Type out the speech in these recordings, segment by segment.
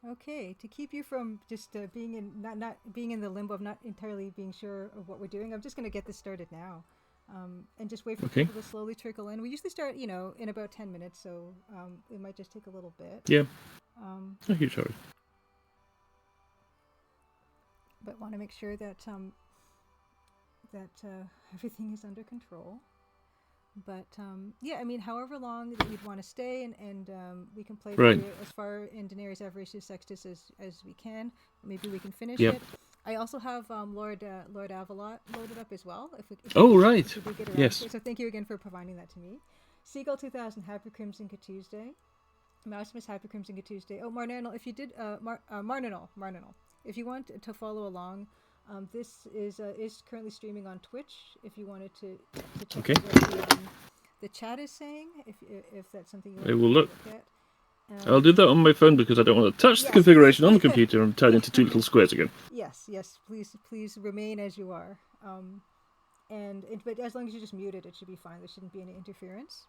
Okay, to keep you from just being in not being in the limbo of not entirely being sure of what we're doing, I'm just going to get this started now, and just wait for Okay. people to slowly trickle in. We usually start, in about 10 minutes, so it might just take a little bit. Yeah. Um, Thank you, sorry. but want to make sure that everything is under control. But yeah, I mean, however long that you'd want to stay, and we can play Right. through it as far in Denarius, Avaricius, Sextus as we can. Maybe we can finish Yep. it. I also have Lord Avalot loaded up as well. Oh, right. If we do get around to Yes. it, so thank you again for providing that to me. Seagull 2000, Happy Crimson Tuesday. Maximus, Happy Crimson Tuesday. Oh, Marnanel, if you did Marnanel, if you want to follow along, this is currently streaming on Twitch. If you wanted to check Okay. out what the chat is saying, if that's something you I want will to look. look at. I'll do that on my phone because I don't want to touch the Yes. configuration on the computer and turn into two little squares again. Yes. Please remain as you are. But as long as you just mute it, it should be fine. There shouldn't be any interference.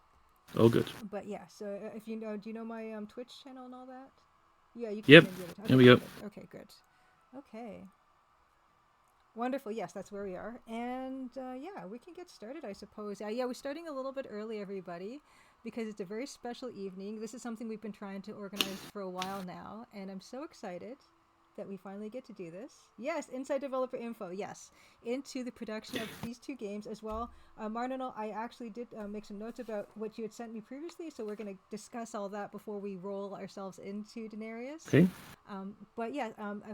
Oh, good. But yeah, so if you know, do you know my Twitch channel and all that? Yeah, you can Yep. mute it. Okay, There we go. good. Okay, good. Okay. Wonderful. Yes, that's where we are. And yeah, we can get started, I suppose. Yeah, we're starting a little bit early, everybody, because it's a very special evening. This is something we've been trying to organize for a while now, and I'm so excited that we finally get to do this. Yes, inside developer info. Yes, into the production of these two games as well. Marnanel, I actually did make some notes about what you had sent me previously, so we're going to discuss all that before we roll ourselves into Denarius. Okay. But yeah,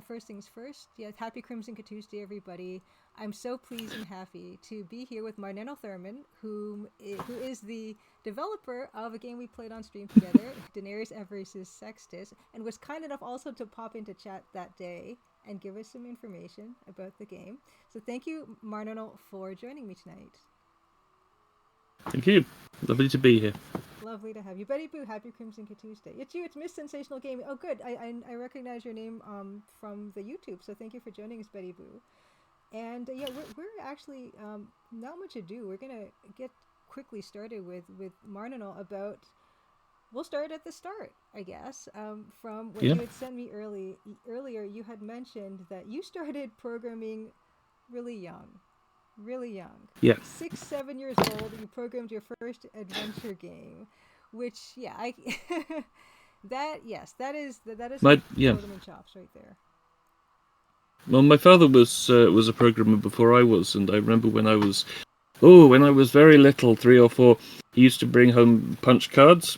first things first. Yeah, happy Crimson Tuesday, everybody. I'm so pleased and happy to be here with Marnanel Thurman, who is the developer of a game we played on stream together, Denarius Avaricius Sextus, and was kind enough also to pop into chat that day and give us some information about the game. So thank you, Marnanel, for joining me tonight. Thank you. Lovely to be here. Lovely to have you. Betty Boo, happy Crimson Tuesday. It's you, it's Miss Sensational Gaming. Oh, good. I recognize your name from the YouTube, so thank you for joining us, Betty Boo. And yeah, we're actually, not much ado. We're going to get quickly started with Marnanel about. We'll start at the start, I guess. From what Yeah. you had sent me earlier, you had mentioned that you started programming really young. Really young. Yeah. 6, 7 years old, you programmed your first adventure game, which that is My yeah. totem and chops right there. Well, my father was a programmer before I was, and I remember when I was very little, 3 or 4, he used to bring home punch cards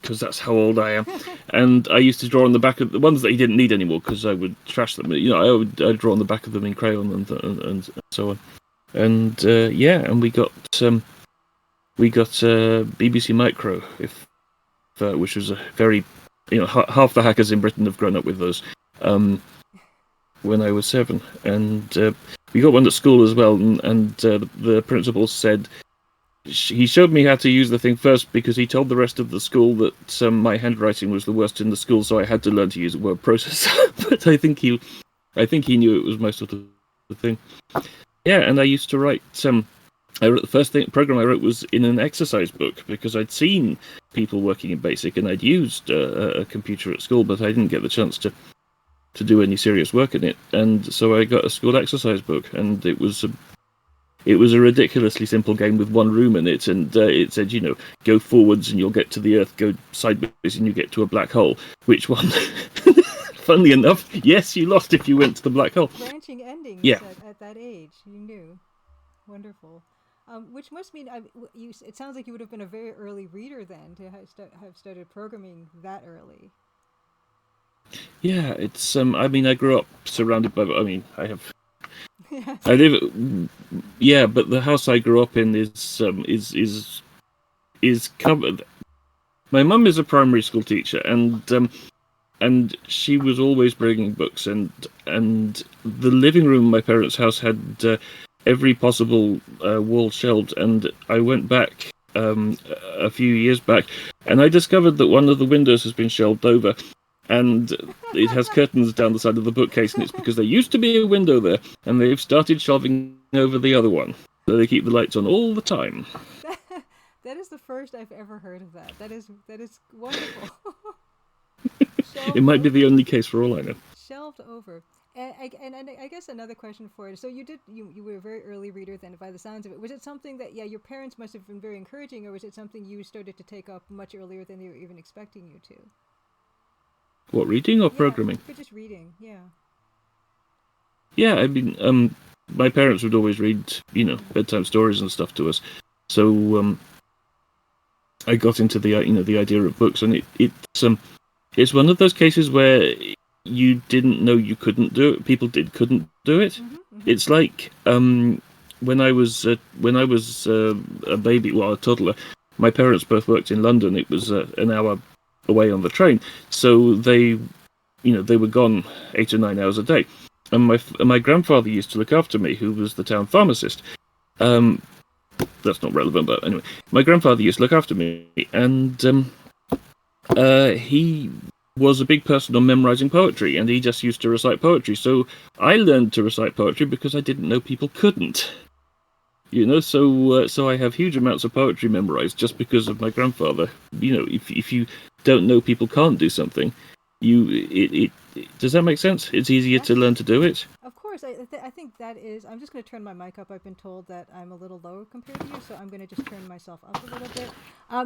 because that's how old I am, and I used to draw on the back of the ones that he didn't need anymore because I would trash them. I'd draw on the back of them in crayon and so on. And and we got BBC Micro, which was a very, half the hackers in Britain have grown up with those. When I was 7, and we got one at school as well, and the principal said he showed me how to use the thing first because he told the rest of the school that my handwriting was the worst in the school, so I had to learn to use a word processor. But I think he knew it was my sort of thing. Yeah, and I used to write. I wrote the first program I wrote was in an exercise book because I'd seen people working in BASIC and I'd used a computer at school, but I didn't get the chance to do any serious work in it, and so I got a school exercise book, and it was a ridiculously simple game with one room in it, and it said, go forwards and you'll get to the Earth, go sideways and you get to a black hole. Which one? Funnily enough, yes, you lost if you went to the black hole. Branching endings. Yeah. At that age, you knew. Wonderful. Which must mean it sounds like you would have been a very early reader then to have started programming that early. Yeah, it's I mean, I grew up surrounded by. I mean, I have. I live. Yeah, but the house I grew up in is covered. My mum is a primary school teacher, and she was always bringing books, and the living room of my parents' house had every possible wall shelved, and I went back a few years back, and I discovered that one of the windows has been shelved over. And it has curtains down the side of the bookcase, and it's because there used to be a window there, and they've started shelving over the other one, so they keep the lights on all the time. That is the first I've ever heard of that. That is wonderful. Shelved It might be over. the only case for all I know. Shelved over. And I guess another question for you. So you were a very early reader then, by the sounds of it. Was it something that your parents must have been very encouraging, or was it something you started to take up much earlier than they were even expecting you to? What, reading or Yeah, programming? for just reading. Yeah. Yeah, I mean, my parents would always read, bedtime stories and stuff to us. So I got into the idea of books, and it's one of those cases where you didn't know you couldn't do it. People couldn't do it. It's like when I was a baby, well, a toddler. My parents both worked in London. It was an hour away on the train, so they were gone 8 or 9 hours a day. And my grandfather used to look after me, who was the town pharmacist. That's not relevant, but anyway, my grandfather used to look after me, and he was a big person on memorizing poetry, and he just used to recite poetry. So I learned to recite poetry because I didn't know people couldn't. So I have huge amounts of poetry memorized just because of my grandfather. If you don't know people can't do something, does that make sense? It's easier to learn to do it. Of course, I think that is. I'm just going to turn my mic up. I've been told that I'm a little low compared to you, so I'm going to just turn myself up a little bit.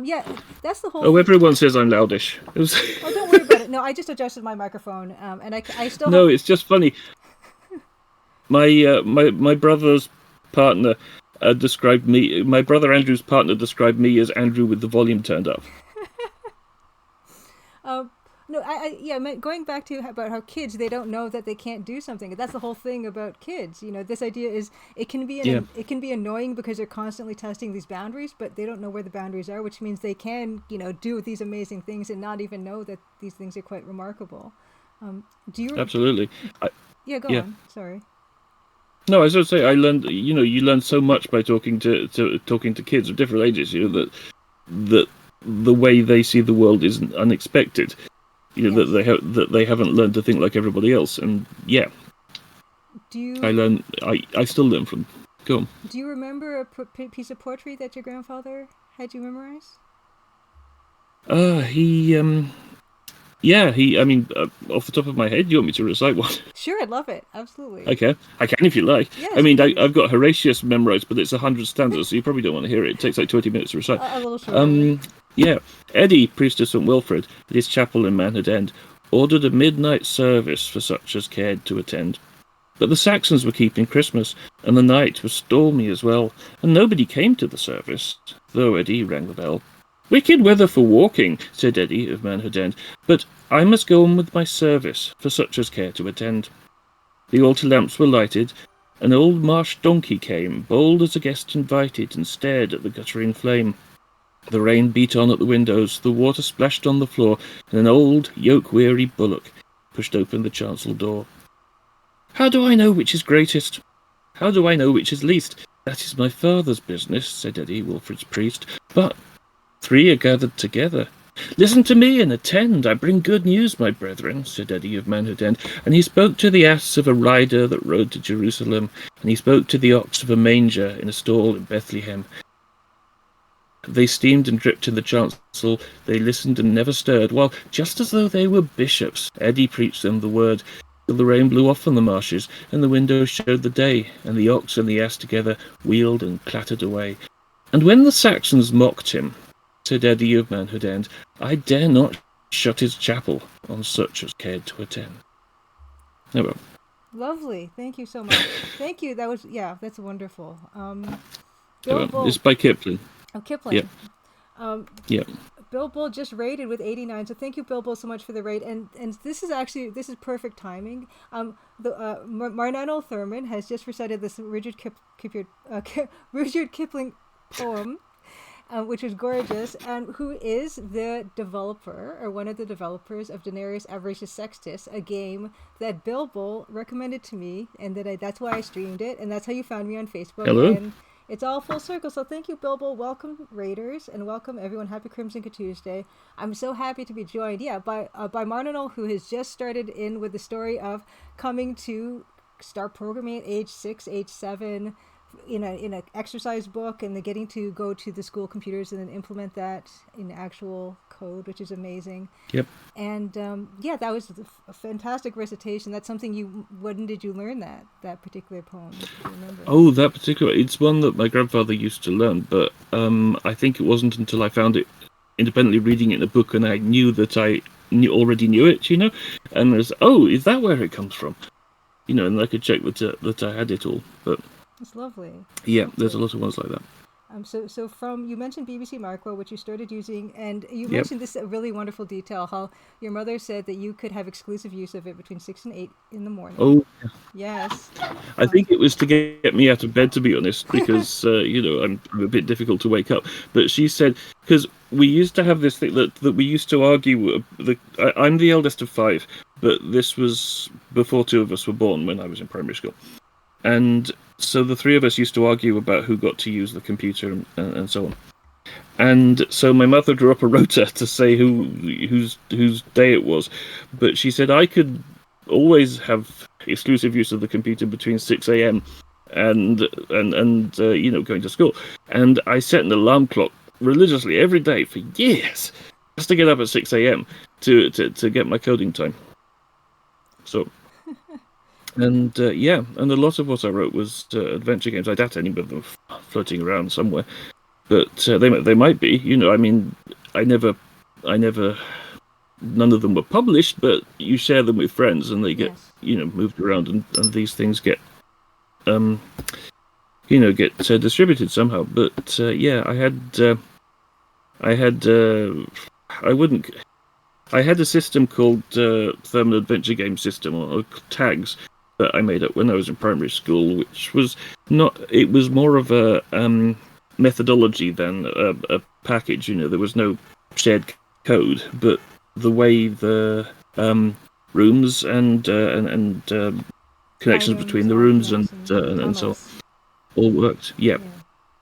Yeah, that's the whole. Oh, everyone says I'm loudish. Oh, don't worry about it. No, I just adjusted my microphone, and I still. No, it's just funny. My brother's partner described me. My brother Andrew's partner described me as Andrew with the volume turned up. No, I meant going back to about how kids, they don't know that they can't do something. That's the whole thing about kids. This idea is it can be annoying because they're constantly testing these boundaries, but they don't know where the boundaries are, which means they can do these amazing things and not even know that these things are quite remarkable. Absolutely. Go on. Sorry. No, I was going to say I learned. You learn so much by talking to kids of different ages. That the way they see the world is unexpected. That they haven't learned to think like everybody else, and I still learn from. Go on. Do you remember a piece of poetry that your grandfather had you memorize? I mean, off the top of my head, you want me to recite one? Sure, I'd love it. Absolutely. Okay, I can if you like. Yes, I mean, I've got Avaricius memorized, but it's 100 stanzas, so you probably don't want to hear it. It takes like 20 minutes to recite. A little shorter. Yeah. Eddie, priest of St. Wilfrid, at his chapel in Manhood End, ordered a midnight service for such as cared to attend. But the Saxons were keeping Christmas, and the night was stormy as well, and nobody came to the service, though Eddie rang the bell. "Wicked weather for walking," said Eddie of Manhood End, "but I must go on with my service, for such as care to attend." The altar lamps were lighted. An old marsh donkey came, bold as a guest invited, and stared at the guttering flame. The rain beat on at the windows, the water splashed on the floor, and an old, yoke-weary bullock pushed open the chancel door. "How do I know which is greatest? How do I know which is least? That is my father's business," said Eddie, Wilfrid's priest. "But 3 are gathered together. Listen to me and attend. I bring good news, my brethren," said Eddie of Manhood End. And he spoke to the ass of a rider that rode to Jerusalem, and he spoke to the ox of a manger in a stall in Bethlehem. They steamed and dripped in the chancel, they listened and never stirred, while, just as though they were bishops, Eddie preached them the word, till the rain blew off from the marshes, and the windows showed the day, and the ox and the ass together wheeled and clattered away. And when the Saxons mocked him, said Eddie of Manhood End, I dare not shut his chapel on such as cared to attend. Oh well. Lovely. Thank you so much. Thank you. That's wonderful. It's by Kipling. Oh, Kipling. Yeah. Bilbo just rated with 89, so thank you, Bilbo, so much for the rate. And this is perfect timing. Marnanel Thurman has just recited this Rudyard Kipling poem, which is gorgeous, and who is the developer, or one of the developers of Denarius, Avaricius, Sextus, a game that Bilbo recommended to me, and that's why I streamed it, and that's how you found me on Facebook. Hello. And it's all full circle, so thank you, Bilbo. Welcome, Raiders, and welcome everyone. Happy Crimson Tuesday. I'm so happy to be joined, by Marnanel, who has just started in with the story of coming to start programming at age 6, age 7, in a exercise book, and they're getting to go to the school computers and then implement that in actual code, which is amazing. Yep. And that was a fantastic recitation. That's something when did you learn that particular poem? Do you remember? Oh, that particular, it's one that my grandfather used to learn, but I think it wasn't until I found it independently reading it in a book and I knew that I already knew it, and I was, is that where it comes from? And I could check that I had it all, but it's lovely. Yeah, there's a lot of ones like that. So from, you mentioned BBC Micro, which you started using, and you mentioned this really wonderful detail, how your mother said that you could have exclusive use of it between 6 and 8 in the morning. Oh, yes. I think it was to get me out of bed, to be honest, because I'm a bit difficult to wake up. But she said, because we used to have this thing that we used to argue. I'm the eldest of 5, but this was before 2 of us were born when I was in primary school, and so the 3 of us used to argue about who got to use the computer and so on. And so my mother drew up a rota to say whose day it was, but she said I could always have exclusive use of the computer between 6 a.m. and going to school. And I set an alarm clock religiously every day for years just to get up at 6 a.m. to get my coding time. So. And and a lot of what I wrote was adventure games. I doubt any of them floating around somewhere, but they might be. I never, none of them were published, but you share them with friends, and they get moved around, and these things get distributed somehow. But I had a system called Thurman Adventure Game System, or tags, that I made up when I was in primary school, which was it was more of a methodology than a package. There was no shared code, but the way the rooms and connections between the rooms and so on all worked. Yeah.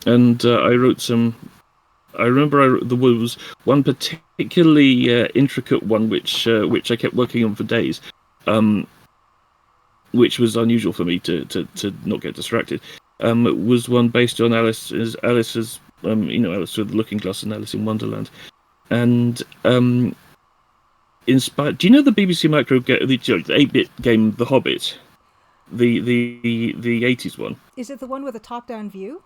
And I wrote some. I remember there was one particularly intricate one which I kept working on for days, which was unusual for me to not get distracted. It was one based on Alice's Alice with the Looking Glass and Alice in Wonderland, and inspired. Do you know the BBC Micro the 8-bit game The Hobbit, the 80s one? Is it the one with a top-down view?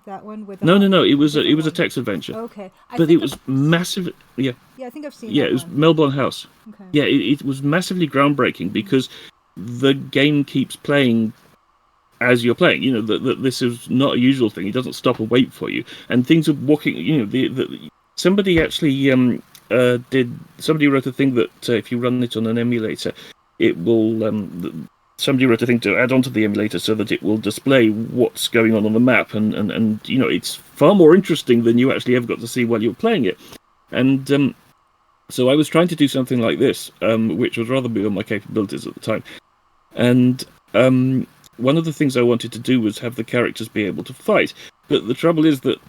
That one with no. It was a text adventure. Okay, but it was massive. Yeah. Yeah, I think I've seen. Yeah, it was Melbourne House. Okay. Yeah, it was massively groundbreaking because the game keeps playing as you're playing. That this is not a usual thing. It doesn't stop and wait for you, and things are walking. Somebody actually Somebody wrote a thing that if you run it on an emulator, it will. Somebody wrote a thing to add onto the emulator so that it will display what's going on the map, and it's far more interesting than you actually ever got to see while you were playing it. And so I was trying to do something like this, which was rather beyond my capabilities at the time. And one of the things I wanted to do was have the characters be able to fight. But the trouble is that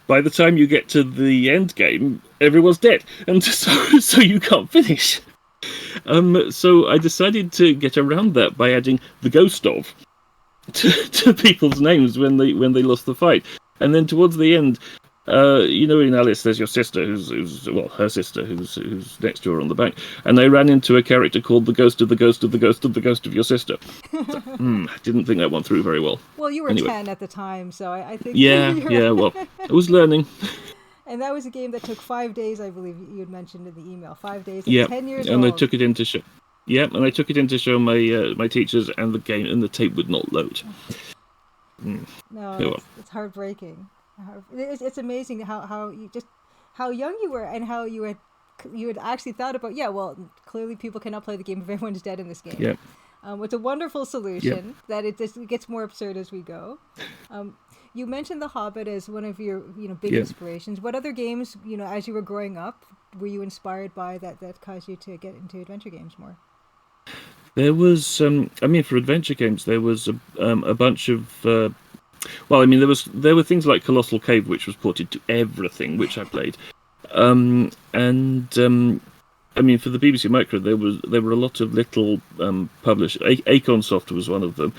by the time you get to the end game, everyone's dead, and so you can't finish. So I decided to get around that by adding the ghost of to people's names when they lost the fight. And then towards the end, in Alice, there's your sister, her sister, who's next to her on the bank. And I ran into a character called the ghost of the ghost of the ghost of the ghost of your sister. Didn't think that one through very well. Well, you were 10 at the time, so I think... Yeah, well, I was learning. And that was a game that took 5 days, I believe you had mentioned in the email. 5 days, 10 years and old. I took it in to show. Yeah, and I took it in to show my teachers, and the game and the tape would not load. No, it's heartbreaking. It's amazing how young you were, and how you had actually thought about. Yeah, well, clearly people cannot play the game if everyone's dead in this game. Yeah. It's a wonderful solution that it gets more absurd as we go. You mentioned The Hobbit as one of your big inspirations. What other games, as you were growing up, were you inspired by that caused you to get into adventure games more? There was, for adventure games, there was a bunch of. There were things like Colossal Cave, which was ported to everything, which I played, for the BBC Micro, there were a lot of little published. Acorn Soft was one of them.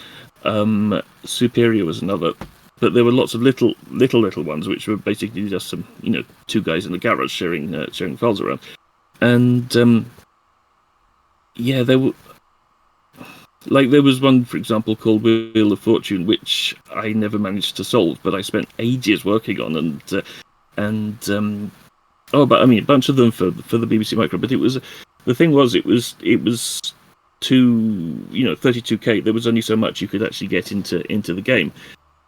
Superior was another. But there were lots of little ones, which were basically just some, two guys in the garage sharing files around. And yeah, there was one, for example, called Wheel of Fortune, which I never managed to solve, but I spent ages working on, but I mean, a bunch of them for the BBC Micro. But the thing was, it was 32K. There was only so much you could actually get into the game.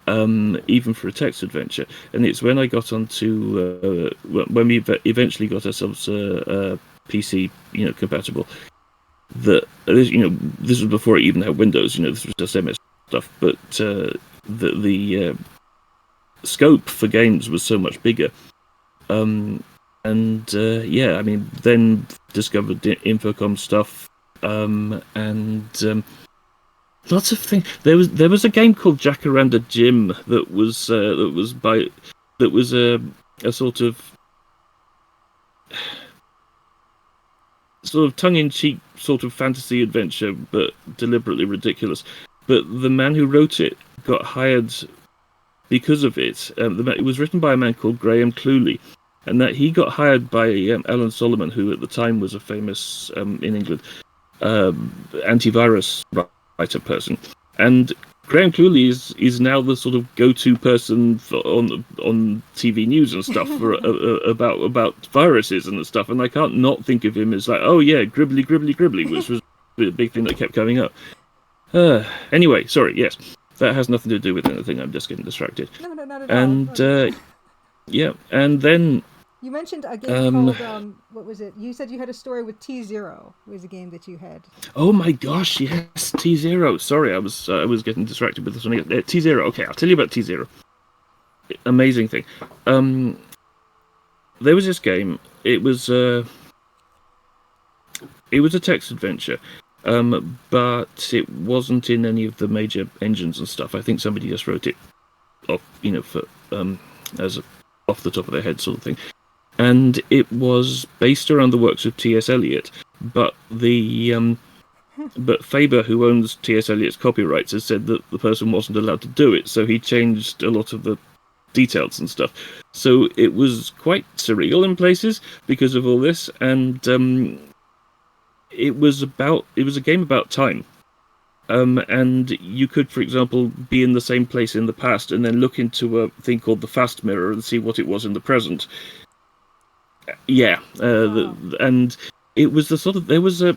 Even for a text adventure, and it's when I got onto when we eventually got ourselves PC, compatible. That this was before it even had Windows. This was just MS stuff, but the scope for games was so much bigger. I mean, then discovered Infocom stuff, and lots of things. There was a game called Jacaranda Jim that was a sort of tongue-in-cheek sort of fantasy adventure, but deliberately ridiculous. But the man who wrote it got hired because of it. It was written by a man called Graham Cluley, and that he got hired by Alan Solomon, who at the time was a famous in England antivirus writer person. And Graham Cluley is now the sort of go-to person on TV news and stuff for about viruses and stuff. And I can't not think of him as like, oh yeah, Gribbly, which was the big thing that kept coming up. Anyway, sorry. Yes, that has nothing to do with anything. I'm just getting distracted. No, not at all. Yeah, and then you mentioned a game called what was it? You said you had a story with T0. Was a game that you had. Oh my gosh, yes, T0. Sorry, I was getting distracted with this one. T0. Okay, I'll tell you about T0. Amazing thing. There was this game. It was a text adventure, but it wasn't in any of the major engines and stuff. I think somebody just wrote it off, for as off the top of their head sort of thing. And it was based around the works of T.S. Eliot, but but Faber, who owns T.S. Eliot's copyrights, has said that the person wasn't allowed to do it, so he changed a lot of the details and stuff. So it was quite surreal in places because of all this, and it was a game about time. And you could, for example, be in the same place in the past and then look into a thing called the fast mirror and see what it was in the present. Yeah, and it was the sort of there was for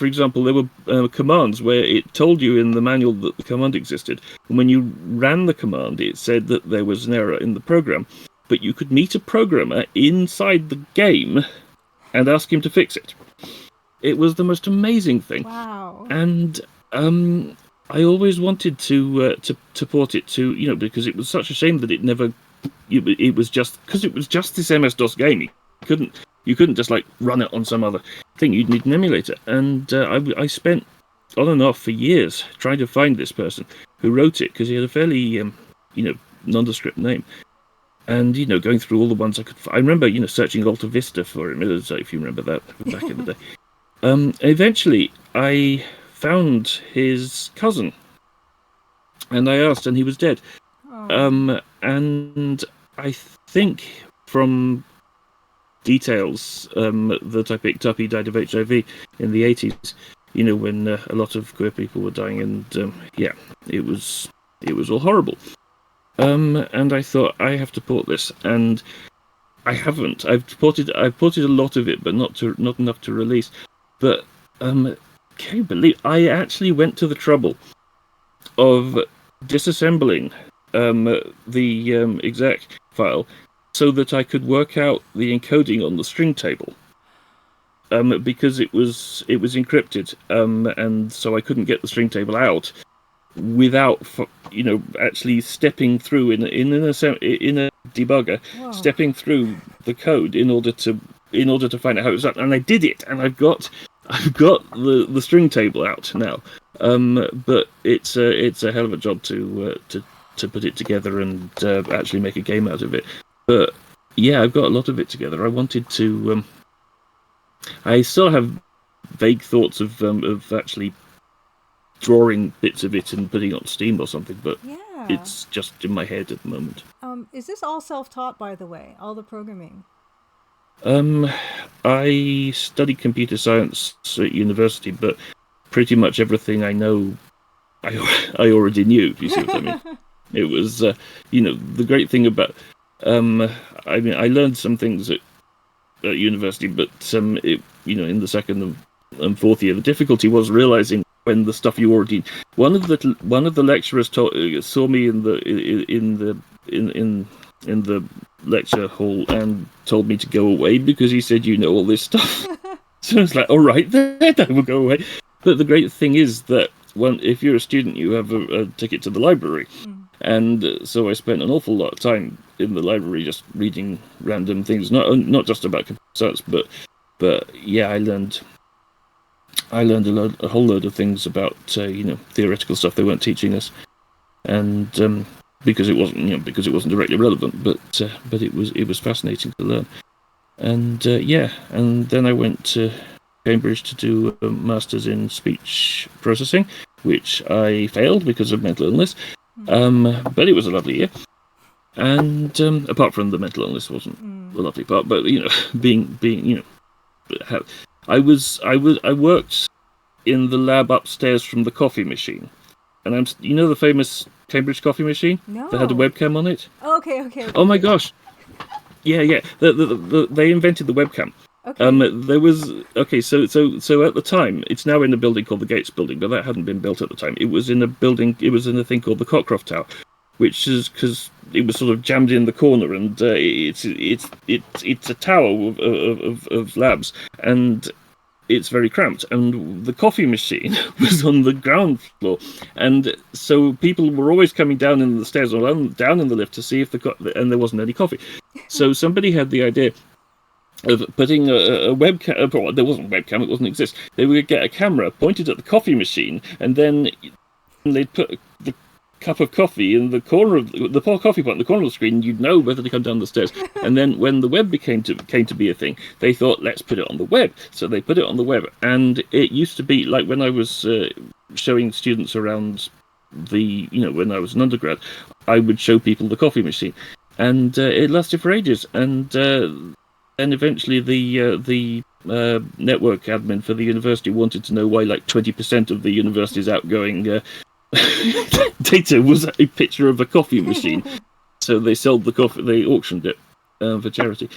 example, there were commands where it told you in the manual that the command existed, and when you ran the command, it said that there was an error in the program, but you could meet a programmer inside the game and ask him to fix it. It was the most amazing thing. Wow. And I always wanted to port it to, because it was such a shame that it never. It was just because it was just this MS-DOS game. You couldn't just like run it on some other thing. You'd need an emulator. And I spent on and off for years trying to find this person who wrote it, because he had a fairly nondescript name. And going through all the ones I could. I remember searching Alta Vista for him. If you remember that back in the day. Eventually, I found his cousin, and I asked, and he was dead. And I think from details that I picked up, he died of HIV in the 80s. When a lot of queer people were dying, and it was all horrible. And I thought, I have to port this, and I haven't. I've ported a lot of it, but not enough to release. But can you believe I actually went to the trouble of disassembling the exec file so that I could work out the encoding on the string table, because it was encrypted, and so I couldn't get the string table out without actually stepping through in a debugger. Whoa. Stepping through the code in order to find out how it was done. And I did it, and I've got the string table out now. But it's a hell of a job to put it together and actually make a game out of it. But yeah, I've got a lot of it together. I wanted to. I still have vague thoughts of actually drawing bits of it and putting it on Steam or something, but Yeah. it's just in my head at the moment. Is this all self-taught, by the way? All the programming? I studied computer science at university, but pretty much everything I know, I already knew. Do you see what I mean? It was, the great thing about, I learned some things at university, but in the second and fourth year, the difficulty was realizing when the stuff you already. One of the lecturers saw me in the lecture hall and told me to go away because he said, you know all this stuff. So I was like, all right, then I will go away. But the great thing is that if you're a student, you have a ticket to the library. And so I spent an awful lot of time in the library just reading random things, not just about computer science, but yeah, I learned a whole load of things about theoretical stuff they weren't teaching us, and because it wasn't directly relevant, but it was fascinating to learn, and and then I went to Cambridge to do a master's in speech processing, which I failed because of mental illness. But it was a lovely year, and apart from the mental illness wasn't the lovely part, but I worked in the lab upstairs from the coffee machine, and the famous Cambridge coffee machine that had a webcam on it. Okay. Oh my gosh, yeah. They invented the webcam. Okay. There was so at the time, it's now in a building called the Gates Building, but that hadn't been built at the time. It was in a thing called the Cockcroft Tower, which is because it was sort of jammed in the corner, and it's a tower of labs, and it's very cramped. And the coffee machine was on the ground floor, and so people were always coming down in the stairs or down in the lift to see if and there wasn't any coffee. So somebody had the idea of putting a webcam. There wasn't a webcam; it wasn't exist. They would get a camera pointed at the coffee machine, and then they'd put the cup of coffee in the corner of the coffee pot in the corner of the screen. You'd know whether to come down the stairs. And then when the web came to be a thing, they thought, let's put it on the web. So they put it on the web, and it used to be like when I was showing students around when I was an undergrad, I would show people the coffee machine, and it lasted for ages. And then eventually the network admin for the university wanted to know why like 20% of the university's outgoing data was a picture of a coffee machine. So they sold the coffee, they auctioned it for charity.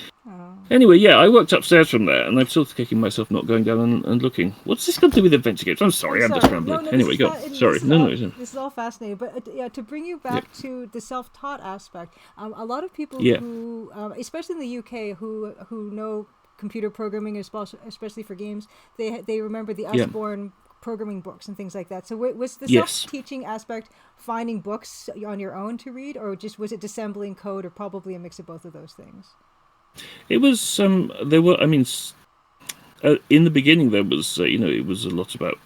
Anyway, yeah, I worked upstairs from there, and I'm still kicking myself not going down and looking. What's this got to do with adventure games? I'm sorry, I'm just rambling. Anyway, go. Sorry, This is all fascinating, but to bring you back to the self-taught aspect, a lot of people who, especially in the UK, who know computer programming, especially for games, they remember the Usborne programming books and things like that. So was the self-teaching aspect finding books on your own to read, or just was it disassembling code, or probably a mix of both of those things? It was there were. I mean, in the beginning there was it was a lot about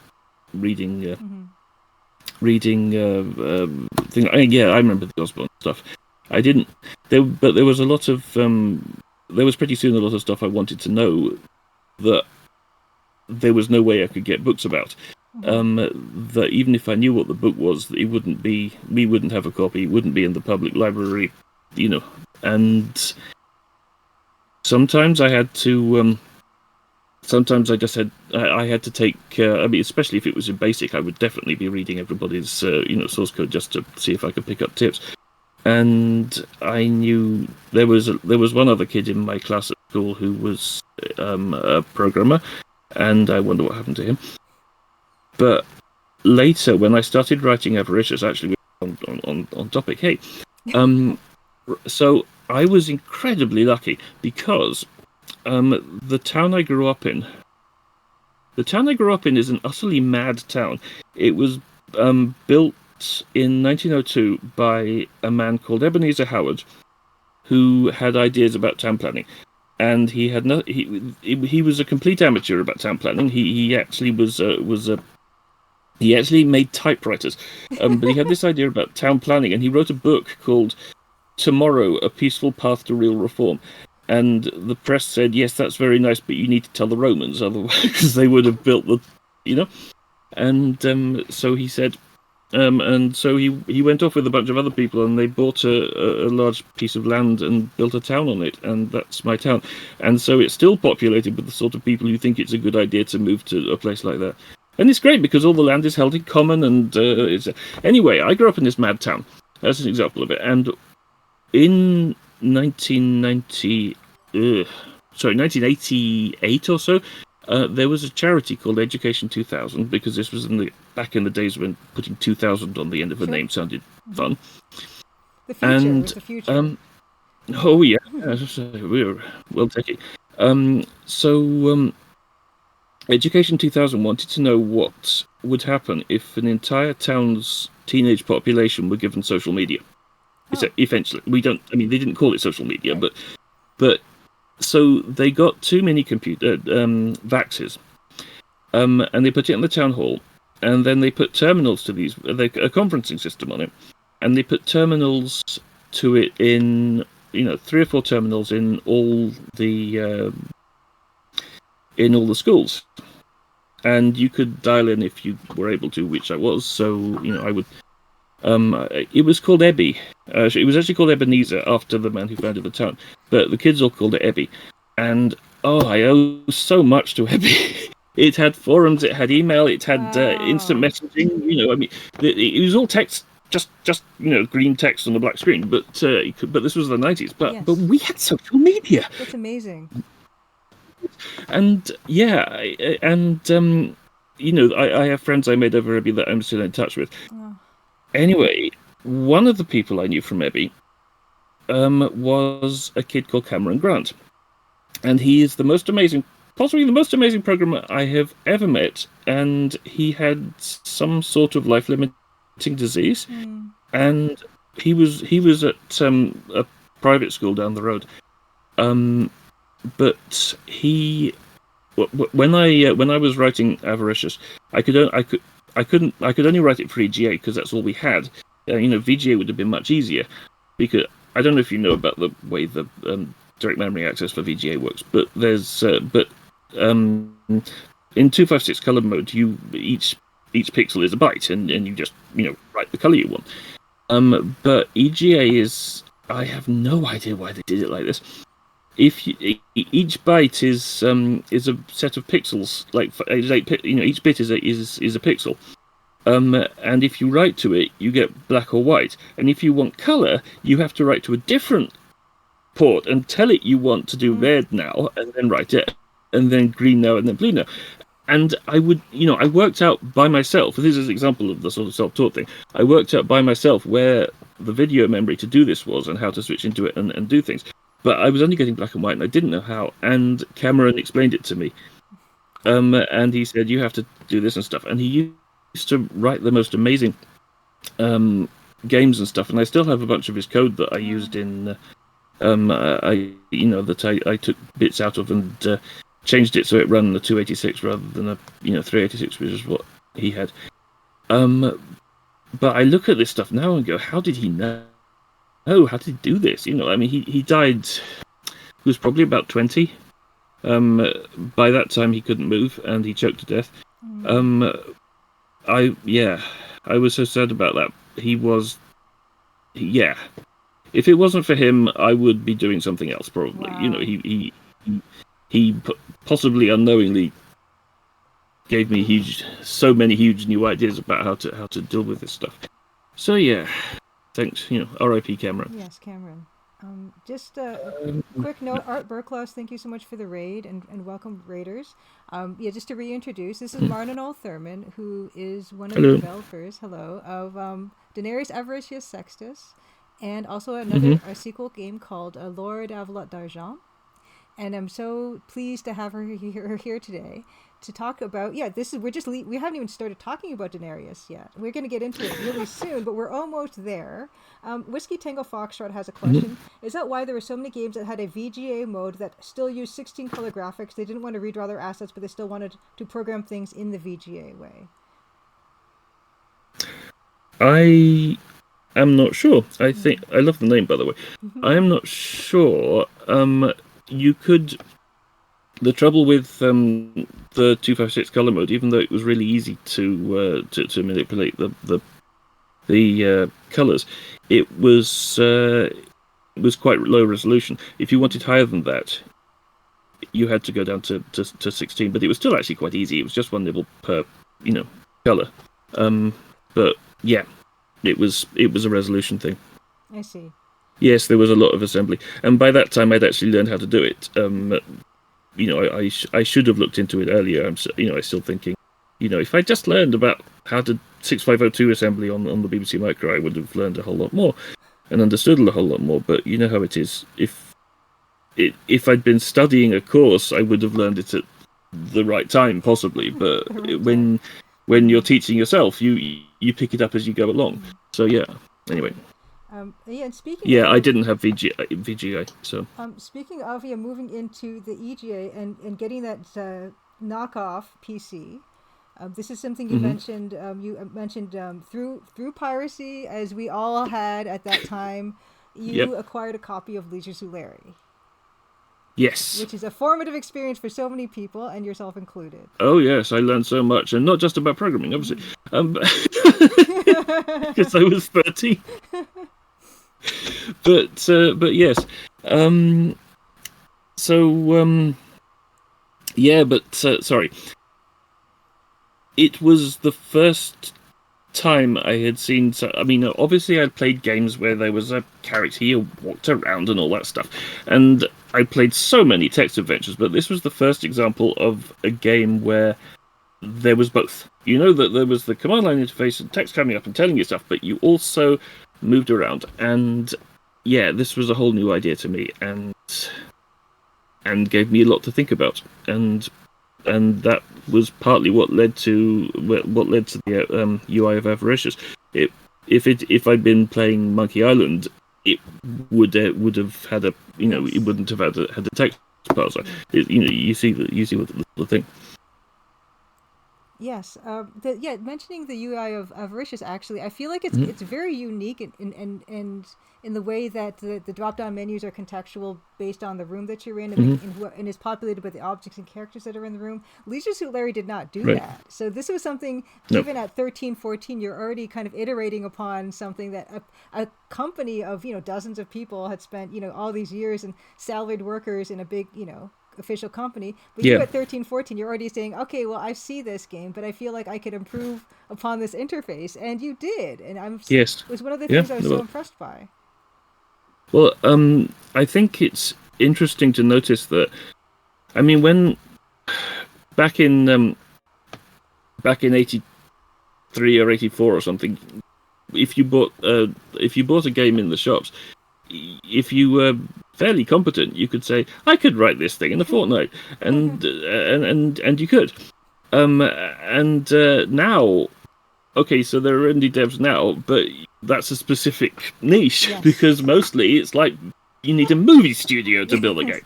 reading thing. I remember the Osborne stuff. I didn't but there was a lot of there was pretty soon a lot of stuff I wanted to know that there was no way I could get books about. That even if I knew what the book was, we wouldn't have a copy. It wouldn't be in the public library, and sometimes I had to. Sometimes I just had to take. Especially if it was in BASIC, I would definitely be reading everybody's source code just to see if I could pick up tips. And I knew there was one other kid in my class at school who was a programmer, and I wonder what happened to him. But later, when I started writing Avaricius, actually on topic, so I was incredibly lucky because the town I grew up in is an utterly mad town. It was built in 1902 by a man called Ebenezer Howard, who had ideas about town planning, and he had he was a complete amateur about town planning. He actually he actually made typewriters, but he had this idea about town planning, and he wrote a book called Tomorrow: A Peaceful Path to Real Reform. And the press said, yes, that's very nice, but you need to tell the Romans, otherwise, because they would have built the, And so he said, and so he went off with a bunch of other people, and they bought a large piece of land and built a town on it, and that's my town. And so it's still populated with the sort of people who think it's a good idea to move to a place like that. And it's great because all the land is held in common, and anyway, I grew up in this mad town. That's an example of it. And in 1988 or so, there was a charity called Education 2000, because this was back in the days when putting 2000 on the end of a name sounded fun. The future was the future. Oh yeah, we were well taken. So Education 2000 wanted to know what would happen if an entire town's teenage population were given social media. Eventually, they didn't call it social media, right. but so they got too many computer vaxes, and they put it in the town hall, and then they put terminals to these, a conferencing system on it, and they put terminals to it in 3 or 4 terminals in all the schools, and you could dial in if you were able to, which I was. So I would. It was called Ebby. It was actually called Ebenezer after the man who founded the town, but the kids all called it Ebby. And I owe so much to Ebby. It had forums, it had email, it had instant messaging. It was all text, just green text on a black screen. But this was the 90s. But we had social media. That's amazing. And I have friends I made over Ebby that I'm still in touch with. Anyway, one of the people I knew from Ebby was a kid called Cameron Grant. And he is possibly the most amazing programmer I have ever met. And he had some sort of life-limiting disease. And he was at a private school down the road. But when I was writing Avaricius, I could only write it for EGA because that's all we had. VGA would have been much easier, because I don't know if you know about the way the direct memory access for VGA works, but there's in 256 color mode, each pixel is a byte, and you just write the color you want. But EGA I have no idea why they did it like this. If each byte is a set of pixels, each bit is a pixel, and if you write to it, you get black or white. And if you want color, you have to write to a different port and tell it you want to do red now, and then write it, and then green now, and then blue now. And I worked out by myself. This is an example of the sort of self-taught thing. I worked out by myself where the video memory to do this was, and how to switch into it and do things. But I was only getting black and white, and I didn't know how. And Cameron explained it to me. And he said, you have to do this and stuff. And he used to write the most amazing games and stuff. And I still have a bunch of his code that I used in... I took bits out of and changed it so it ran the 286 rather than a 386, which is what he had. But I look at this stuff now and go, how did he know? How did he do this? He died. He was probably about 20. By that time, he couldn't move, and he choked to death. I was so sad about that. If it wasn't for him, I would be doing something else probably. Wow. He possibly unknowingly gave me so many huge new ideas about how to deal with this stuff. So yeah. Thanks, R.I.P. Cameron. Yes, Cameron. Just a quick note, Art Burklaus, thank you so much for the raid, and welcome raiders. Just to reintroduce, this is Marnanel Thurman, who is one of the developers, of Denarius, Avaricius, Sextus, and also another sequel game called Lord Avalot d'Argent. And I'm so pleased to have her here today to talk about, we haven't even started talking about Denarius yet. We're going to get into it really soon, but we're almost there. Whiskey Tango Foxtrot has a question. Is that why there were so many games that had a VGA mode that still used 16 color graphics? They didn't want to redraw their assets, but they still wanted to program things in the VGA way. I am not sure. I think, I love the name, by the way. I am not sure. You could the trouble with the 256 color mode, even though it was really easy to manipulate the colors, it was quite low resolution. If you wanted higher than that, you had to go down to 16, but it was still actually quite easy. It was just one nibble per color. But yeah, it was a resolution thing. I see. Yes, there was a lot of assembly, and by that time I'd actually learned how to do it. I should have looked into it earlier. I'm still thinking, if I just learned about how to 6502 assembly on the BBC Micro, I would have learned a whole lot more and understood a whole lot more. But you know how it is. If I'd been studying a course, I would have learned it at the right time, possibly. But when you're teaching yourself, you pick it up as you go along. So yeah. Anyway. And speaking. Yeah, I didn't have VGA. So. Speaking of moving into the EGA and getting that knockoff PC. This is something you mentioned. You mentioned through piracy, as we all had at that time. You acquired a copy of Leisure Suit Larry. Yes. Which is a formative experience for so many people, and yourself included. Oh yes, I learned so much, and not just about programming, obviously, because I was 13. But yes. Sorry. It was the first time I had seen. Obviously, I'd played games where there was a character who walked around and all that stuff, and I played so many text adventures. But this was the first example of a game where there was both. That there was the command line interface and text coming up and telling you stuff, but you also moved around. And yeah, this was a whole new idea to me, and gave me a lot to think about. And that was partly what led to the UI of Avaricius. If I'd been playing Monkey Island, it would have had it wouldn't have had a text parser. You see the thing. Yes, mentioning the UI of Avaricius, actually, I feel like it's very unique in the way that the drop-down menus are contextual based on the room that you're in and is populated by the objects and characters that are in the room. Leisure Suit Larry did not do that. So this was something, even at 13, 14, you're already kind of iterating upon something that a company of, dozens of people had spent, all these years, and salaried workers in a big, official company, but you at 13, 14, you're already saying, okay, well, I see this game, but I feel like I could improve upon this interface, and you did, and it was one of the things I was so impressed by. Well, I think it's interesting to notice that, when back in 83 or 84 or something, if you bought a game in the shops, if you were fairly competent, you could say, I could write this thing in a fortnight, and you could. Now, okay, so there are indie devs now, but that's a specific niche, because mostly it's like you need a movie studio to build a game.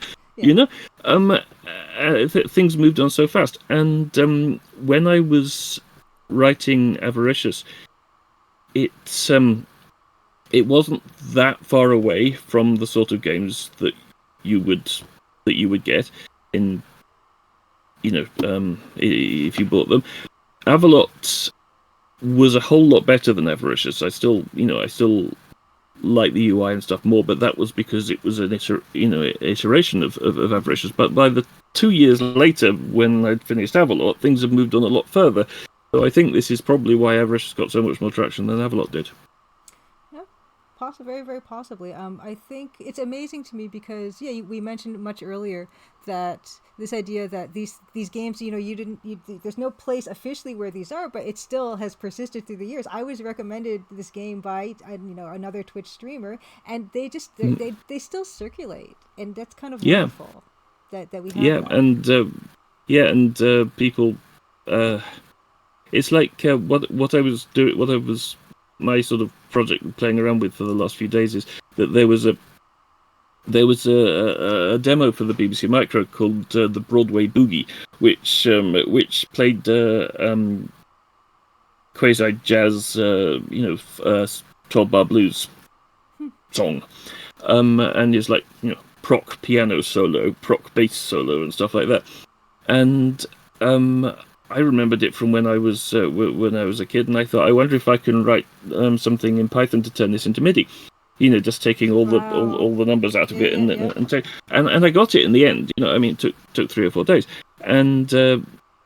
Things moved on so fast, and when I was writing Avaricius, it wasn't that far away from the sort of games that you would get in, if you bought them. Avalot was a whole lot better than Avaricius. I still like the UI and stuff more, but that was because it was an iteration of Avaricius. But by the 2 years later, when I'd finished Avalot, things had moved on a lot further. So I think this is probably why Avaricius got so much more traction than Avalot did. Very, very possibly. I think it's amazing to me because we mentioned much earlier that this idea that these games, there's no place officially where these are, but it still has persisted through the years. I was recommended this game by another Twitch streamer, and they just they still circulate, and that's kind of wonderful that we have. People. It's like what I was doing. My sort of project playing around with for the last few days is that there was a demo for the BBC Micro called the Broadway Boogie, which played quasi jazz 12-bar blues song, and it's like proc piano solo, proc bass solo, and stuff like that. And I remembered it from when I was a kid, and I thought, I wonder if I can write something in Python to turn this into MIDI. Just taking all the numbers out of it, and I got it in the end. I mean, it took 3 or 4 days, and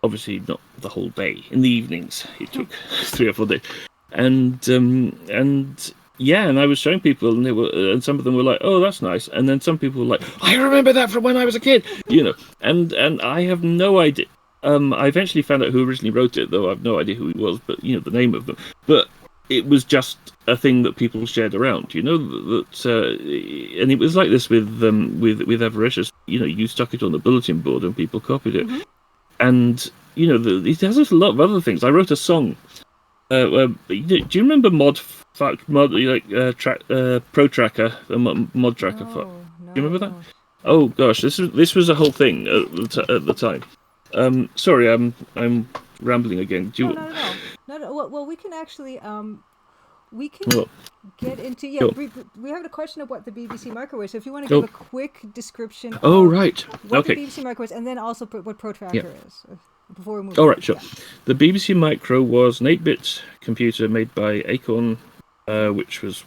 obviously not the whole day. In the evenings, it took 3 or 4 days, and I was showing people, and some of them were like, "Oh, that's nice," and then some people were like, "I remember that from when I was a kid," and I have no idea. I eventually found out who originally wrote it, though I have no idea who he was, but the name of them. But it was just a thing that people shared around, and it was like this with Avaricius. You stuck it on the bulletin board and people copied it, and it has a lot of other things. I wrote a song. Do you remember Pro Tracker, Mod Tracker? No, Do you remember that? Oh gosh, this was a whole thing at the time. Sorry, I'm rambling again. No. Well, we can actually get into Sure. we have a question of what the BBC Micro is. So if you want to give a quick description. Right. What the BBC Micro is, and then also what Pro Tracker is. Before we move. All right, sure. The BBC Micro was an 8-bit computer made by Acorn, which was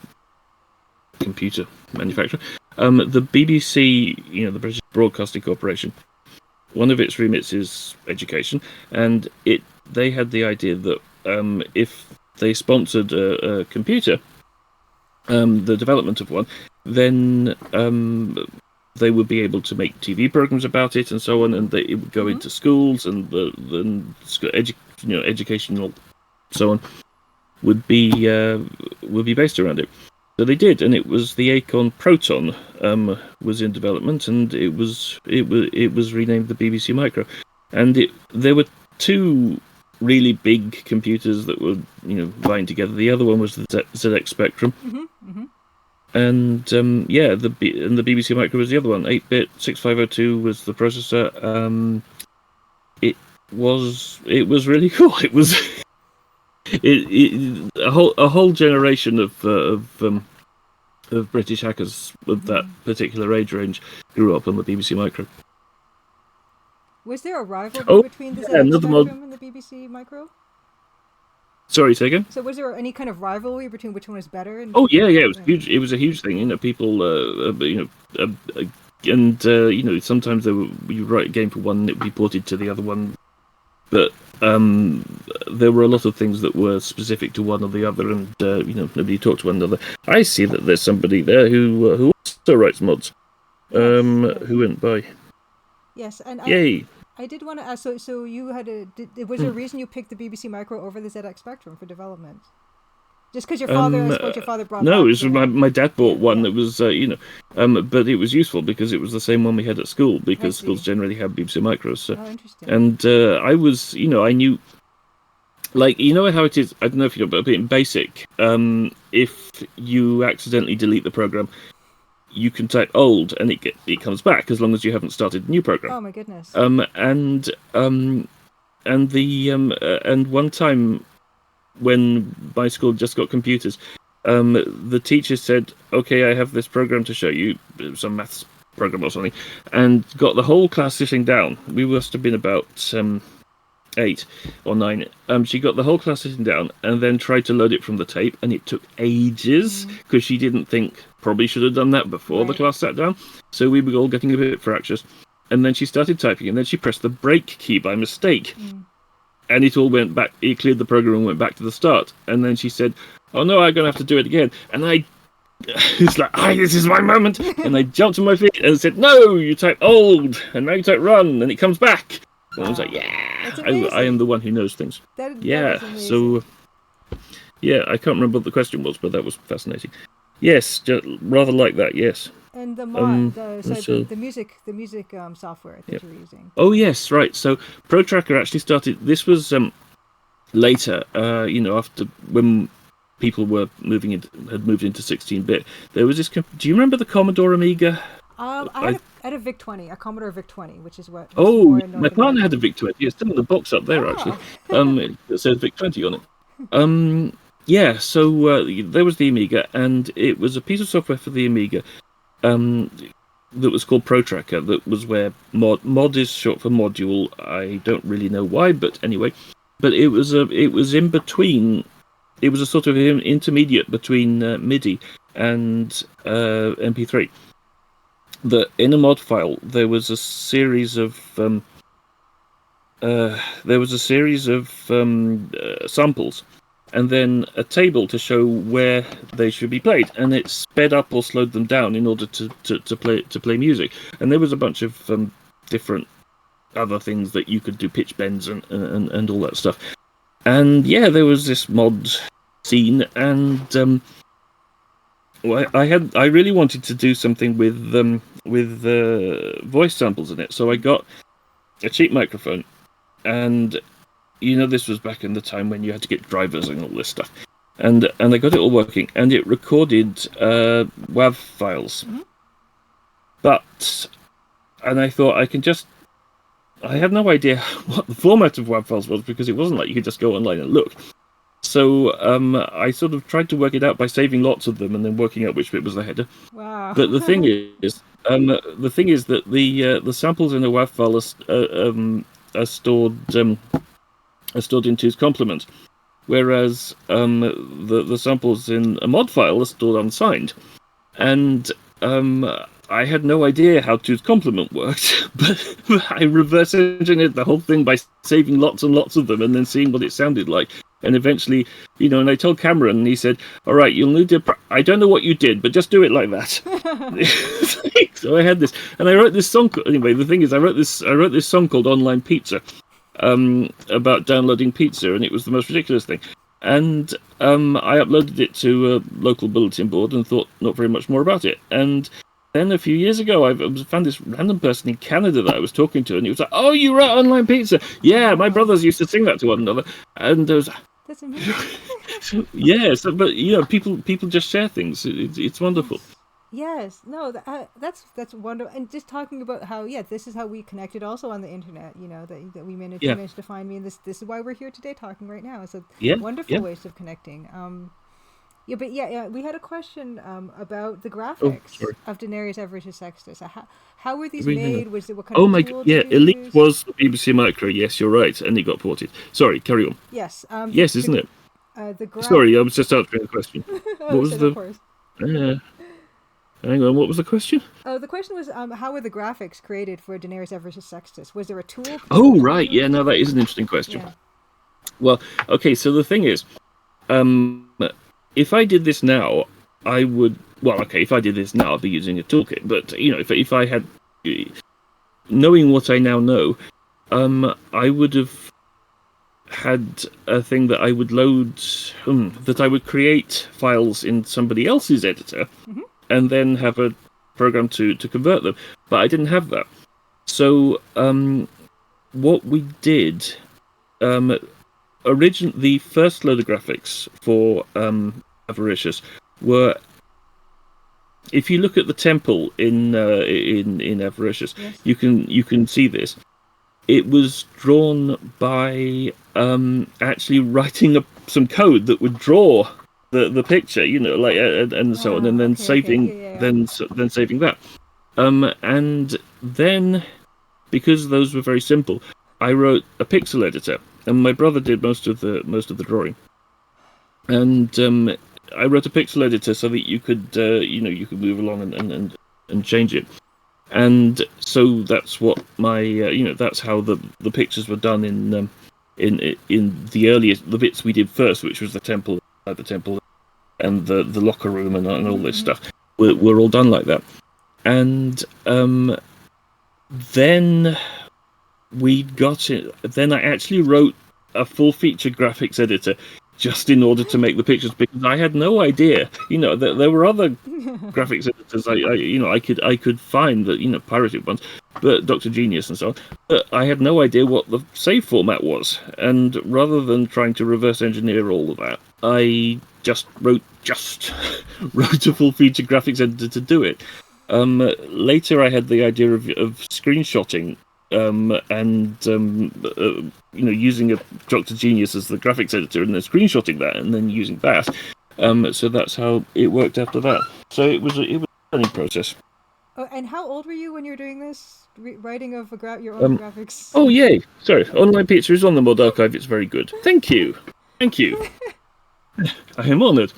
a computer manufacturer. The BBC, the British Broadcasting Corporation, one of its remits is education, and they had the idea that if they sponsored a computer, the development of one, then they would be able to make TV programs about it and so on, and it would go into schools, and educational so on would be based around it. So they did, and it was the Acorn Proton was in development, and it was renamed the BBC Micro, and there were 2 really big computers that were vying together. The other one was the ZX Spectrum. And the BBC Micro was the other one. 8-bit 6502 was the processor. It was really cool. It was a whole generation of British hackers of that particular age range grew up on the BBC Micro. Was there a rivalry between the ZX Spectrum and the BBC Micro? Sorry, say again? So was there any kind of rivalry between which one was better? It was huge. It was a huge thing. People, sometimes you write a game for one, and it would be ported to the other one, but there were a lot of things that were specific to one or the other, and nobody talked to one another. I see that there's somebody there who also writes mods, who went by. Yes, and yay. I did want to ask. So you had was there a reason you picked the BBC Micro over the ZX Spectrum for development? Just because your father, I suppose your father brought. No, it was my dad bought one that was, but it was useful because it was the same one we had at school, because schools generally have BBC Micros. So. Oh, interesting. And I was, I knew, like, how it is. I don't know if you know, but in BASIC, if you accidentally delete the program, you can type old and it comes back as long as you haven't started a new program. Oh my goodness. And one time when my school just got computers, the teacher said, "Okay, I have this program to show you, some maths program or something," and got the whole class sitting down. We must have been about 8 or 9. She got the whole class sitting down and then tried to load it from the tape, and it took ages because she didn't think. Probably should have done that before the class sat down. So we were all getting a bit fractious. And then she started typing, and then she pressed the break key by mistake. And it all went back. It cleared the program and went back to the start. And then she said, "Oh no, I'm going to have to do it again." And it's like, this is my moment. And I jumped to my feet and said, "No, you type old, and now you type run, and it comes back." And I was like, I am the one who knows things. That is so, I can't remember what the question was, but that was fascinating. Yes, just rather like that. Yes. And the mod, the music software that you're using. Oh yes, right. So Pro Tracker actually started. This was later. After when people were had moved into 16-bit. There was this. Do you remember the Commodore Amiga? I had a VIC-20, a Commodore VIC-20, which is what. Oh, my partner had a VIC-20. It's still in the box up there, actually. It says VIC-20 on it. Yeah, so there was the Amiga, and it was a piece of software for the Amiga, that was called ProTracker. That was where mod is short for module. I don't really know why, but anyway. But it was in between. It was a sort of intermediate between MIDI and MP3. That in a mod file there was a series of samples, and then a table to show where they should be played, and it sped up or slowed them down in order to play music. And there was a bunch of different other things that you could do, pitch bends and all that stuff. And yeah, there was this mod scene, and I really wanted to do something with voice samples in it, so I got a cheap microphone, and this was back in the time when you had to get drivers and all this stuff, and I got it all working, and it recorded WAV files, and I thought I had no idea what the format of WAV files was, because it wasn't like you could just go online and look. So I sort of tried to work it out by saving lots of them and then working out which bit was the header. Wow! But the thing is, that the samples in a WAV file are stored in two's complement, whereas the samples in a mod file are stored unsigned. And I had no idea how two's complement worked, but I reverse engineered the whole thing by saving lots and lots of them and then seeing what it sounded like. And eventually, and I told Cameron, and he said, "All right, you'll need to. I don't know what you did, but just do it like that." So I had this, and I wrote this song. Anyway, the thing is, I wrote this song called "Online Pizza," about downloading pizza, and it was the most ridiculous thing. And I uploaded it to a local bulletin board and thought not very much more about it. And then a few years ago, I found this random person in Canada that I was talking to, and he was like, "Oh, you wrote Online Pizza? Yeah, my brothers used to sing that to one another." And there was, that's amazing. yes, but people just share things. It's wonderful. Yes, no, that's wonderful. And just talking about how this is how we connected also on the internet. That we managed to find me, and this is why we're here today talking right now. It's a wonderful ways of connecting. We had a question about the graphics of Denarius, Avaricius, Sextus. How were these made? Was it what kind of tool did you Elite use? was the BBC Micro. Yes, you're right, and it got ported. Sorry, carry on. Yes. Yes, isn't it? Sorry, I was just answering the question. What was the? Of course. Hang on, what was the question? Oh, the question was, how were the graphics created for Denarius, Avaricius, Sextus? Was there a tool? Oh, right. Yeah, no, that is an interesting question. Yeah. Well, okay, so the thing is, if I did this now, I would... Well, okay, if I did this now, I'd be using a toolkit. But, if I had... Knowing what I now know, I would have had a thing that I would load... that I would create files in somebody else's editor, and then have a program to convert them. But I didn't have that. So, what we did... the first load of graphics for Avaricius were, if you look at the temple in Avaricius, yes. you can see this. It was drawn by actually writing some code that would draw the picture, and so on, and then saving then saving that, and then because those were very simple, I wrote a pixel editor. And my brother did most of the drawing, and I wrote a pixel editor so that you could move along and change it, and so that's what that's how the pictures were done in the earliest bits we did first, which was the temple and the locker room and all this stuff were all done like that, and then. We got it. Then I actually wrote a full-featured graphics editor just in order to make the pictures, because I had no idea. There were other graphics editors I could find that pirated ones, but Dr. Genius and so on. But I had no idea what the save format was, and rather than trying to reverse engineer all of that, I just wrote a full-featured graphics editor to do it. Later, I had the idea of screenshotting. Using a Dr. Genius as the graphics editor and then screenshotting that and then using that. So that's how it worked after that. So it was a learning process. Oh, and how old were you when you were doing this? Writing of your own graphics? Oh, yay. Sorry. Online pizza is on the mod archive. It's very good. Thank you. Thank you. I am honoured.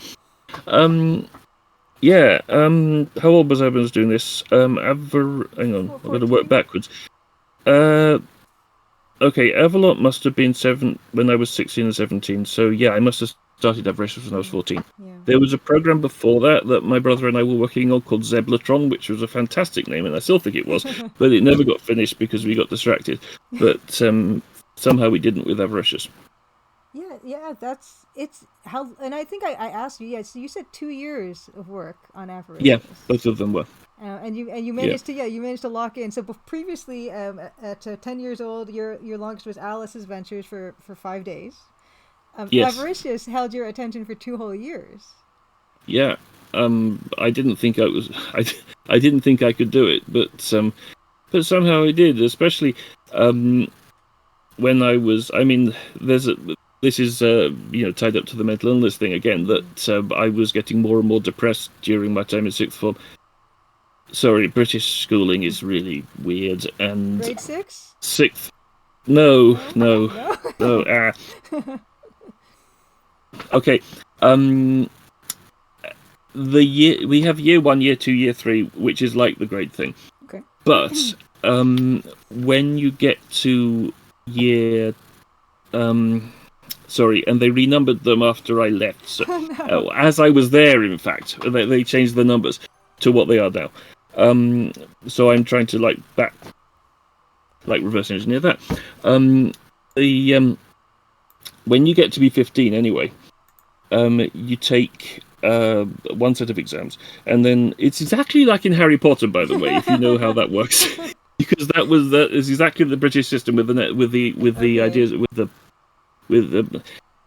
Yeah. How old was I when I was doing this? Hang on. I've got to work backwards. Okay, Avalot must have been 7 when I was 16 or 17. So yeah, I must have started Avaricius when I was 14. Yeah. There was a program before that my brother and I were working on called Zeblatron, which was a fantastic name, and I still think it was, but it never got finished because we got distracted. But somehow we didn't with Avaricius. Yeah, and I think I asked you. Yeah, so you said 2 years of work on Avaricius. Yeah, both of them were. And you managed to lock in. So previously, at 10 years old, your longest was Alice's Ventures for 5 days. Yes. Avaricius held your attention for 2 whole years. Yeah. I didn't think I didn't think I could do it, but somehow I did. Especially when I was. I mean, this is tied up to the mental illness thing again. That I was getting more and more depressed during my time in sixth form. Sorry, British schooling is really weird. And grade 6? Sixth. No. Okay. The year we have year 1, year 2, year 3, which is like the grade thing. Okay. But when you get to year, sorry, and they renumbered them after I left. So, as I was there, in fact, they changed the numbers to what they are now. So I'm trying to reverse engineer that. When you get to be 15, anyway, you take one set of exams, and then it's exactly like in Harry Potter, by the way, if you know how that works, because that is exactly the British system with the ideas with the.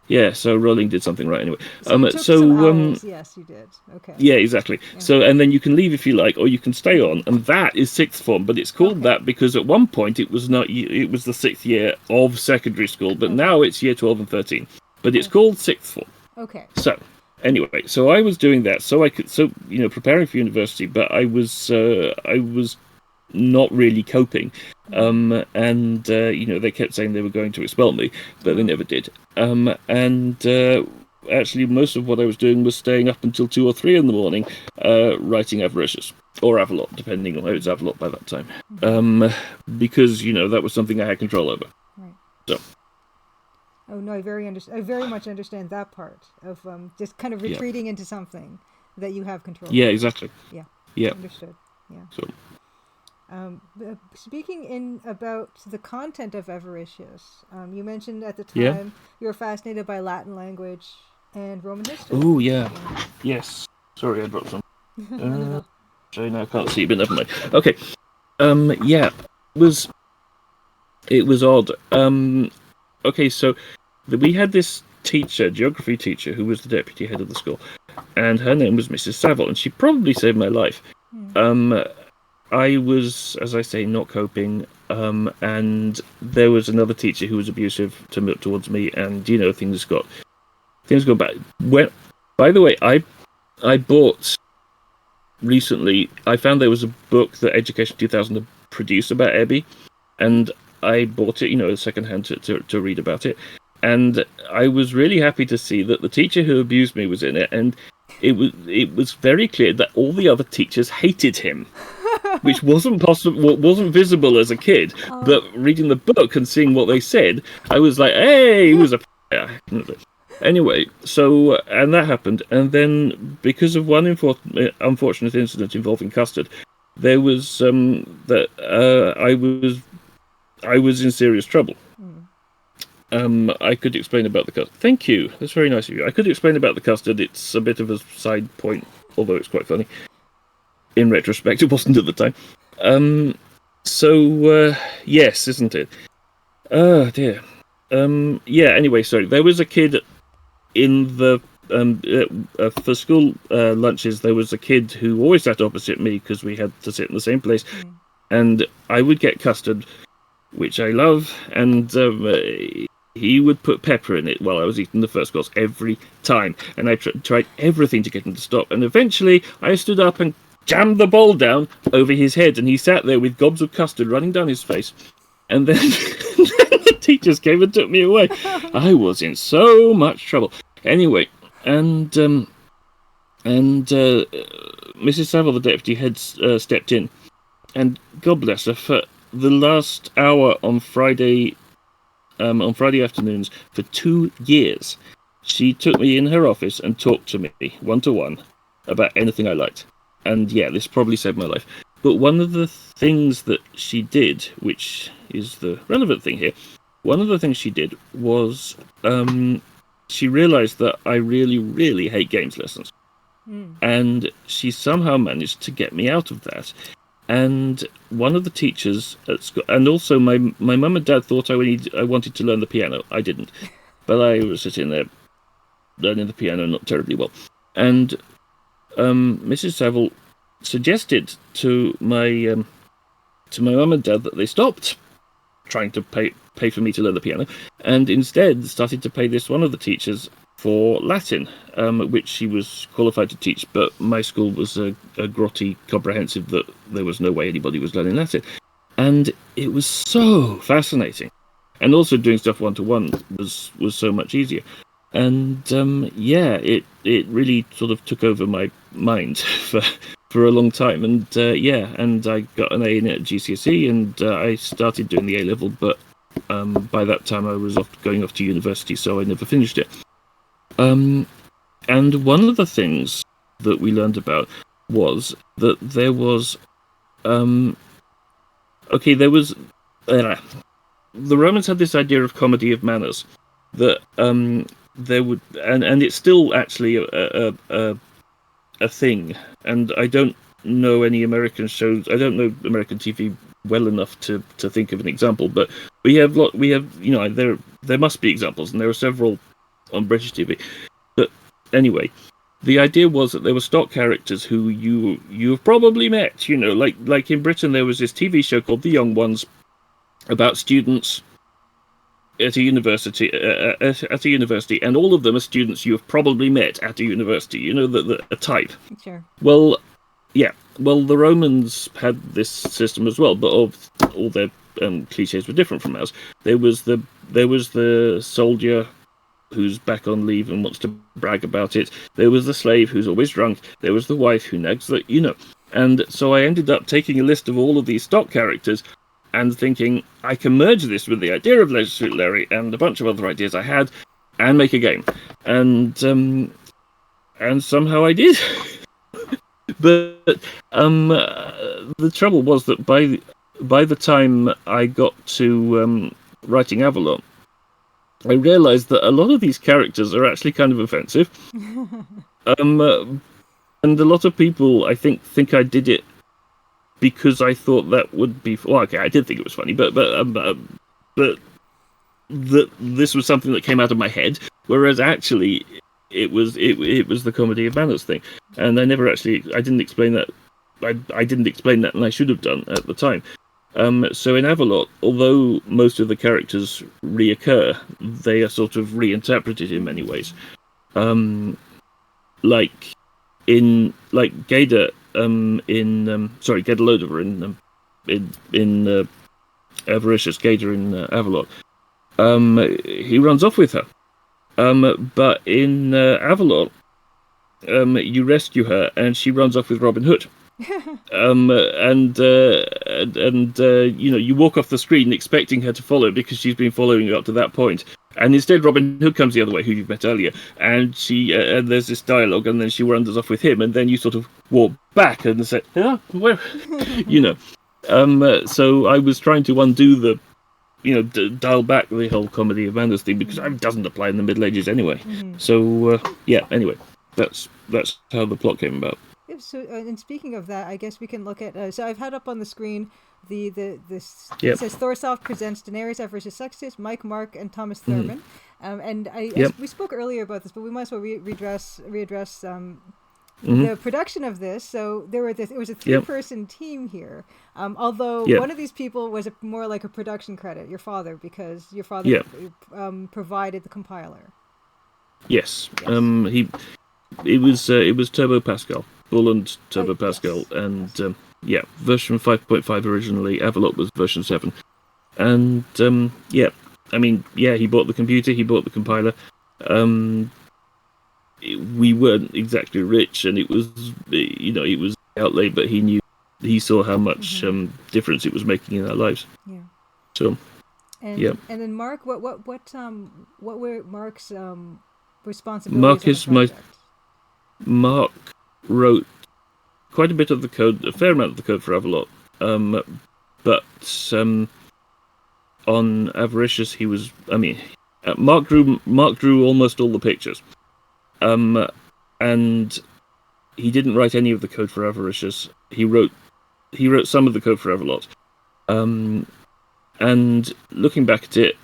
Yeah, so Rowling did something right anyway. Yes, you did. Okay. Yeah, exactly. Yeah. So, and then you can leave if you like, or you can stay on, and that is sixth form. But it's called that because at one point it was not. It was the 6th year of secondary school, but now it's year 12 and 13. But it's called sixth form. Okay. So, anyway, so I was doing that, so I could, preparing for university, but I was not really coping, and they kept saying they were going to expel me, but they never did. Actually, most of what I was doing was staying up until 2 or 3 in the morning, writing Avaricius or Avalot, depending on how it's Avalot by that time, because that was something I had control over. Right. So. Oh no, I very much understand that part of just kind of retreating into something that you have control. Yeah, exactly. Yeah. Understood. Yeah. So. Speaking about the content of Avaricius, you mentioned at the time you were fascinated by Latin language and Roman history. Oh, yeah. Yes. Sorry, I dropped some. Sorry, now I can't see, but never mind. Okay. It was odd. Okay, so we had this geography teacher, who was the deputy head of the school, and her name was Mrs. Saville, and she probably saved my life. I was, as I say, not coping, and there was another teacher who was abusive towards me, and things got bad. By the way, I bought recently. I found there was a book that Education 2000 had produced about Ebby, and I bought it, secondhand to read about it, and I was really happy to see that the teacher who abused me was in it, and it was very clear that all the other teachers hated him. Which wasn't possible, wasn't visible as a kid, but reading the book and seeing what they said, I was like, "Hey, he was a." Anyway, so and that happened, and then because of one unfortunate incident involving custard, there was I was in serious trouble. I could explain about the custard. Thank you. That's very nice of you. I could explain about the custard. It's a bit of a side point, although it's quite funny. In retrospect, it wasn't at the time. Yes, isn't it? Oh, dear. Anyway, sorry. There was a kid in the... for school lunches, there was a kid who always sat opposite me because we had to sit in the same place. And I would get custard, which I love, and he would put pepper in it while I was eating the first course every time. And I tried everything to get him to stop. And eventually, I stood up and jammed the bowl down over his head, and he sat there with gobs of custard running down his face. And then the teachers came and took me away. I was in so much trouble. Anyway, and Mrs. Saville, the deputy head, stepped in, and God bless her, for the last hour on Friday afternoons for 2 years, she took me in her office and talked to me one-to-one about anything I liked. And yeah, this probably saved my life. But one of the things that she did, which is the relevant thing here, one of the things she did was she realised that I really, really hate games lessons. And she somehow managed to get me out of that. And one of the teachers at school, and also my mum and dad thought I wanted to learn the piano. I didn't. But I was sitting there learning the piano not terribly well. And Mrs. Saville suggested to my mum and dad that they stopped trying to pay for me to learn the piano, and instead started to pay this one of the teachers for Latin, which she was qualified to teach, but my school was a grotty comprehensive that there was no way anybody was learning Latin. And it was so fascinating. And also doing stuff one-to-one was so much easier. And it really sort of took over my mind for a long time. And and I got an A in it at GCSE, and I started doing the A-level, but by that time I was going off to university, so I never finished it. And one of the things that we learned about was that there was the Romans had this idea of comedy of manners, that there would, and it's still actually a thing. And I don't know any American shows. I don't know American TV well enough to think of an example, but there must be examples, and there are several on British TV. But anyway, the idea was that there were stock characters who you've probably met. Like in Britain, there was this TV show called The Young Ones about students at a university, and all of them are students you have probably met at a university. A type. Sure. Well, yeah. Well, the Romans had this system as well, but all their cliches were different from ours. There was the soldier who's back on leave and wants to brag about it. There was the slave who's always drunk. There was the wife who nags that. And so I ended up taking a list of all of these stock characters and thinking, I can merge this with the idea of Leisure Suit Larry and a bunch of other ideas I had and make a game. And somehow I did. But the trouble was that by the time I got to writing Avalot, I realised that a lot of these characters are actually kind of offensive. And a lot of people, I think I did it because I thought that would be... Well, okay, I did think it was funny, but this was something that came out of my head, whereas actually it was the comedy of manners thing. And I didn't explain that. I didn't explain that, and I should have done at the time. So in Avalot, although most of the characters reoccur, they are sort of reinterpreted in many ways. Like Gader Gedalodover in Avaricius, Gader in Avalot. He runs off with her. But in Avalot, you rescue her, and she runs off with Robin Hood. You walk off the screen expecting her to follow because she's been following you up to that point, and instead Robin Hood comes the other way, who you've met earlier, and she and there's this dialogue, and then she wanders off with him, and then you sort of walk back and say, where, So I was trying to undo the, dial back the whole comedy of manners thing, because it doesn't apply in the Middle Ages anyway. Mm-hmm. So anyway, that's how the plot came about. So, and speaking of that, I guess we can look at. So I've had up on the screen this. Yep. It says Thorsoft presents Denarius, Avaricius, Sextus, Mike, Mark, and Thomas Thurman. Mm-hmm. We spoke earlier about this, but we might as well readdress the production of this. So it was a 3-person team here. Although one of these people was more like a production credit, your father, because your father provided the compiler. Yes. It was Turbo Pascal. and Turbo Pascal, yes. and version 5.5 originally. Avalot was version 7, and I mean, he bought the computer, he bought the compiler. We weren't exactly rich, and it was it was outlay, but he saw how much difference it was making in our lives. Yeah. So. And then Mark, what were Mark's responsibilities on the project? Mark wrote quite a bit of the code, a fair amount of the code for Avalot. But on Avaricius, he was. I mean, Mark drew almost all the pictures, and he didn't write any of the code for Avaricius. He wrote some of the code for Avalot. And looking back at it,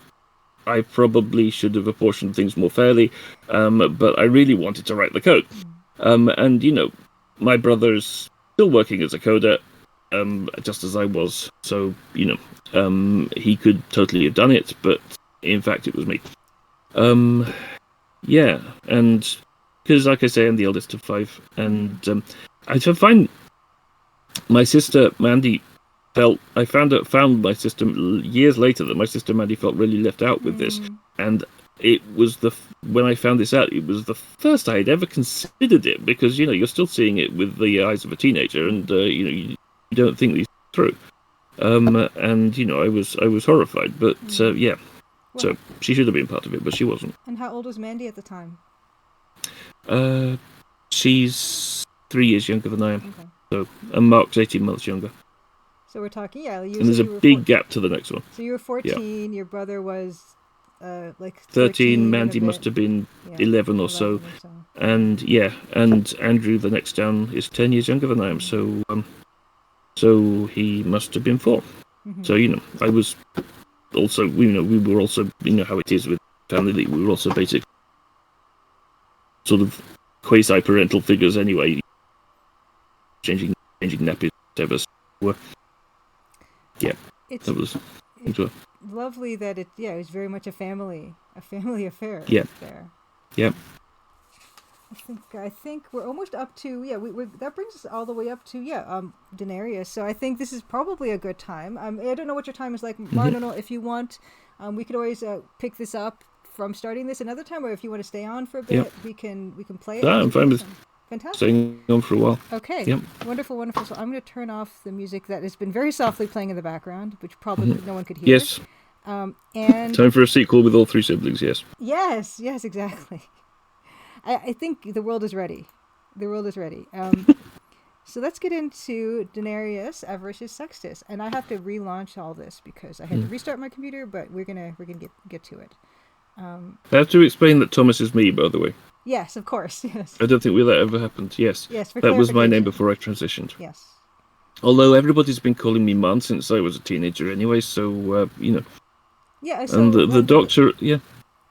I probably should have apportioned things more fairly, but I really wanted to write the code. And my brother's still working as a coder, just as I was. So he could totally have done it, but in fact it was me. And because, like I say, I'm the eldest of 5, and I find my sister Mandy I found my sister years later that my sister Mandy felt really left out with this, and it was when I found this out, it was the first I had ever considered it, because you're still seeing it with the eyes of a teenager, and you don't think these through. And I was horrified, but well, so she should have been part of it, but she wasn't. And how old was Mandy at the time? She's 3 years younger than I am. Okay. So, and Mark's 18 months younger. So we're talking, and there's a big gap to the next one. So you were 14, your brother was like 13, Mandy must have been 11 or so. And Andrew, the next down, is 10 years younger than I am, so he must have been 4. So, I was also, we were also, how it is with family, we were also basic sort of quasi-parental figures anyway, changing nappies, whatever. So, it's lovely that it was very much a family affair. Yeah. There. Yeah. I think we're almost up to we that brings us all the way up to Denarius. So I think this is probably a good time. I don't know what your time is like, Marnanel. If you want, we could always pick this up from starting this another time, or if you want to stay on for a bit, we can play it. I'm fine with fantastic. Staying on for a while. Okay. Yep. Wonderful. So I'm going to turn off the music that has been very softly playing in the background, which probably no one could hear. Yes. And time for a sequel with all 3 siblings. Yes. Yes, exactly. I think the world is ready. So let's get into Denarius, Avaricius, Sextus, and I have to relaunch all this because I had to restart my computer, but we're gonna get to it. I have to explain that Thomas is me, by the way. Yes, of course. Yes. I don't think that ever happened. Yes. Yes. That was my name before I transitioned. Yes. Although everybody's been calling me Man since I was a teenager, anyway. So Yeah. So and the doctor,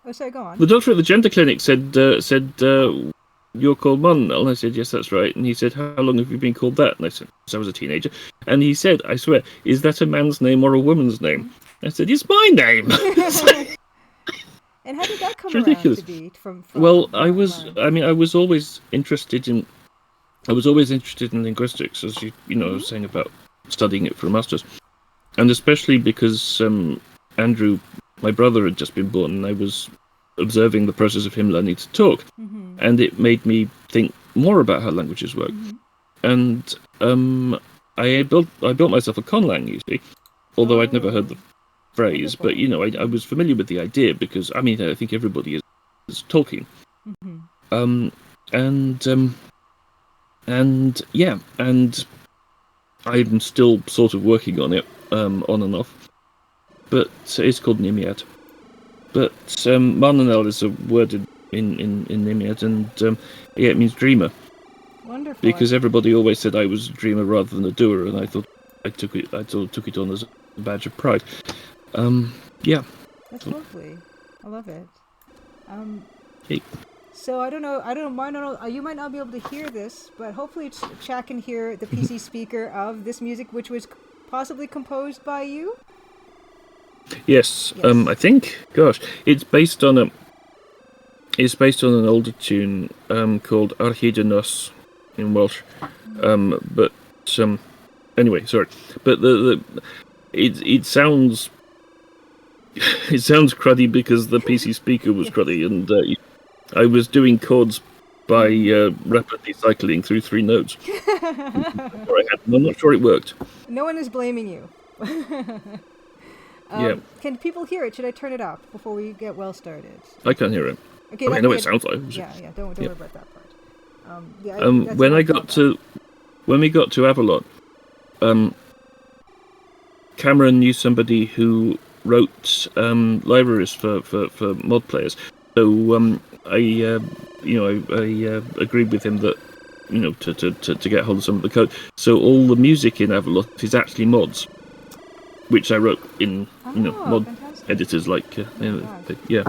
Oh, sorry. Go on. The doctor at the gender clinic said you're called Marnanel. And I said, yes, that's right. And he said, how long have you been called that? And I said, since I was a teenager. And he said, I swear, is that a man's name or a woman's name? I said, it's my name. And how did that come around to be? From well, I was always interested in linguistics, as I was saying about studying it for a master's, and especially because Andrew, my brother, had just been born, and I was observing the process of him learning to talk, and it made me think more about how languages work. And I built myself a conlang, you see, although I'd never heard the phrase, but I was familiar with the idea because I think everybody is talking, and I'm still sort of working on it, on and off, but it's called Nimiad. But Marnanel is a word in Nimiad, and it means dreamer. Wonderful. Because everybody always said I was a dreamer rather than a doer, and I thought I took it on as a badge of pride. That's lovely. I love it. Hey. So I don't know, Marnanel, you might not be able to hear this, but hopefully chat can hear the PC speaker of this music, which was possibly composed by you. Yes. I think. Gosh, it's based on an older tune called Archidenos, in Welsh. But anyway, sorry. But it sounds cruddy because the PC speaker was cruddy, and I was doing chords by rapidly cycling through 3 notes. I'm not sure it worked. No one is blaming you. Yeah. Can people hear it? Should I turn it up before we get well started? I can't hear it. Okay, I know it sounds like. Yeah. Don't worry about that part. When we got to Avalot, Cameron knew somebody who wrote libraries for mod players, so I agreed with him that to get hold of some of the code. So all the music in Avalot is actually mods, which I wrote in mod fantastic. editors like yeah.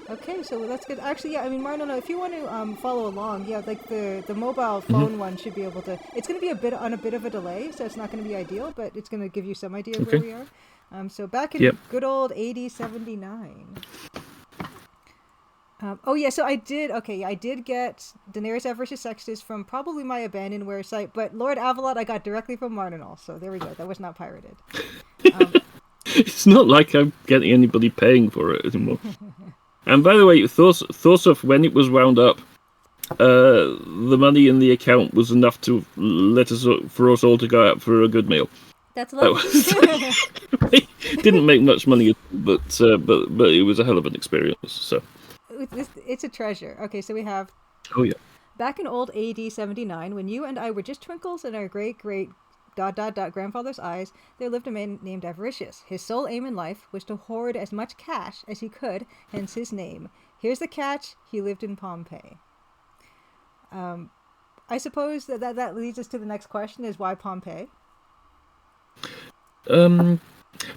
Okay, so that's good. Actually, yeah, I mean, Marnanel, if you want to follow along, yeah, like the mobile phone one should be able to. It's going to be a bit of a delay, so it's not going to be ideal, but it's going to give you some idea of where we are. So back in good old AD 79. So I did get Denarius, Avaricius, Sextus from probably my Abandonware site, but Lord Avalot I got directly from Marnanel, so there we go. That was not pirated. It's not like I'm getting anybody paying for it anymore. And by the way, Thorsuf, when it was wound up, the money in the account was enough to for us all to go out for a good meal. That's lovely. Didn't make much money, but it was a hell of an experience. So it's a treasure. Okay, so we have. Oh yeah. Back in old AD 79, when you and I were just twinkles in our great grandfather's eyes, there lived a man named Avaricius. His sole aim in life was to hoard as much cash as he could, hence his name. Here's the catch: he lived in Pompeii. I suppose that leads us to the next question: is why Pompeii?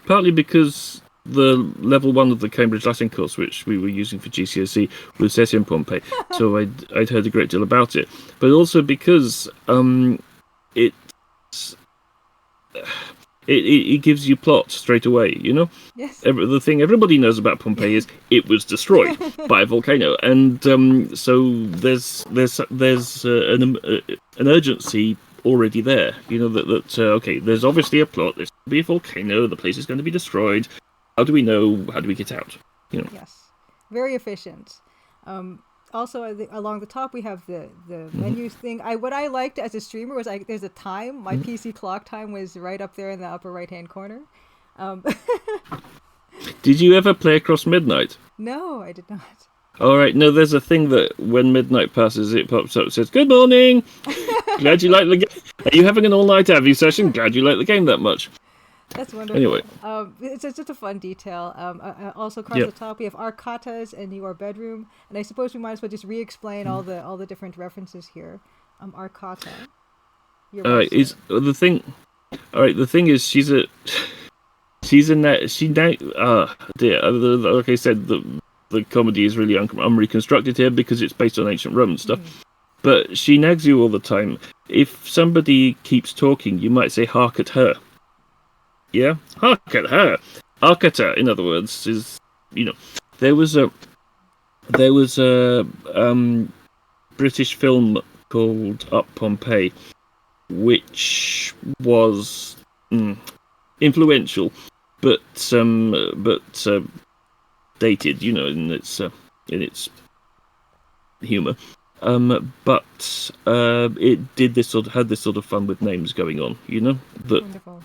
Partly because the level 1 of the Cambridge Latin course, which we were using for GCSE, was set in Pompeii, so I'd heard a great deal about it. But also because it gives you plot straight away, Yes. The thing everybody knows about Pompeii is it was destroyed by a volcano, and so there's an urgency already there. Okay, there's obviously a plot. There's going to be a volcano. The place is going to be destroyed. How do we know? How do we get out? Yes, very efficient. Also, along the top, we have the menus thing. What I liked as a streamer was there's a time. My PC clock time was right up there in the upper right-hand corner. Did you ever play Across Midnight? No, I did not. All right, no, there's a thing that when midnight passes, it pops up, says, "Good morning! Glad you like the game. Are you having an all-night Avi session? Glad you like the game that much." That's wonderful. Anyway. It's just a fun detail. Also, across the top, we have Arcatas and your bedroom. And I suppose we might as well just re-explain all the different references here. Arcata. Is the thing... All right, the thing is, dear. Like I said, the comedy is really unreconstructed here because it's based on ancient Roman stuff. But she nags you all the time. If somebody keeps talking, you might say, "Hark at her." Yeah, hark at her. Arcata, in other words, is there was a British film called Up Pompeii, which was influential, but dated, in its humour. But it had this sort of fun with names going on, Wonderful.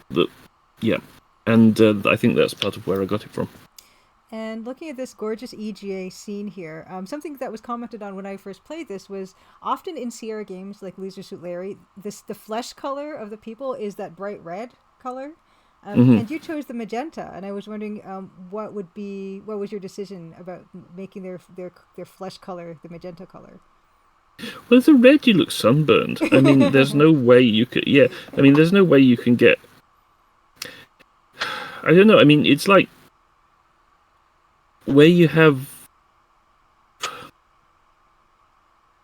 Yeah, and I think that's part of where I got it from. And looking at this gorgeous EGA scene here, something that was commented on when I first played this was often in Sierra games like Leisure Suit Larry, the flesh color of the people is that bright red color, and you chose the magenta. And I was wondering, what was your decision about making their flesh color the magenta color? Well, the red, you look sunburned. I mean, there's no way you could. Yeah, I mean, there's no way you can get. I don't know. I mean, it's like where you have.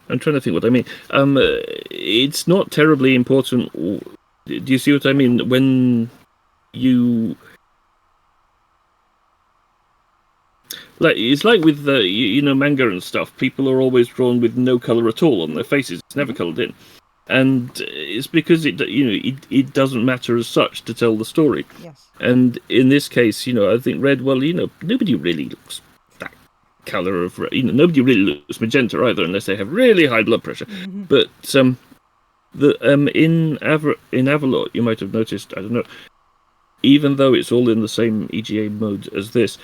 I'm trying to think what I mean. It's not terribly important. Do you see what I mean? When you it's like with manga and stuff. People are always drawn with no color at all on their faces. It's never colored in. and it's because it doesn't matter as such to tell the story. Yes. And in this case, I think red. Well, nobody really looks that color of red. Nobody really looks magenta either, unless they have really high blood pressure. Mm-hmm. But in Avalot, you might have noticed. I don't know. Even though it's all in the same EGA mode as this,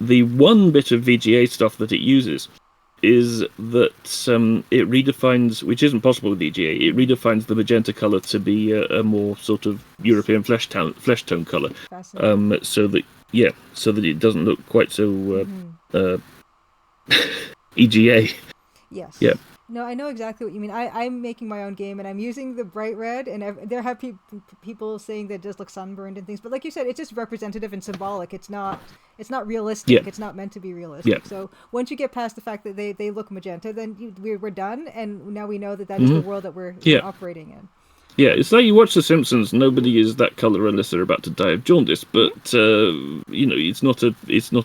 the one bit of VGA stuff that it uses is that it redefines, which isn't possible with EGA, it redefines the magenta colour to be a more sort of European flesh tone colour, so that it doesn't look quite so EGA. Yes. Yeah. No, I know exactly what you mean. I'm making my own game, and I'm using the bright red, and there have people saying that it does look sunburned and things, but like you said, it's just representative and symbolic. It's not realistic. Yeah. It's not meant to be realistic. Yeah. So once you get past the fact that they look magenta, then we're done, and now we know that is the world that we're operating in. Yeah, it's like you watch The Simpsons. Nobody is that colour unless they're about to die of jaundice. But it's not a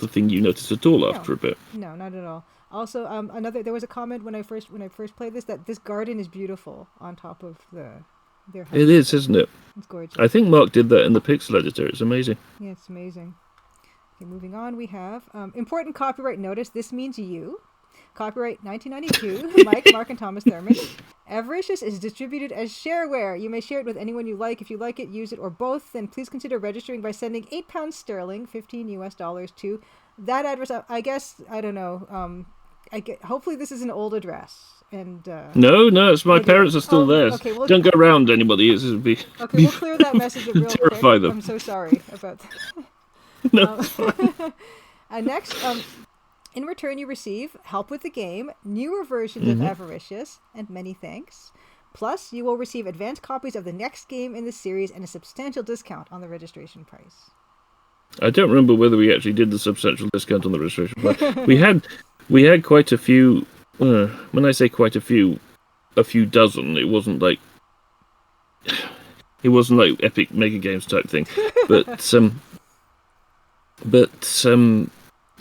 thing you notice at all after a bit. No, not at all. Also, there was a comment when I first played this that this garden is beautiful on top of their house. It is, isn't it? It's gorgeous. I think Mark did that in the pixel editor. It's amazing. Yeah, it's amazing. Okay, moving on, we have important copyright notice. This means you. Copyright 1992. Mike, Mark, and Thomas Thurman. Avaricius is distributed as shareware. You may share it with anyone you like. If you like it, use it, or both, then please consider registering by sending £8 sterling, $15 US, to that address. I guess, I don't know. Hopefully this is an old address. And no, it's my parents are still there. Okay, don't go around anybody. We'll clear that message real terrify quick. them. I'm so sorry about that. No, it's fine. Next, in return you receive help with the game, newer versions of Avaricius, and many thanks. Plus, you will receive advanced copies of the next game in the series and a substantial discount on the registration price. I don't remember whether we actually did the substantial discount on the registration price. We had quite a few. When I say quite a few dozen. It wasn't like Epic Mega Games type thing, but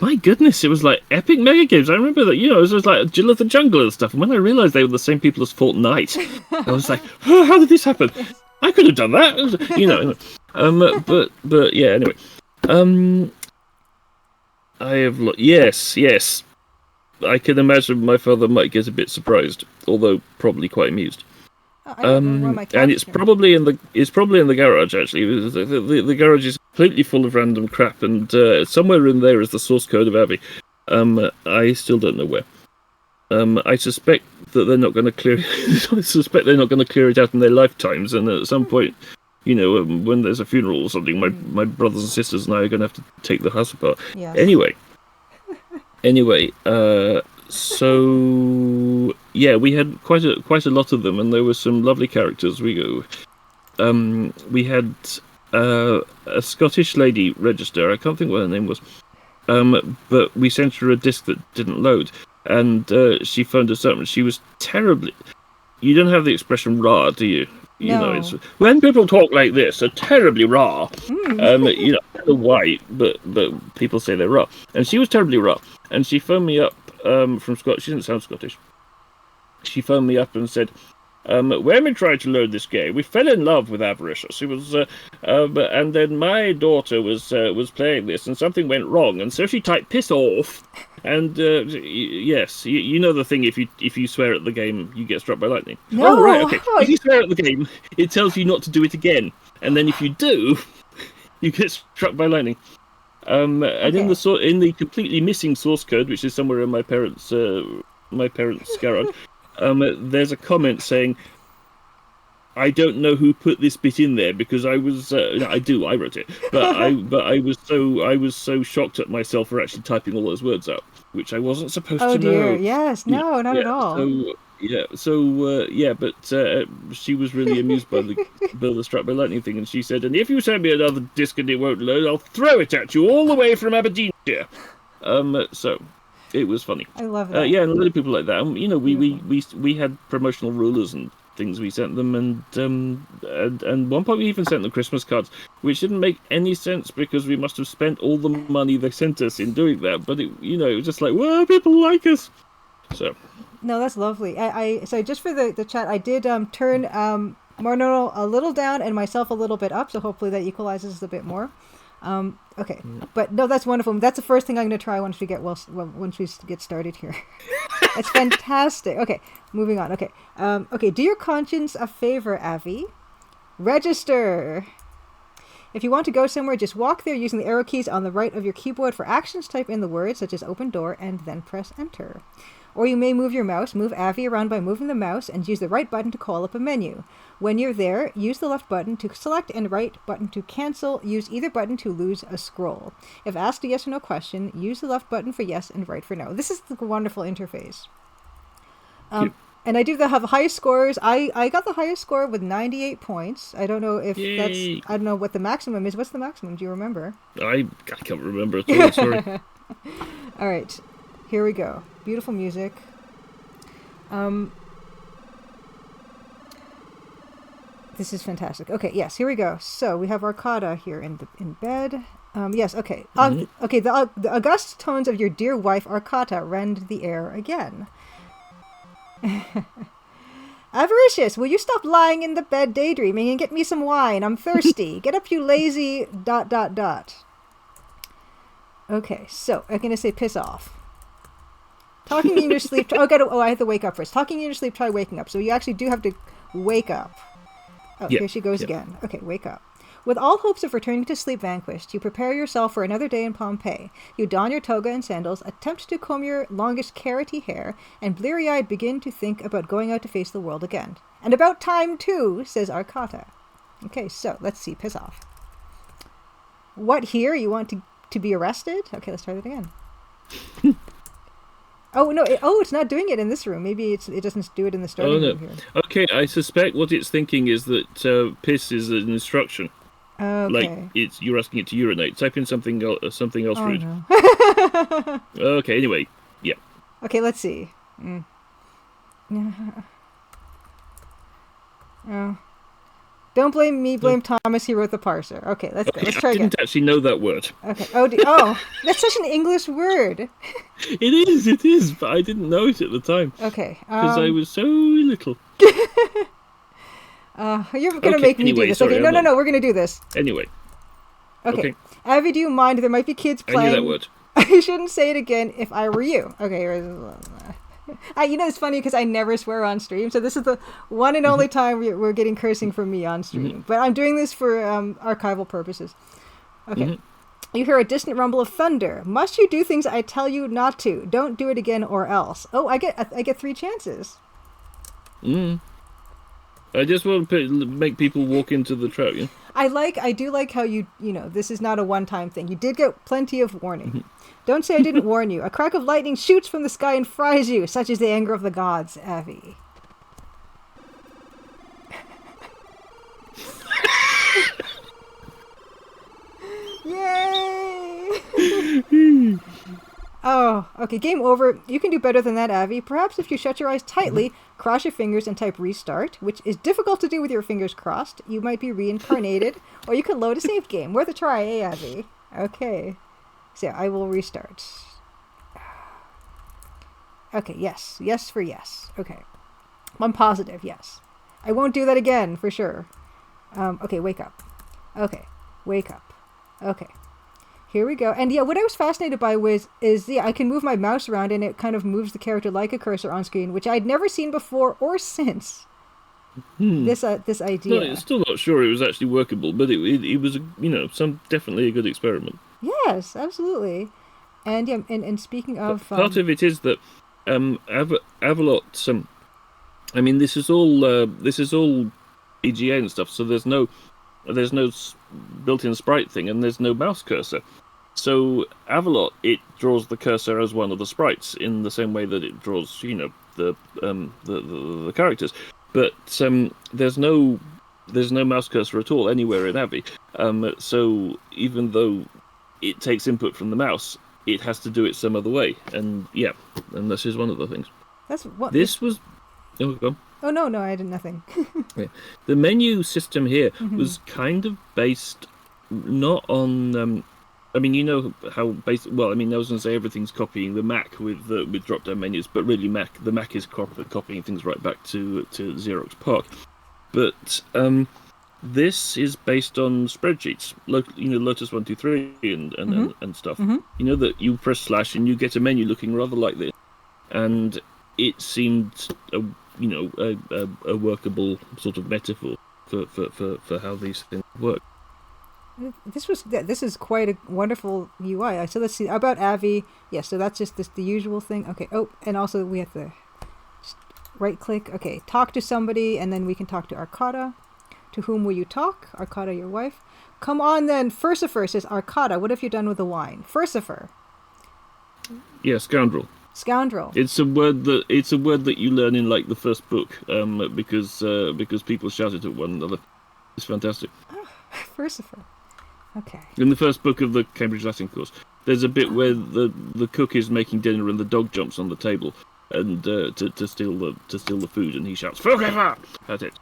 my goodness, it was like Epic Mega Games. I remember that, it was just like Jill of the Jungle and stuff. And when I realised they were the same people as Fortnite, I was like, oh, how did this happen? I could have done that, But yeah, anyway. I have yes. I can imagine my father might get a bit surprised, although probably quite amused. And it's probably in the garage. Actually, the garage is completely full of random crap, and somewhere in there is the source code of Avi. I still don't know where. I suspect that they're not going to clear. I suspect they're not going to clear it out in their lifetimes, and at some point, when there's a funeral or something, my brothers and sisters and I are going to have to take the house apart. Yes. Anyway, so yeah, we had quite a lot of them, and there were some lovely characters. We had a Scottish lady register. I can't think what her name was, but we sent her a disc that didn't load, and she phoned us up, and she was terribly. You don't have the expression "raw," do you? No. It's when people talk like this, they're terribly raw. I don't know why, but people say they're raw, and she was terribly raw. And she phoned me up from Scotland. She didn't sound Scottish. She phoned me up and said, when we tried to load this game, we fell in love with Avaricius. It was, and then my daughter was playing this, and something went wrong, and so she typed "piss off." And yes, you know the thing. If you swear at the game, you get struck by lightning. No. Oh right, okay. If you swear at the game, it tells you not to do it again, and then if you do, you get struck by lightning. And in the completely missing source code, which is somewhere in my parents' garage, there's a comment saying, "I don't know who put this bit in there because I was I wrote it, but I was so shocked at myself for actually typing all those words out, which I wasn't supposed to know." Oh dear, yes, no, not at all. But she was really amused by the struck by lightning thing, and she said, "And if you send me another disc and it won't load, I'll throw it at you all the way from Aberdeenshire." So it was funny. I love that. Yeah, and a lot of people like that. We had promotional rulers and things we sent them, and one point we even sent them Christmas cards, which didn't make any sense because we must have spent all the money they sent us in doing that. But it was just like, well, people like us. So No, that's lovely. So just for the chat, I did turn Marnanel a little down and myself a little bit up, so hopefully that equalizes a bit more. Okay, but no, that's wonderful. That's the first thing I'm going to try once we get started here. It's fantastic. Okay, moving on. Okay, okay. Do your conscience a favor, Avi. Register. If you want to go somewhere, just walk there using the arrow keys on the right of your keyboard. For actions, type in the words such as open door and then press enter. Or you may move your mouse, move Avi around by moving the mouse, and use the right button to call up a menu. When you're there, use the left button to select and right button to cancel. Use either button to lose a scroll. If asked a yes or no question, use the left button for yes and right for no. This is a wonderful interface. And I do have the highest scores. I got the highest score with 98 points. I don't know if Yay. I don't know what the maximum is. What's the maximum? Do you remember? I can't remember at all, sorry. All right. Here we go. Beautiful music. This is fantastic. Okay, yes, here we go. So we have Arcata here in bed. Yes, okay. Okay, the august tones of your dear wife Arcata rend the air again. Avaricius, will you stop lying in the bed daydreaming and get me some wine? I'm thirsty. Get up, you lazy ... Okay, so I'm going to say piss off. Talking in your sleep... I have to wake up first. Talking in your sleep, try waking up. So you actually do have to wake up. Oh, Yep. Here she goes again. Okay, wake up. With all hopes of returning to sleep vanquished, you prepare yourself for another day in Pompeii. You don your toga and sandals, attempt to comb your longish carroty hair, and bleary-eyed begin to think about going out to face the world again. And about time, too, says Arcata. Okay, so let's see. Piss off. What here? You want to be arrested? Okay, let's try that again. Oh, no. It's not doing it in this room. Maybe it doesn't do it in the starting room here. Okay, I suspect what it's thinking is that piss is an instruction. Okay. Like you're asking it to urinate. Type in something else rude. No. Okay, anyway, yeah. Okay, let's see. Oh. Don't blame me, blame Thomas, he wrote the parser. Okay, let's go. Let's try again. I didn't actually know that word. Okay. That's such an English word. It is, but I didn't know it at the time. Okay. Because I was so little. You're going to make me do this. Sorry, okay, no, we're going to do this. Anyway. Okay. Avi, do you mind? There might be kids playing. I knew that word. I shouldn't say it again if I were you. Okay. It's funny because I never swear on stream, so this is the one and only time we're getting cursing from me on stream. But I'm doing this for archival purposes. Okay. You hear a distant rumble of thunder. Must you do things I tell you not to? Don't do it again or else. Oh, I get 3 chances. I just want to make people walk into the trap, yeah? I do like how this is not a one-time thing. You did get plenty of warning. Don't say I didn't warn you. A crack of lightning shoots from the sky and fries you. Such is the anger of the gods, Avi. Yay! Oh, okay, game over. You can do better than that, Avi. Perhaps if you shut your eyes tightly, cross your fingers and type restart, which is difficult to do with your fingers crossed. You might be reincarnated, or you can load a save game. Worth a try, eh, Avi? Okay. So I will restart. Okay, yes. Yes for yes. Okay. I'm positive, yes. I won't do that again, for sure. Okay, wake up. Okay, wake up. Okay. Here we go. And yeah, what I was fascinated by is I can move my mouse around and it kind of moves the character like a cursor on screen, which I'd never seen before or since. This idea. No, I'm still not sure it was actually workable, but it was definitely a good experiment. Yes, absolutely. And yeah, and speaking of part of it is that Avalot. I mean, this is all EGA stuff, so there's no built-in sprite thing, and there's no mouse cursor. So Avalot, it draws the cursor as one of the sprites in the same way that it draws, the characters. But there's no mouse cursor at all anywhere in Avi. So even though it takes input from the mouse, it has to do it some other way. And yeah, and this is one of the things. That's what this was. Oh, go on. Oh no, I did nothing. Yeah. The menu system here was kind of based not on I mean, you know how basic. Well, I mean, I was going to say everything's copying the Mac with drop-down menus, but really, the Mac is copying things right back to Xerox PARC. But this is based on spreadsheets, Lotus 123 and stuff. Mm-hmm. You know that you press slash and you get a menu looking rather like this, and it seemed a workable sort of metaphor for how these things work. This is quite a wonderful UI. So let's see about Avi. Yeah, so that's just the usual thing. Okay. Oh, and also we have to just right click. Okay, talk to somebody, and then we can talk to Arcata. To whom will you talk? Arcata, your wife. Come on then. Furcifer says, Arcata, what have you done with the wine? Furcifer. Yeah, scoundrel. Scoundrel. It's a word that you learn in like the first book, because people shout it at one another. It's fantastic. Oh, Furcifer. Okay. In the first book of the Cambridge Latin course, there's a bit where the cook is making dinner and the dog jumps on the table and to steal the food, and he shouts "Furcifer!" That's it.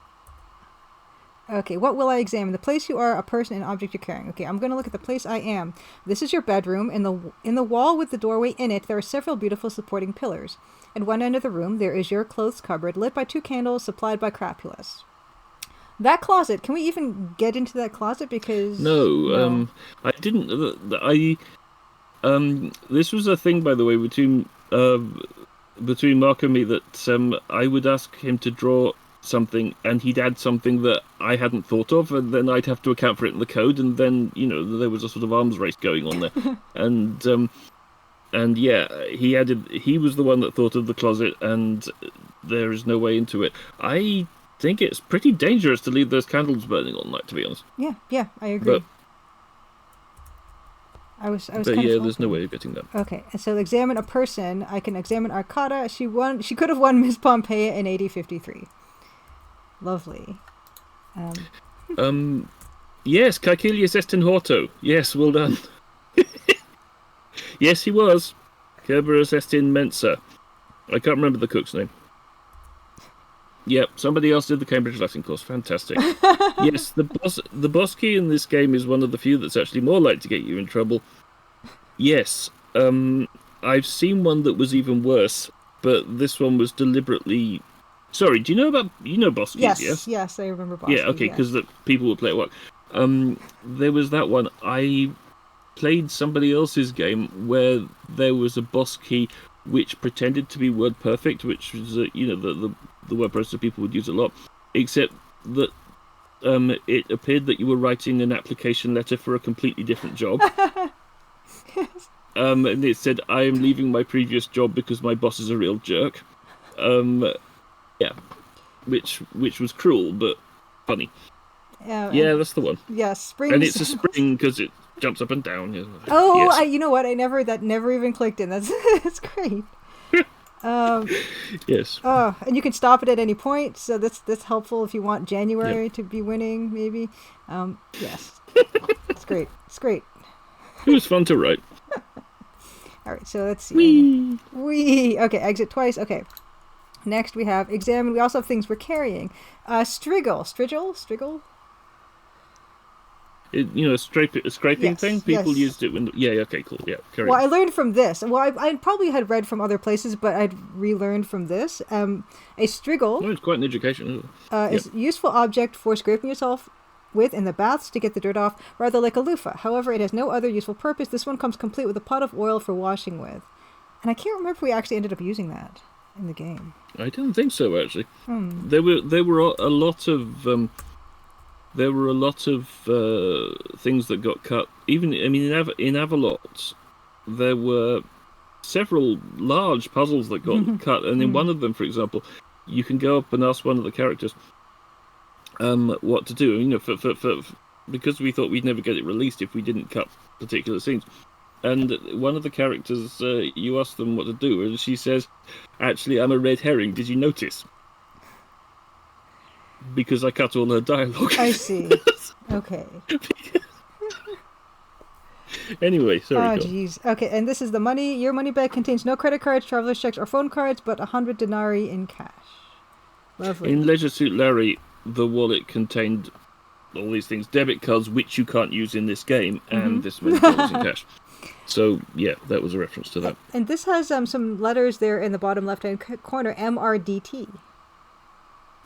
Okay, what will I examine? The place you are, a person, and object you're carrying. Okay, I'm going to look at the place I am. This is your bedroom. In the wall with the doorway in it, there are several beautiful supporting pillars. At one end of the room, there is your clothes cupboard, lit by 2 candles supplied by Crapulus. That closet, can we even get into that closet? Because no. I didn't. This was a thing, by the way, between Mark and me, that I would ask him to draw something, and he'd add something that I hadn't thought of, and then I'd have to account for it in the code, and then there was a sort of arms race going on there, and yeah, he was the one that thought of the closet, and there is no way into it. I think it's pretty dangerous to leave those candles burning all night, to be honest. Yeah, I agree. But I was but yeah, there's no way of getting that. Okay, and so examine a person. I can examine Arcata. She could have won Miss Pompeia in AD 53. Lovely. Yes, Caecilius est in horto. Yes, well done. Yes, he was. Cerberus est in mensa. I can't remember the cook's name. Yep, somebody else did the Cambridge Latin course. Fantastic. Yes, the boss key in this game is one of the few that's actually more likely to get you in trouble. Yes, I've seen one that was even worse, but this one was deliberately... Sorry, do you know boss keys? Yes, I remember boss keys. Yeah, okay, because people would play at work. There was that one. I played somebody else's game where there was a boss key which pretended to be word perfect, which was the word processor people would use a lot, except that it appeared that you were writing an application letter for a completely different job. Yes. And it said, "I am leaving my previous job because my boss is a real jerk." Yeah, which was cruel but funny. Yeah, that's the one. Yeah, spring. And it's a spring because it jumps up and down. Oh, yes. You know what? That never even clicked in. That's great. Yes. And you can stop it at any point, so that's helpful if you want January to be winning, maybe. Yes. It's great. It was fun to write. All right, so let's see. Wee. Okay, exit twice. Okay. Next we have examine. We also have things we're carrying. Striggle. A scraping thing. People used it when. Yeah. Okay. Cool. Yeah. Carry on. I learned from this. Well, I probably had read from other places, but I'd relearned from this. A striggle. Oh, it's quite an education. Is a useful object for scraping yourself with in the baths to get the dirt off, rather like a loofah. However, it has no other useful purpose. This one comes complete with a pot of oil for washing with. And I can't remember if we actually ended up using that in the game. I don't think so, actually. There were a lot of things that got cut. Even in Avalot, there were several large puzzles that got cut, and in one of them, for example, you can go up and ask one of the characters what to do. Because we thought we'd never get it released if we didn't cut particular scenes. And one of the characters, you ask them what to do, and she says, "Actually, I'm a red herring. Did you notice?" Because I cut all her dialogue. I see. Okay. Anyway, sorry. Oh, jeez. Okay, and this is the money. Your money bag contains no credit cards, traveler's checks, or phone cards, but 100 denarii in cash. Lovely. In Leisure Suit Larry, the wallet contained all these things, debit cards which you can't use in this game, and this many dollars in cash. So yeah, that was a reference to that. And this has some letters there in the bottom left-hand corner, MRDT.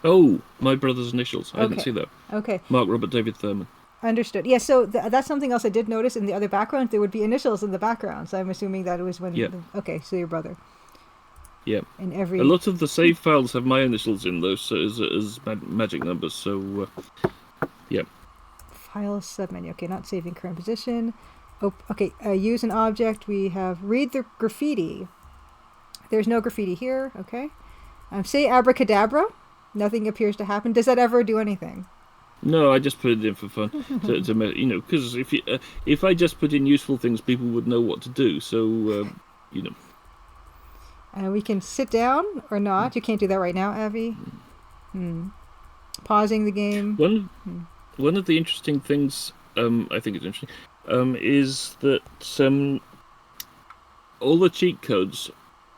Oh, my brother's initials. I didn't see that. Okay. Mark Robert David Thurman. Understood. Yeah, so that's something else I did notice in the other background. There would be initials in the background. So I'm assuming that it was when... Yeah. Okay, so your brother. Yeah. In every... A lot of the save files have my initials in those so as magic numbers, so yeah. File submenu. Okay, not saving current position. Oh, okay, use an object. We have read the graffiti. There's no graffiti here. Okay. Say abracadabra. Nothing appears to happen. Does that ever do anything? No, I just put it in for fun, because if I just put in useful things, people would know what to do. So, we can sit down or not. You can't do that right now, Avi. Pausing the game. One of the interesting things, I think it's interesting, is that all the cheat codes,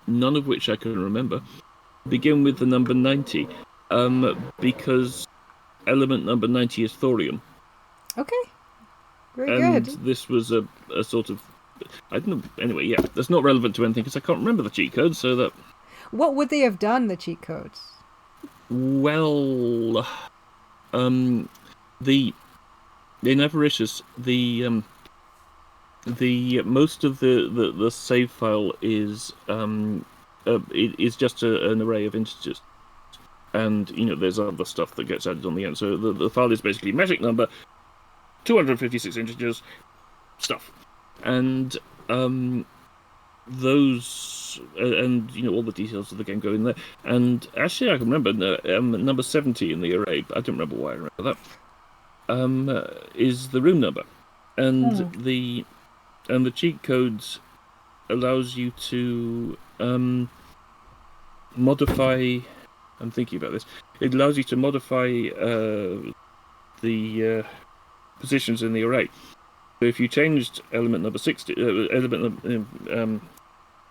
none of which I can remember, begin with the number 90, because element number 90 is thorium. Okay. Very and good. This was a sort of... I don't know. Anyway, yeah, that's not relevant to anything because I can't remember the cheat codes, so that... What would they have done, the cheat codes? Well... in Avaricius, the most of the save file is just an array of integers. And, there's other stuff that gets added on the end. So the file is basically magic number, 256 integers, stuff. And those, and, all the details of the game go in there. And actually, I can remember number 70 in the array, but I don't remember why I remember that, is the room number. And the cheat codes allows you to modify... I'm thinking about this. It allows you to modify the positions in the array. So if you changed element number 60,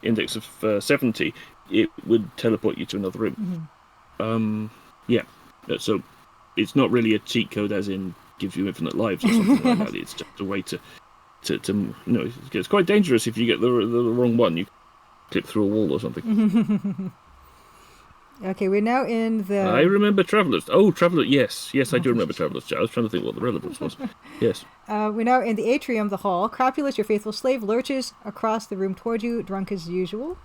index of 70, it would teleport you to another room. Yeah. So it's not really a cheat code, as in gives you infinite lives or something like that. It's just a way to it's quite dangerous if you get the wrong one. You clip through a wall or something. Okay, we're now in the... I remember Traveller's... Oh, Traveller, yes, I do remember Traveller's Chat. I was trying to think what the relevance was. Yes. We're now in the atrium of the hall. Crapulus, your faithful slave, lurches across the room toward you, drunk as usual.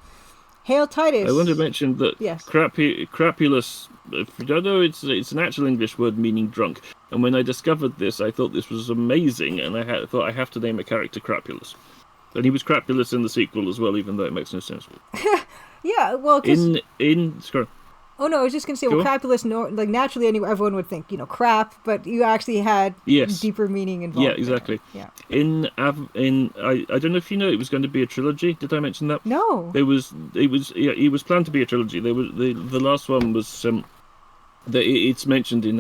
Hail Titus! I want to mention that yes. Crapulus, if you don't know, it's an actual English word meaning drunk. And when I discovered this, I thought this was amazing, and I thought I have to name a character Crapulus. And he was Crapulus in the sequel as well, even though it makes no sense. Yeah, well... Scroll. Oh no, I was just going to say, Crapulus, naturally everyone would think, crap, but you actually had deeper meaning involved. Yeah, exactly. There. Yeah. I don't know if you know, it was going to be a trilogy. Did I mention that? No. It was planned to be a trilogy. The last one was it's mentioned in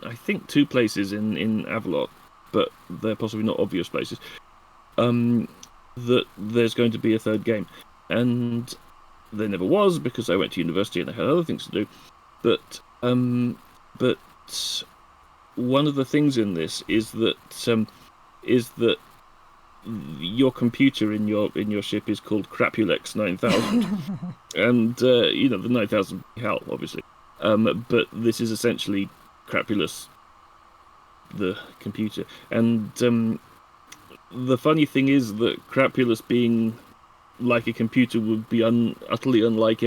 I think 2 places in Avalot, but they're possibly not obvious places. That there's going to be a 3rd game, and there never was because I went to university and I had other things to do. But one of the things in this is that your computer in your ship is called Crapulex 9000, and the 9000 HAL obviously. But this is essentially Crapulus, the computer, and the funny thing is that Crapulus being like a computer would be utterly unlike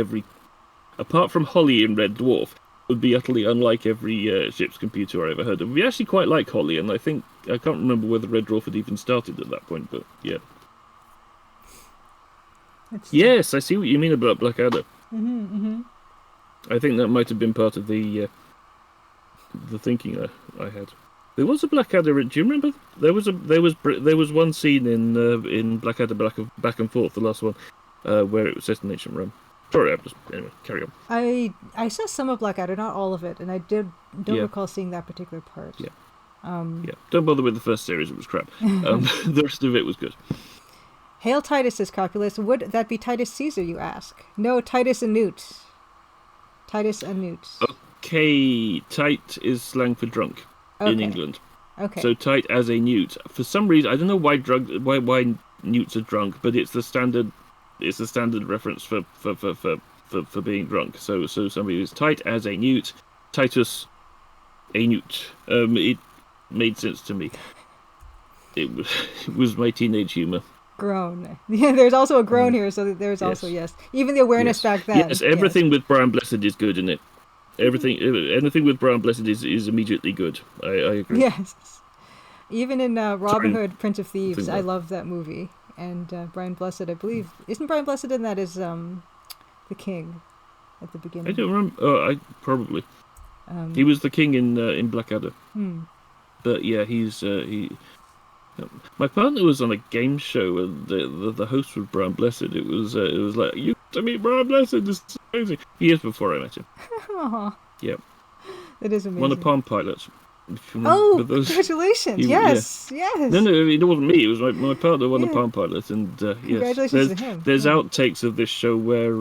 apart from Holly in Red Dwarf, would be utterly unlike every ship's computer I ever heard of. We actually quite like Holly, and I can't remember whether Red Dwarf had even started at that point, but yeah. Yes, I see what you mean about Blackadder. I think that might have been part of the thinking I had. There was a Blackadder. Do you remember? There was one scene in Blackadder Back and Forth, the last one, where it was set in ancient Rome. Sorry, anyway, carry on. I saw some of Blackadder, not all of it, and I don't recall seeing that particular part. Yeah. Don't bother with the first series; it was crap. The rest of it was good. Hail Titus, says Copulus. Would that be Titus Caesar, you ask? No, Titus Anute. Titus Anute. Okay, tight is slang for drunk. in England. Okay. So tight as a newt. For some reason, I don't know why newts are drunk, but it's the standard reference for being drunk. So somebody who's tight as a newt, Titus a newt. It made sense to me. It was my teenage humor. Groan. Yeah, there's also a groan here, so there's also even the awareness back then. Yes, everything with Brown Blessed is good in it. Anything with Brown Blessed is immediately good. I agree. Yes. Even in Robin Hood, Prince of Thieves, I love that movie. And Brian Blessed, I believe, isn't Brian Blessed in that as the king at the beginning? I don't remember. Probably. He was the king in Blackadder. But yeah, he. My partner was on a game show, and the host was Brian Blessed. It was like, you to meet Brian Blessed. This is amazing. Years before I met him. Aww. Yep. That is amazing. One of Palm Pilots. Oh, congratulations! Yes. No, it wasn't me. It was my partner won the Palm Pilot, and congratulations to him. There's outtakes of this show where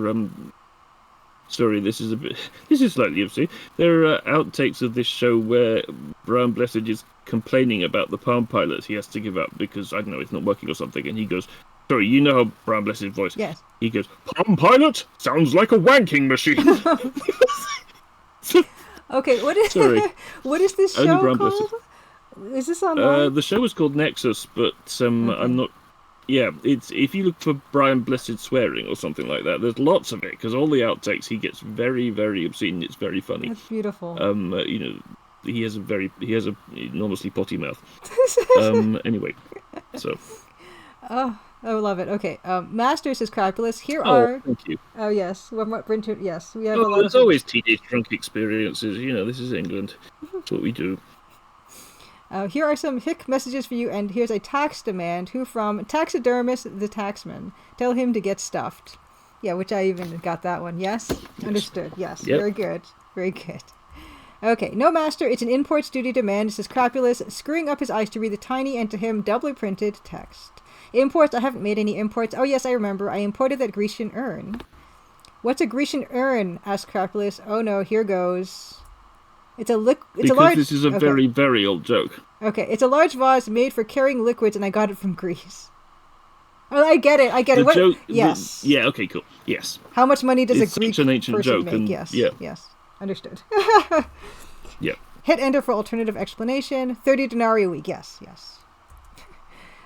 sorry, this is slightly obscene. There are outtakes of this show where Brown Blessed is complaining about the Palm Pilot he has to give up because, I don't know, it's not working or something, and he goes, sorry, you know how Brown Blessed's voice? Yes. He goes, Palm Pilot? Sounds like a wanking machine. Okay, what is this show called? Blessed. Is this online? The show is called Nexus, but I'm not... Yeah, it's if you look for Brian Blessed swearing or something like that, there's lots of it, because all the outtakes, he gets very, very obscene. It's very funny. That's beautiful. He has a enormously potty mouth. Anyway, so. Oh, I love it. Okay, Master says Crapulus. Here are. Thank you. Oh yes, yes, we have a lot. There's always teenage drunk experiences. This is England. That's what we do. Here are some hick messages for you, and here's a tax demand. Who from Taxidermist the Taxman? Tell him to get stuffed. Yeah, which I even got that one. Yes? Understood. Yes. Yep. Very good. Very good. Okay, no master, it's an imports duty demand. This is Crapulus, screwing up his eyes to read the tiny and to him doubly printed text. Imports, I haven't made any imports. Oh yes, I remember. I imported that Grecian urn. What's a Grecian urn? Asked Crapulus. Oh no, here goes. It's a large. This is a very, very old joke. Okay, it's a large vase made for carrying liquids, and I got it from Greece. Oh, I get it. The joke, yes. Okay, cool. Yes. How much money does a Greek an ancient person joke, make? and, yes. Yeah. Yes. Understood. Yeah. Hit enter for alternative explanation. 30 denarii a week. Yes.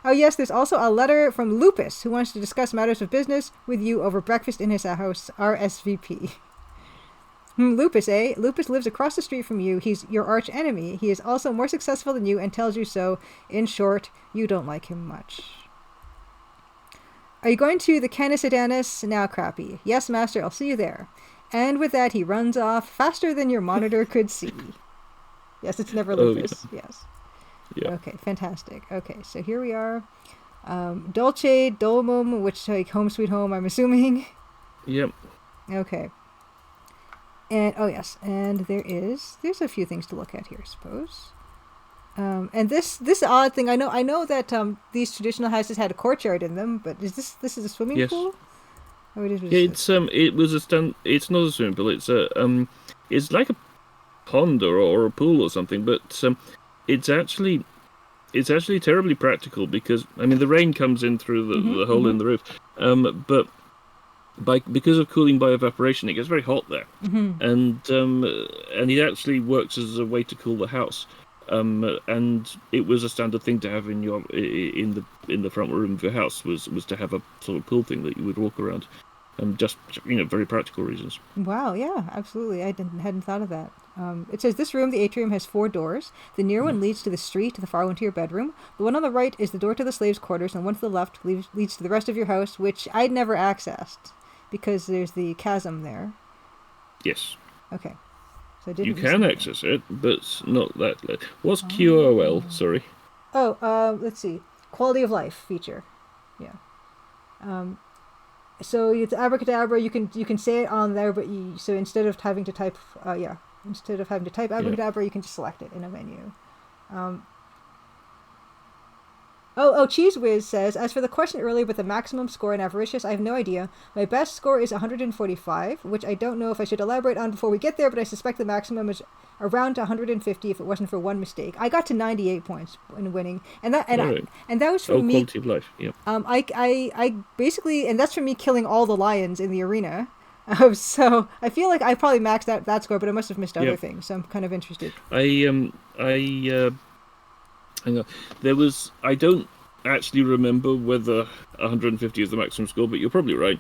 Oh yes, there's also a letter from Lupus, who wants to discuss matters of business with you over breakfast in his house. RSVP. Lupus, eh? Lupus lives across the street from you. He's your arch enemy. He is also more successful than you and tells you so. In short, you don't like him much. Are you going to the Canis Adanus? Now, Crappy. Yes, master, I'll see you there. And with that, he runs off faster than your monitor could see. Yes, it's never Lupus. Yes. Yeah. Okay, fantastic. Okay, so here we are. Dolce Dolmum, which like home sweet home, I'm assuming. Yep. Okay. And oh yes, and there's a few things to look at here, I suppose. And this odd thing, I know that these traditional houses had a courtyard in them, but this is a swimming pool? Or it is it's not a swimming pool. It's like a pond or a pool or something, but it's actually terribly practical because the rain comes in through the hole in the roof, but because of cooling by evaporation, it gets very hot there, and it actually works as a way to cool the house. And it was a standard thing to have in the front room of your house was to have a sort of pool thing that you would walk around, just very practical reasons. Wow, yeah, absolutely. I hadn't thought of that. It says this room, the atrium, has 4 doors. The near one leads to the street, the far one to your bedroom. The one on the right is the door to the slaves' quarters, and one to the left leads to the rest of your house, which I'd never accessed because there's the chasm there. Yes. Okay. So you can access it, but not that. What's QOL? Sorry. Oh, let's see. Quality of life feature. Yeah. So it's abracadabra. You can say it on there, but so instead of having to type, abracadabra, you can just select it in a menu. Cheese Whiz says, as for the question earlier about the maximum score in Avaricius, I have no idea. My best score is 145, which I don't know if I should elaborate on before we get there, but I suspect the maximum is around 150 if it wasn't for one mistake. I got to 98 points in winning, and that was for me. Quality of life. Yeah. I basically, and that's for me killing all the lions in the arena. So I feel like I probably maxed out that score, but I must have missed other things. So I'm kind of interested. Hang on. I don't actually remember whether 150 is the maximum score, but you're probably right.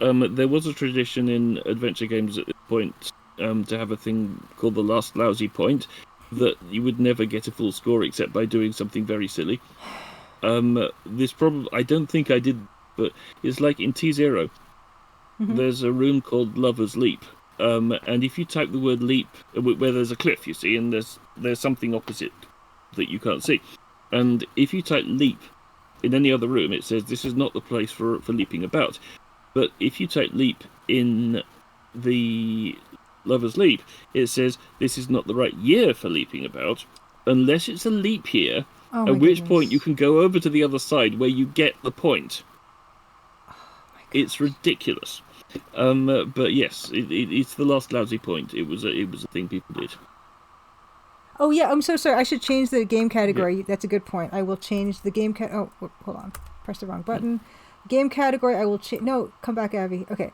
There was a tradition in adventure games at this point to have a thing called the last lousy point, that you would never get a full score except by doing something very silly. I don't think I did, but it's like in T0, there's a room called Lover's Leap. And if you type the word leap, where there's a cliff, you see, and there's something opposite that you can't see. And if you type leap in any other room, it says this is not the place for leaping about. But if you type leap in the Lover's Leap, it says this is not the right year for leaping about, unless it's a leap year, at which point you can go over to the other side where you get the point. It's ridiculous. But yes, it's the last lousy point. It was a thing people did. Oh yeah, I'm so sorry. I should change the game category. Yeah. That's a good point. I will change the game hold on. Press the wrong button. Game category, I will change. No, come back, Abby. Okay.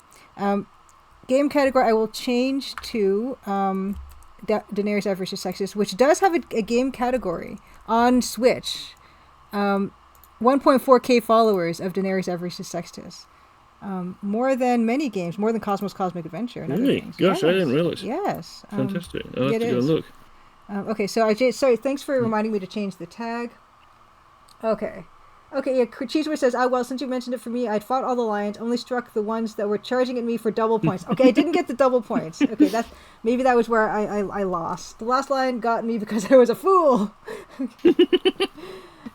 Game category, I will change to Denarius, Avaricius, Sextus, which does have a game category on Switch. 1.4k followers of Denarius, Avaricius, Sextus. More than many games, more than Cosmos Cosmic Adventure. And really? Other things. Gosh, yes. I didn't realize. Yes. Fantastic. I'll have to go and look. Okay, so sorry, thanks for reminding me to change the tag. Okay, yeah, Cheesewood says, well, since you mentioned it for me, I'd fought all the lions, only struck the ones that were charging at me for double points. Okay, I didn't get the double points. Okay, maybe that was where I lost. The last lion got me because I was a fool.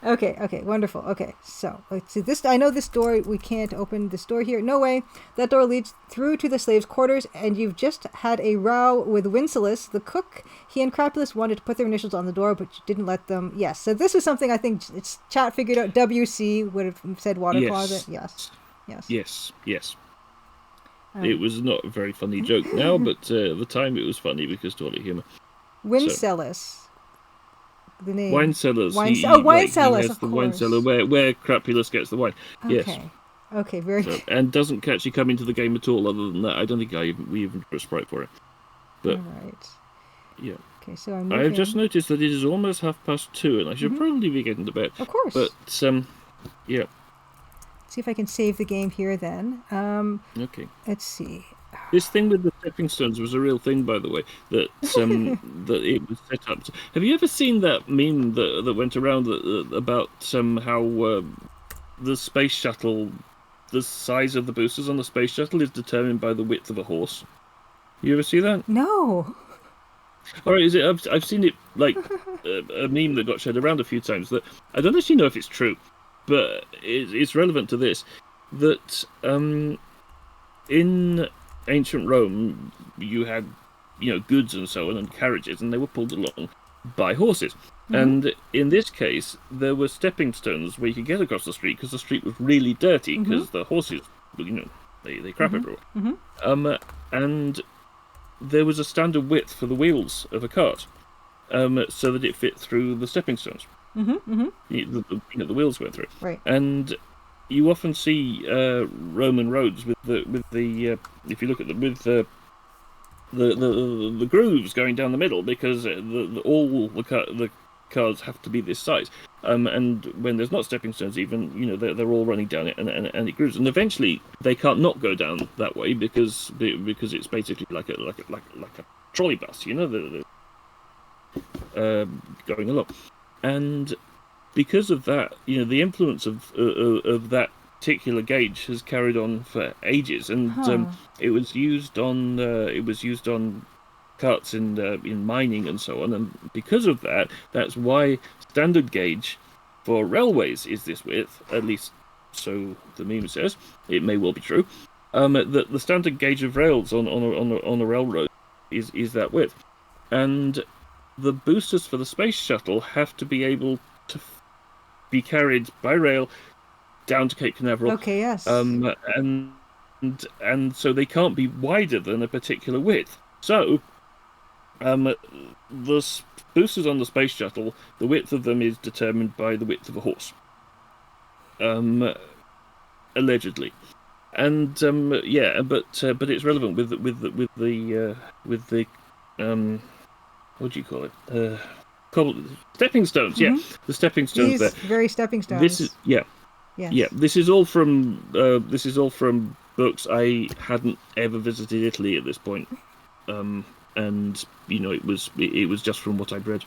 Okay, wonderful. Okay, so let's see this. I know this door. We can't open this door here. No way. That door leads through to the slaves' quarters, and you've just had a row with Wincelus, the cook. He and Crapulus wanted to put their initials on the door, but you didn't let them. Yes. So this is something I think it's chat figured out. WC would have said water closet. Yes. It was not a very funny joke now, but at the time it was funny because toilet humor. Wincelus. So. The name. Wine cellars. Wine cellars, of course. Wine cellar where Crapulus gets the wine. Okay. Yes. Okay, very good. And doesn't actually come into the game at all. Other than that, I don't think we even drew a sprite for it. But, all right. Yeah. Okay, so I have just noticed that it is almost 2:30, and I should probably be getting to bed. Of course. But yeah. See if I can save the game here then. Okay. Let's see. This thing with the stepping stones was a real thing, by the way. That that it was set up. Have you ever seen that meme that went around about how the space shuttle, the size of the boosters on the space shuttle is determined by the width of a horse? You ever see that? No. All right, I've seen it like a meme that got shared around a few times. That I don't actually know if it's true, but it's relevant to this. That in ancient Rome, you had goods and so on and carriages, and they were pulled along by horses. And in this case, there were stepping stones where you could get across the street because the street was really dirty because the horses, they crap everywhere. And there was a standard width for the wheels of a cart, so that it fit through the stepping stones. The wheels went through. Right. And you often see Roman roads with the if you look at them with the grooves going down the middle because all the cars have to be this size. And when there's not stepping stones, even they're all running down it and it grooves. And eventually they can't not go down that way because it's basically like a trolley bus, going along. And because of that, the influence of that particular gauge has carried on for ages, and it was used on carts in mining and so on. And because of that, that's why standard gauge for railways is this width. At least, so the meme says. It may well be true. That the standard gauge of rails on a railroad is that width, and the boosters for the space shuttle have to be able to be carried by rail down to Cape Canaveral. Okay, yes. And so they can't be wider than a particular width. So, the boosters on the space shuttle, the width of them is determined by the width of a horse. Allegedly, and but it's relevant with the what do you call it? Stepping stones. Yeah, the stepping stones. These there. Very stepping stones. This is Yes. Yeah. This is all from books. I hadn't ever visited Italy at this point, and it was just from what I'd read.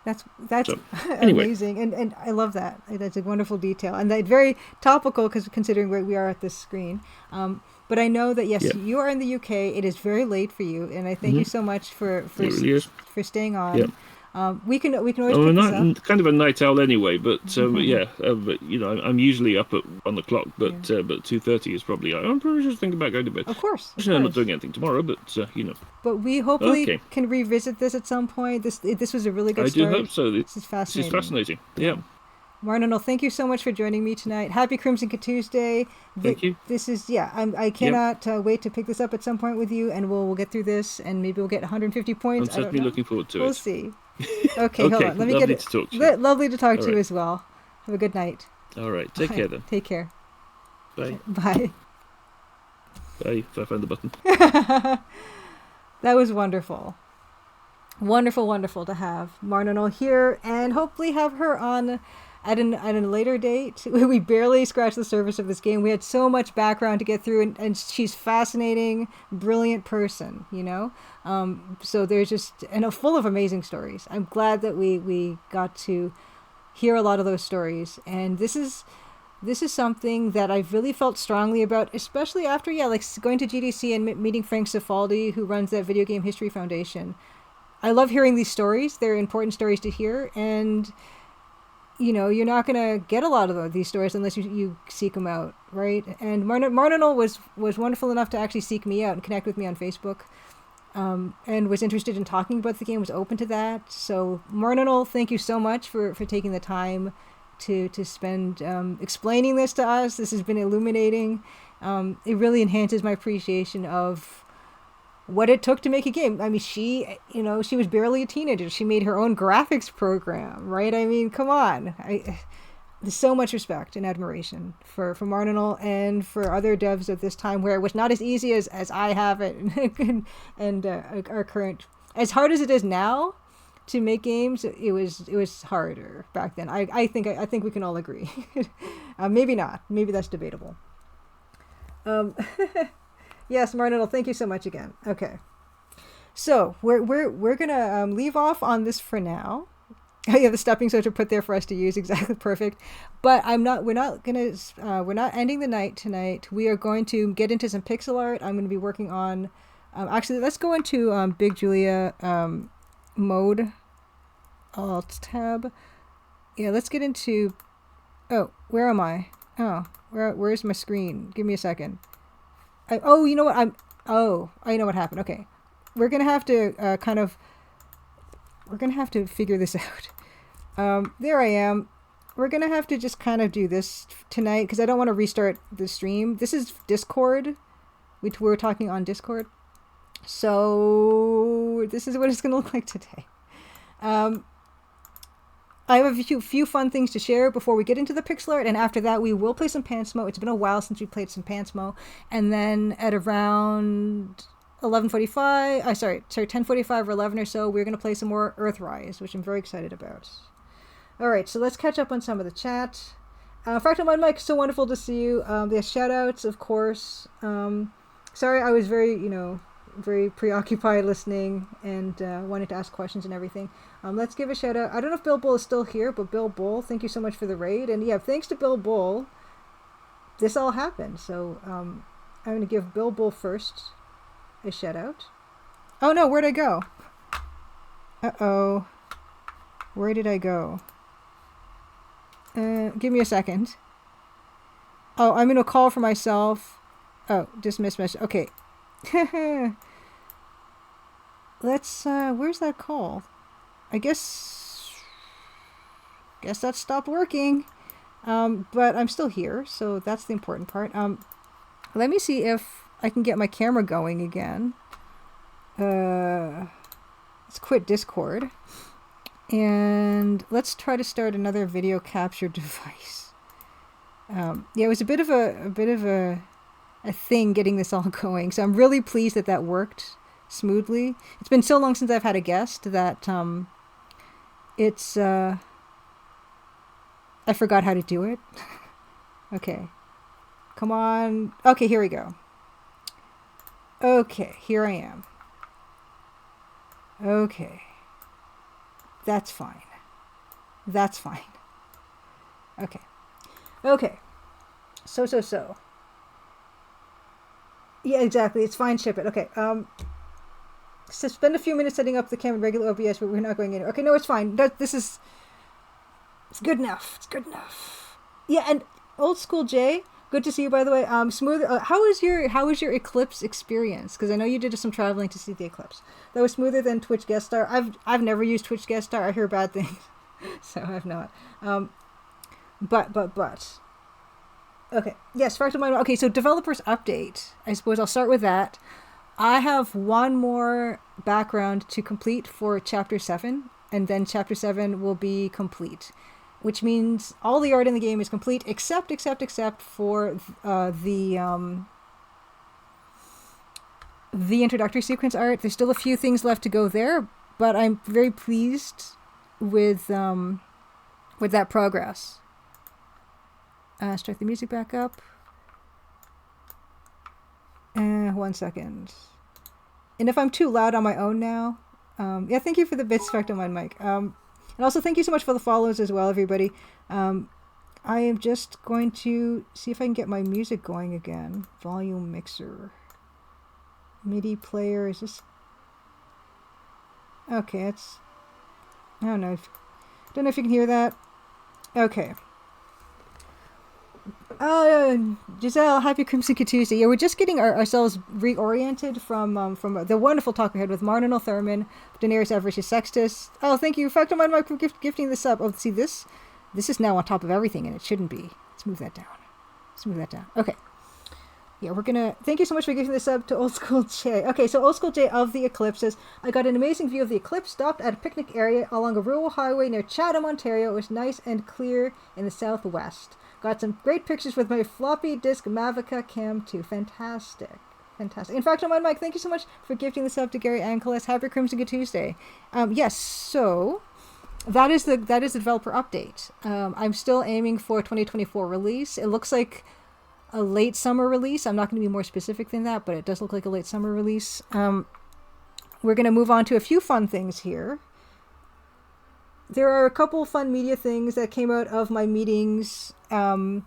That's so, anyway. Amazing, and I love that. That's a wonderful detail, and that very topical because considering where we are at this screen. But I know that yes, you are in the UK. It is very late for you, and I thank you so much for staying on. Yeah. We can always pick this up. Kind of a night owl anyway, but I'm usually up at 1 o'clock, but 2:30 is probably. I'm probably just thinking about going to bed. Of course. I'm not doing anything tomorrow, but But we hopefully can revisit this at some point. This was a really good start. I do hope so. This is fascinating. Yeah. Marnanel, thank you so much for joining me tonight. Happy Crimson Tuesday. Thank you. This is, I cannot wait to pick this up at some point with you, and we'll get through this, and maybe we'll get 150 points. I'm certainly looking forward to it. We'll see. Okay, hold on. Let me get it. To talk to you. Lovely to talk to you as well. Have a good night. All right. Take care then. Take care. Bye. Bye. Bye. If I find the button. That was wonderful. Wonderful to have Marnanel here, and hopefully have her on at a later date. We barely scratched the surface of this game. We had so much background to get through, and she's fascinating, brilliant person, so there's just, and full of amazing stories. I'm glad that we got to hear a lot of those stories, and this is something that I've really felt strongly about, especially after going to GDC and meeting Frank Cifaldi, who runs that Video Game History Foundation. I love hearing these stories. They're important stories to hear, and you're not going to get a lot of these stories unless you seek them out, right? And Marnanel was wonderful enough to actually seek me out and connect with me on Facebook, and was interested in talking about the game, was open to that. So Marnanel, thank you so much for taking the time to spend explaining this to us. This has been illuminating. It really enhances my appreciation of what it took to make a game. I mean, she was barely a teenager. She made her own graphics program, right? I mean, come on. There's so much respect and admiration for Marnanel and for other devs at this time where it was not as easy as I have it and our current, as hard as it is now to make games, it was harder back then. I think we can all agree. Maybe not. Maybe that's debatable. Yes, Marnanel, thank you so much again. Okay, so we're gonna leave off on this for now. Yeah, the stepping stones are put there for us to use. Exactly, perfect. But we're not ending the night tonight. We are going to get into some pixel art. I'm going to be working on. Actually, let's go into Big Julia mode. Alt tab. Yeah, let's get into. Oh, where am I? Oh, where's my screen? Give me a second. You know what? I know what happened. Okay. We're going to have to we're going to have to figure this out. There I am. We're going to have to just kind of do this tonight because I don't want to restart the stream. This is Discord. We're talking on Discord. So this is what it's going to look like today. I have a few fun things to share before we get into the pixel art, and after that we will play some Pantmo. It's been a while since we played some Pantmo, and then at around 10:45 or 11 or so, we're going to play some more Earthrise, which I'm very excited about. All right, so let's catch up on some of the chat. Fractal Mind Mike, so wonderful to see you. The shout-outs, of course. Sorry, I was very preoccupied listening and wanted to ask questions and everything. Let's give a shout out. I don't know if Bill Bull is still here, but Bill Bull, thank you so much for the raid. And yeah, thanks to Bill Bull, this all happened. So I'm going to give Bill Bull first a shout out. Oh no, where'd I go? Uh-oh. Where did I go? Give me a second. Oh, I'm in a call for myself. Oh, dismiss message. Okay. Let's, where's that call? I guess guess that stopped working. But I'm still here, so that's the important part. Let me see if I can get my camera going again. Let's quit Discord. And let's try to start another video capture device. Yeah, it was a bit of a thing getting this all going. So I'm really pleased that that worked smoothly. It's been so long since I've had a guest that it's I forgot how to do it. Okay. Come on. Okay, here we go. Okay, here I am. Okay. That's fine. That's fine. Okay. Okay. So. Yeah, exactly. It's fine. Ship it. Okay. So spend a few minutes setting up the camera in regular OBS, but we're not going in. Okay, no, it's fine. It's good enough. It's good enough. Yeah, and Old School Jay, good to see you, by the way. Smooth. How was your Eclipse experience? Because I know you did some traveling to see the eclipse. That was smoother than Twitch Guest Star. I've never used Twitch Guest Star. I hear bad things, so I've not. But. Okay. Yes, Fractal Mind. Okay, so developers update. I suppose I'll start with that. I have one more background to complete for Chapter 7, and then Chapter 7 will be complete. Which means all the art in the game is complete, except for the introductory sequence art. There's still a few things left to go there, but I'm very pleased with that progress. Start the music back up. 1 second. And if I'm too loud on my own now, yeah, thank you for the bits, Fractal Mind Mike. And also, thank you so much for the follows as well, everybody. I am just going to see if I can get my music going again. Volume mixer. MIDI player. Is this... Okay, it's... I don't know if you can hear that. Okay. Giselle, happy Crimson Tuesday. Yeah, we're just getting ourselves reoriented from the wonderful talk we had with Marnanel Thurman, Denarius, Avaricius, Sextus. Oh, thank you, Fractal Mind Mike, for gifting this up. Oh, see, this is now on top of everything, and it shouldn't be. Let's move that down. Okay. Yeah, we're gonna... Thank you so much for giving this up to Old School Jay. Okay, so Old School Jay of the Eclipses. I got an amazing view of the eclipse, stopped at a picnic area along a rural highway near Chatham, Ontario. It was nice and clear in the southwest. Got some great pictures with my floppy disk Mavica Cam 2. Fantastic. In fact, on Mike, thank you so much for gifting this up to Gary Angeles. Happy Crimson Good Tuesday. Yes, so that is the developer update. I'm still aiming for 2024 release. It looks like a late summer release. I'm not going to be more specific than that, but it does look like a late summer release. We're going to move on to a few fun things here. There are a couple fun media things that came out of my meetings from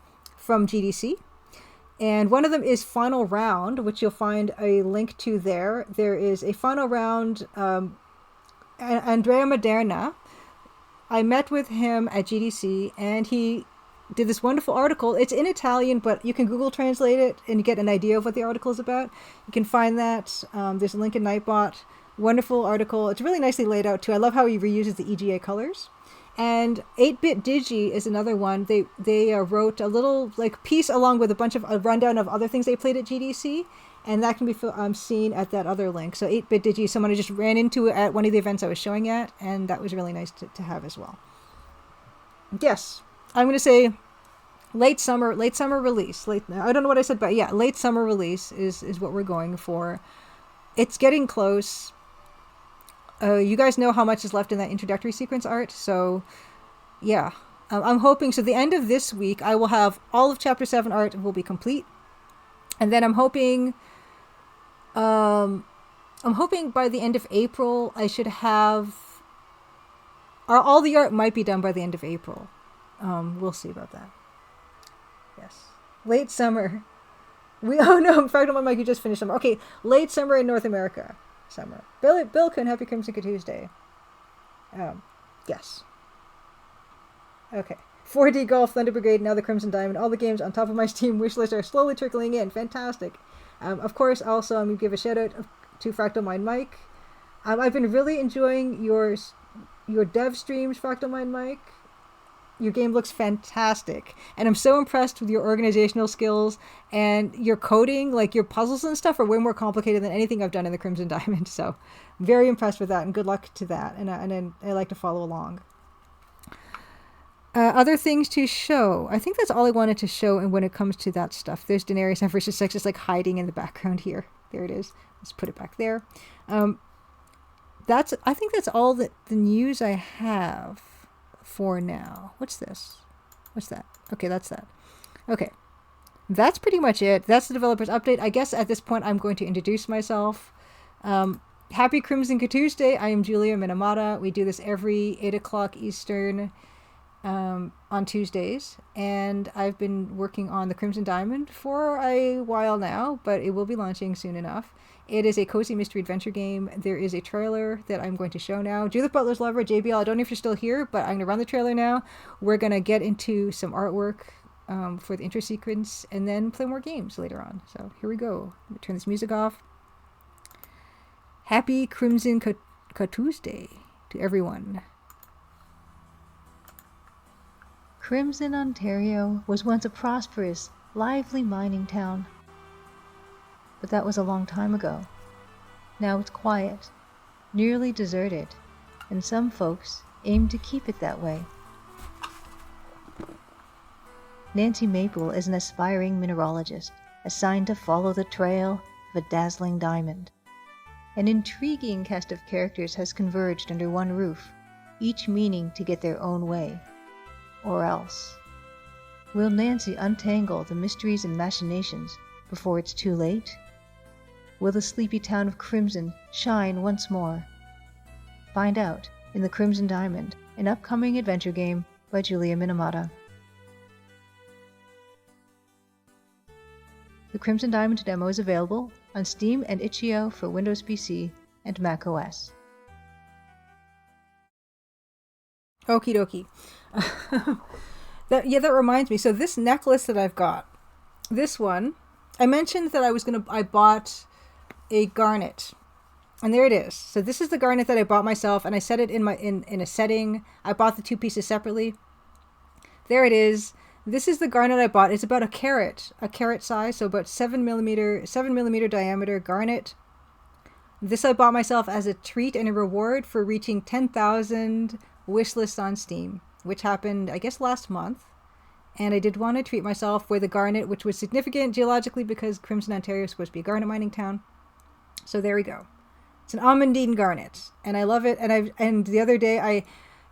GDC. And one of them is Final Round, which you'll find a link to there. There is a Final Round, Andrea Maderna. I met with him at GDC, and he did this wonderful article. It's in Italian, but you can Google translate it and get an idea of what the article is about. You can find that. There's a link in Nightbot. Wonderful article. It's really nicely laid out too. I love how he reuses the EGA colors. And 8-Bit Digi is another one. They wrote a little piece along with a rundown of other things they played at GDC, and that can be seen at that other link. So 8-Bit Digi, someone I just ran into at one of the events I was showing at, and that was really nice to have as well. Yes, I'm going to say late summer release. I don't know what I said, but yeah, late summer release is what we're going for. It's getting close. You guys know how much is left in that introductory sequence art, so yeah. I'm hoping, so the end of this week, I will have all of Chapter 7 art will be complete. And then I'm hoping by the end of April, I should have... all the art might be done by the end of April. We'll see about that. Yes. Late summer. Oh no, in fact, on my mic, you just finished summer. Okay, late summer in North America. Summer. Bill Kuhn, happy Crimson Tuesday. Yes. Okay. 4D Golf, Thunder Brigade, now the Crimson Diamond. All the games on top of my Steam wishlist are slowly trickling in. Fantastic. Of course, also, I'm going to give a shout out to Fractal Mind Mike. I've been really enjoying your dev streams, Fractal Mind Mike. Your game looks fantastic. And I'm so impressed with your organizational skills and your coding. Like, your puzzles and stuff are way more complicated than anything I've done in the Crimson Diamond. So, very impressed with that, and good luck to that. And I like to follow along. Other things to show. I think that's all I wanted to show. And when it comes to that stuff, there's Denarius and Avaricius Sextus like hiding in the background here. There it is. Let's put it back there. I think that's all that the news I have for now. What's this? What's that? Okay, that's that. Okay. That's pretty much it. That's the developer's update. I guess at this point I'm going to introduce myself. Happy Crimson Tuesday. I am Julia Minamata. We do this every 8 o'clock Eastern on Tuesdays. And I've been working on the Crimson Diamond for a while now, but it will be launching soon enough. It is a cozy mystery adventure game. There is a trailer that I'm going to show now. Judith Butler's Lover, JBL, I don't know if you're still here, but I'm going to run the trailer now. We're going to get into some artwork for the intro sequence and then play more games later on. So here we go. Let me turn this music off. Happy Crimson Tuesday to everyone. Crimson, Ontario was once a prosperous, lively mining town. But that was a long time ago. Now it's quiet, nearly deserted, and some folks aim to keep it that way. Nancy Maple is an aspiring mineralogist assigned to follow the trail of a dazzling diamond. An intriguing cast of characters has converged under one roof, each meaning to get their own way. Or else. Will Nancy untangle the mysteries and machinations before it's too late? Will the sleepy town of Crimson shine once more? Find out in The Crimson Diamond, an upcoming adventure game by Julia Minamata. The Crimson Diamond demo is available on Steam and itch.io for Windows PC and Mac OS. Okie dokie. That reminds me. So this necklace that I've got, this one, I mentioned that I bought a garnet, and there it is. So this is the garnet that I bought myself, and I set it in a setting. I bought the two pieces separately. There it is. This is the garnet I bought. It's about a carat size, so about 7mm diameter garnet. This I bought myself as a treat and a reward for reaching 10,000 wish lists on Steam, which happened, I guess, last month. And I did want to treat myself with a garnet, which was significant geologically because Crimson, Ontario is supposed to be a garnet mining town. So there we go. It's an Amandine garnet, and I love it. And the other day,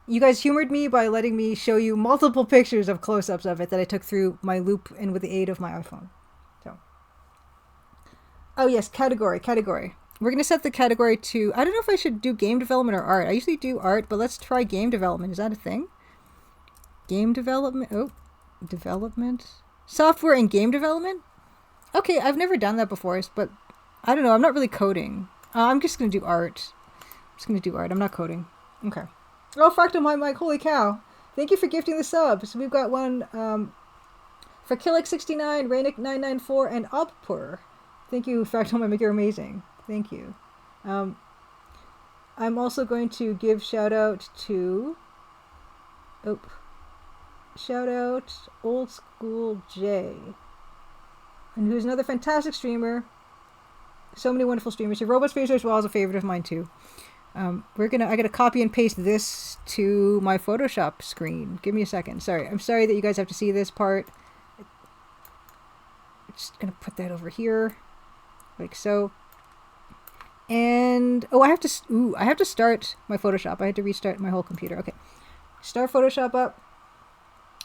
you guys humored me by letting me show you multiple pictures of close-ups of it that I took through my loop and with the aid of my iPhone. So, oh yes, category. We're going to set the category to, I don't know if I should do game development or art. I usually do art, but let's try game development. Is that a thing? Game development? Oh, development? Software and game development? Okay, I've never done that before, but I don't know. I'm not really coding. I'm just going to do art. I'm not coding. Okay. Oh, Fractal My Mike. Holy cow. Thank you for gifting the subs. We've got one for Killick69, Rainick994, and Obpur. Thank you, Fractal My Mike. You're amazing. Thank you. I'm also going to give shout out to Old School J, and who's another fantastic streamer. So many wonderful streamers. Your Robot Spacer as well is a favorite of mine too. I gotta copy and paste this to my Photoshop screen. Give me a second. Sorry. I'm sorry that you guys have to see this part. I'm just gonna put that over here, like so. And I have to start my Photoshop. I had to restart my whole computer. Okay, start Photoshop up.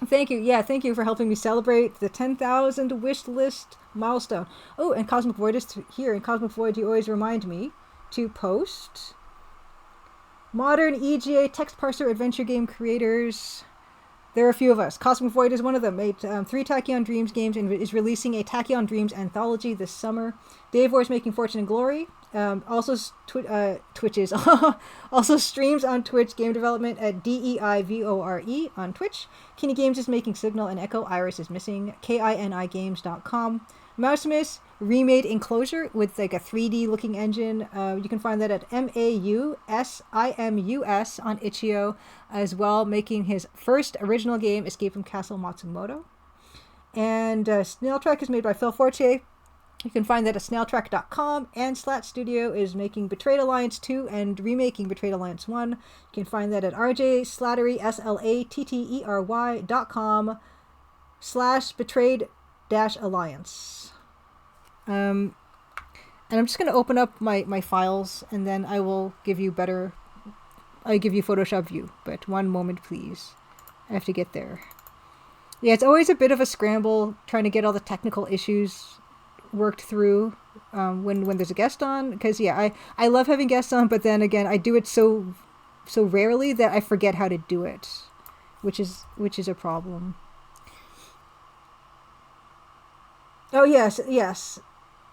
Thank you. Yeah, thank you for helping me celebrate the 10,000 wish list milestone. Oh, and Cosmic Void is here. And Cosmic Void, you always remind me to post modern EGA text parser adventure game creators. There are a few of us. Cosmic Void is one of them. Made 3 Tachyon Dreams games and is releasing a Tachyon Dreams anthology this summer. Dave is making Fortune and Glory. Also Twitches. Also streams on Twitch game development at DEIVORE on Twitch. Kinney Games is making Signal and Echo. Iris is missing. KINIgames.com. Mousemas, remade enclosure with like a 3D looking engine. You can find that at MAUSIMUS on itch.io as well, making his first original game, Escape from Castle Matsumoto. And Snail Track is made by Phil Fortier. You can find that at snailtrack.com, and Slat Studio is making Betrayed Alliance 2 and remaking Betrayed Alliance 1. You can find that at rjslattery, SLATTERY.com/betrayed-alliance. And I'm just going to open up my files, and then I will give you Photoshop view, but one moment please. I have to get there. Yeah, it's always a bit of a scramble trying to get all the technical issues worked through when there's a guest on, because I love having guests on, but then again I do it so rarely that I forget how to do it, which is a problem. Oh yes.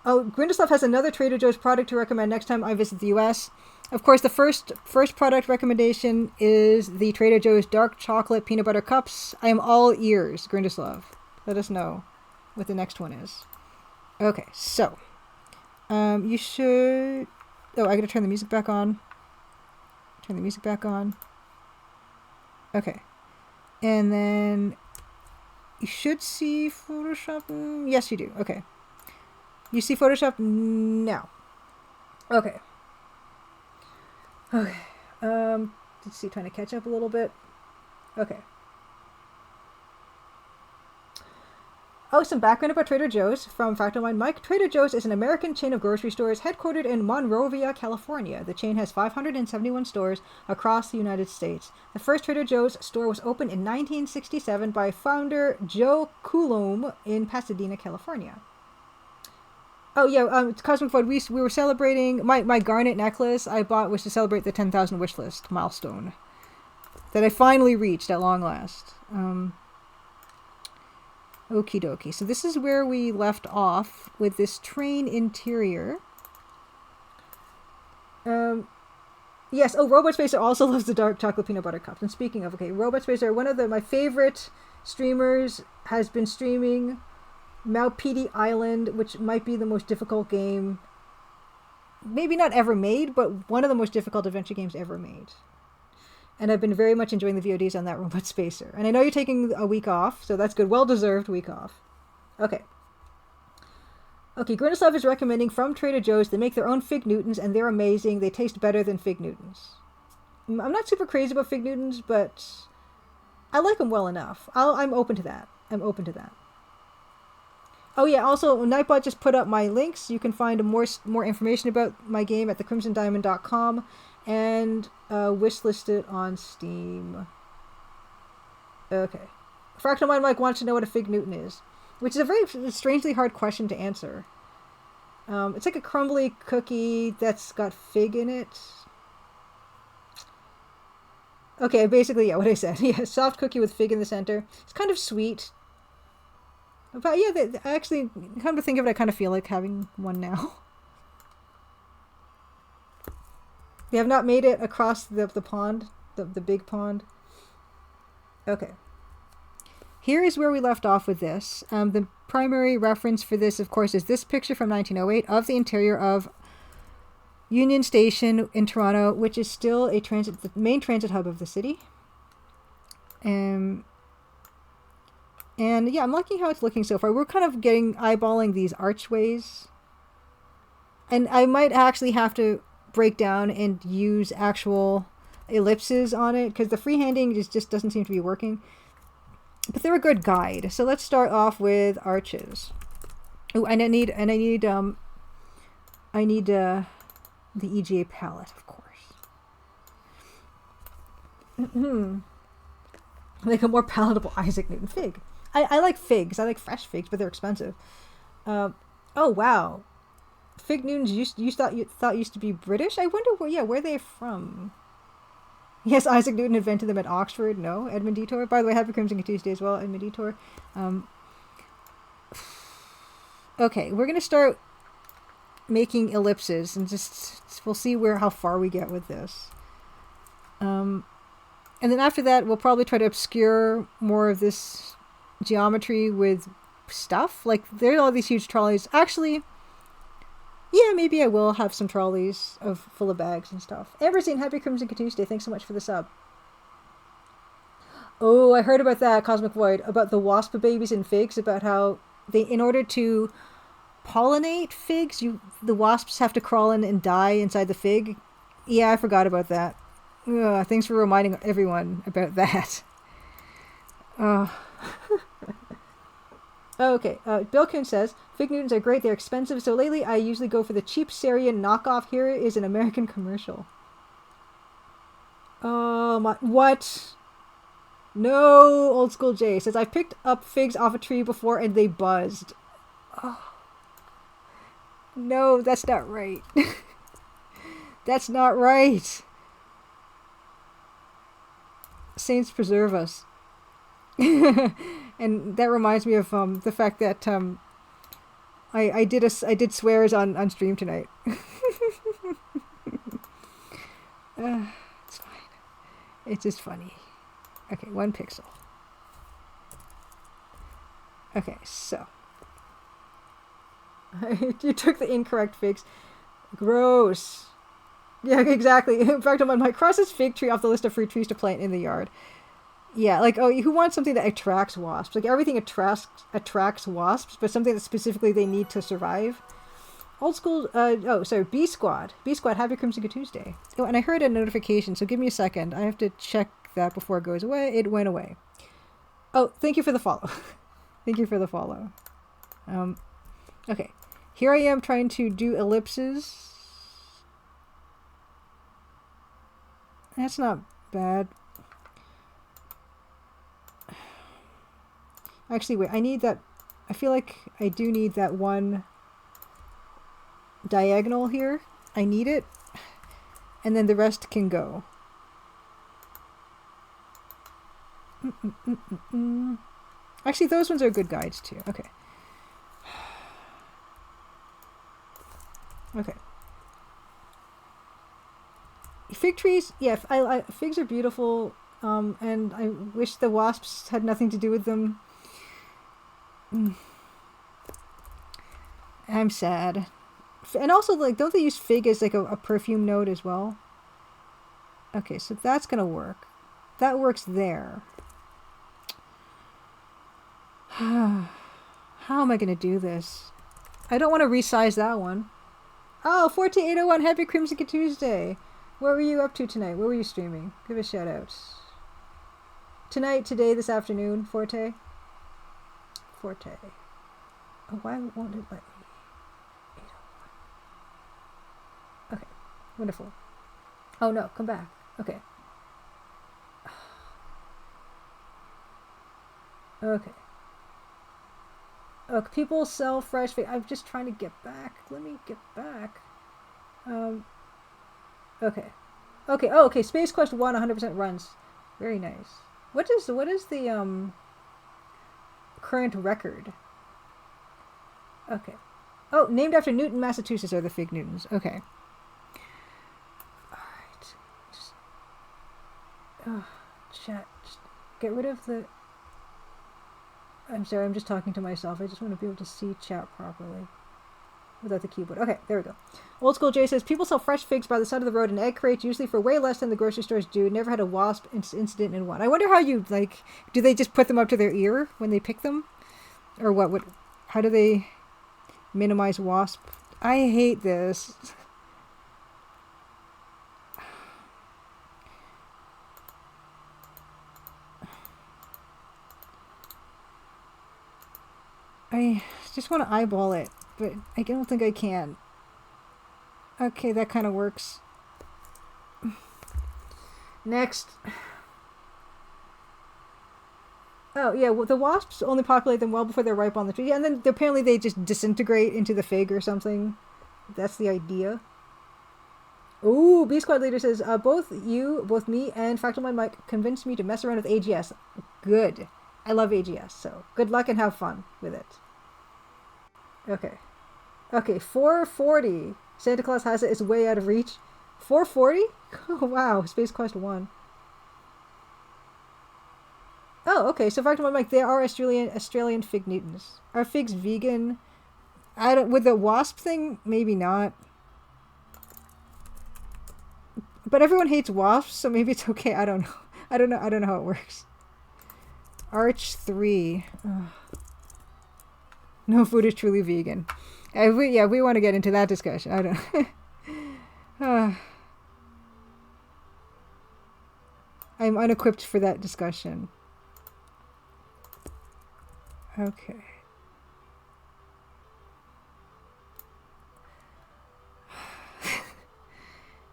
Oh, Grindeslav has another Trader Joe's product to recommend next time I visit the US. Of course, the first product recommendation is the Trader Joe's dark chocolate peanut butter cups. I am all ears, Grindeslav. Let us know what the next one is. Okay, so you should. Oh, I gotta turn the music back on. Okay, and then you should see Photoshop. Yes, you do. Okay, you see Photoshop now. Okay. Let's see, trying to catch up a little bit. Okay. Oh, some background about Trader Joe's from Facto Mind Mike. Trader Joe's is an American chain of grocery stores headquartered in Monrovia, California. The chain has 571 stores across the United States. The first Trader Joe's store was opened in 1967 by founder Joe Coulombe in Pasadena, California. Oh yeah, Cosmic Void, we were celebrating, my garnet necklace I bought was to celebrate the 10,000 wish list milestone that I finally reached at long last. Okie dokie. So this is where we left off with this train interior. Yes, Robot Spacer also loves the dark chocolate peanut butter cups. And speaking of, Robot Spacer, one of my favorite streamers, has been streaming Maupiti Island, which might be the most difficult game, maybe not ever made, but one of the most difficult adventure games ever made. And I've been very much enjoying the VODs on that Robot Spacer. And I know you're taking a week off, so that's good. Well-deserved week off. Okay, Grindeslav is recommending from Trader Joe's. They make their own Fig Newtons, and they're amazing. They taste better than Fig Newtons. I'm not super crazy about Fig Newtons, but I like them well enough. I'm open to that. Oh yeah, also Nightbot just put up my links. You can find more information about my game at thecrimsondiamond.com and wishlist it on Steam. Okay. Fractal Mind Mike wants to know what a Fig Newton is, which is a very strangely hard question to answer. It's like a crumbly cookie that's got fig in it. Okay, basically, yeah, what I said. Yeah, soft cookie with fig in the center. It's kind of sweet. But yeah, actually, come to think of it, I kind of feel like having one now. They have not made it across the pond, the big pond. Okay. Here is where we left off with this. The primary reference for this, of course, is this picture from 1908 of the interior of Union Station in Toronto, which is still the main transit hub of the city. And yeah, I'm liking how it's looking so far. We're kind of eyeballing these archways. And I might actually have to break down and use actual ellipses on it, because the freehanding just doesn't seem to be working. But they're a good guide. So let's start off with arches. Oh, and I need the EGA palette, of course. Like a more palatable Isaac Newton fig. I like figs. I like fresh figs, but they're expensive. Oh wow, Fig Newtons you thought used to be British. I wonder where they're from. Yes, Isaac Newton invented them at Oxford. No, Edmund Detour. By the way, happy Crimson Tuesday as well, Edmund Detour. Okay, we're gonna start making ellipses and we'll see how far we get with this. And then after that, we'll probably try to obscure more of this geometry with stuff. Like, there are all these huge trolleys. Actually, Yeah, maybe I will have some trolleys full of bags and stuff. Ambersine, happy Crimson Tuesday. Thanks so much for the sub. Oh, I heard about that, Cosmic Void, about the wasp babies in figs, about how in order to pollinate figs, the wasps have to crawl in and die inside the fig. Yeah, I forgot about that. Ugh, thanks for reminding everyone about that. Okay, Bilkin says, Fig Newtons are great, they're expensive, so lately I usually go for the cheap Syrian knockoff. Here is an American commercial. Oh my, what? No, Old School J says, I've picked up figs off a tree before and they buzzed. Oh. No, that's not right. That's not right. Saints preserve us. And that reminds me of the fact that I did swears on stream tonight. It's fine. It's just funny. Okay, 1 pixel. Okay, so you took the incorrect figs. Gross. Yeah, exactly. In fact, I'm on my cross this fig tree off the list of fruit trees to plant in the yard. Yeah, like, oh, who wants something that attracts wasps? Like, everything attracts wasps, but something that specifically they need to survive. Old School, B Squad. B Squad, happy Crimson Tuesday. Oh, and I heard a notification, so give me a second. I have to check that before it goes away. It went away. Oh, thank you for the follow. Thank you for the follow. Okay. Here I am trying to do ellipses. That's not bad. Actually, wait, I need that. I feel like I do need that one diagonal here. I need it. And then the rest can go. Actually, those ones are good guides too. Okay. Okay. Fig trees, yeah, figs are beautiful, and I wish the wasps had nothing to do with them. I'm sad. And also, like, don't they use fig as like a perfume node as well? Okay, so that's gonna work. That works there. How am I gonna do this? I don't want to resize that one. Oh, 42801, happy Crimson Tuesday. What were you up to tonight? What were you streaming? Give a shout out. Tonight, today, this afternoon, Forte. Oh, why won't it let me? 801. Okay, wonderful. Oh no, come back. Okay. Okay. Oh, people sell fresh fish. I'm just trying to get back. Let me get back. Okay. Okay. Oh, okay. Space Quest 1 100% runs. Very nice. What is the current record? Okay. Oh, named after Newton, Massachusetts are the Fig Newtons. Okay. Alright. Chat. Just get rid of the... I'm sorry, I'm just talking to myself. I just want to be able to see chat properly without the keyboard. Okay, there we go. Old School J says, people sell fresh figs by the side of the road in egg crates, usually for way less than the grocery stores do. Never had a wasp incident in one. I wonder how you, like, do they just put them up to their ear when they pick them? Or what how do they minimize wasp? I hate this. I just want to eyeball it, but I don't think I can. Okay, that kind of works. Next. Oh, yeah, well, the wasps only populate them well before they're ripe on the tree. And then apparently they just disintegrate into the fig or something. That's the idea. Ooh, B Squad Leader says, both me, and Fractal Mind Mike convinced me to mess around with AGS. Good. I love AGS, so good luck and have fun with it. Okay. Okay, 440. Santa Claus has it. It's way out of reach. 440? Oh, wow. Space Quest 1. Oh, okay. So, Fractal Mike, they are Australian Fig Newtons. Are figs vegan? I don't, with the wasp thing, maybe not. But everyone hates wasps, so maybe it's okay. I don't know. I don't know how it works. Arch 3. Ugh. No food is truly vegan. We want to get into that discussion. I don't. I'm unequipped for that discussion. Okay.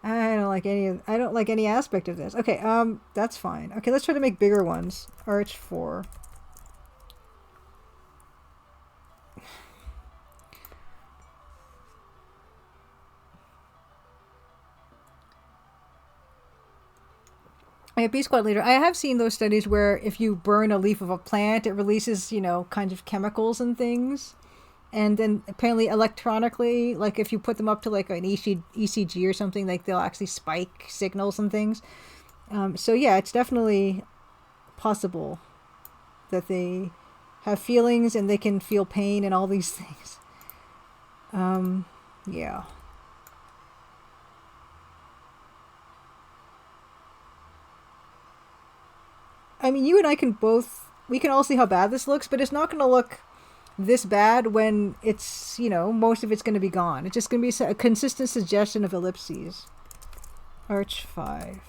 I don't like any aspect of this. Okay, that's fine. Okay, let's try to make bigger ones. Arch 4. B Squad Leader, I have seen those studies where if you burn a leaf of a plant, it releases, kind of chemicals and things. And then apparently electronically, like if you put them up to like an ECG or something, like they'll actually spike signals and things. So yeah, it's definitely possible that they have feelings and they can feel pain and all these things. Yeah. I mean, you and I we can all see how bad this looks, but it's not going to look this bad when it's, most of it's going to be gone. It's just going to be a consistent suggestion of ellipses. Arch 5.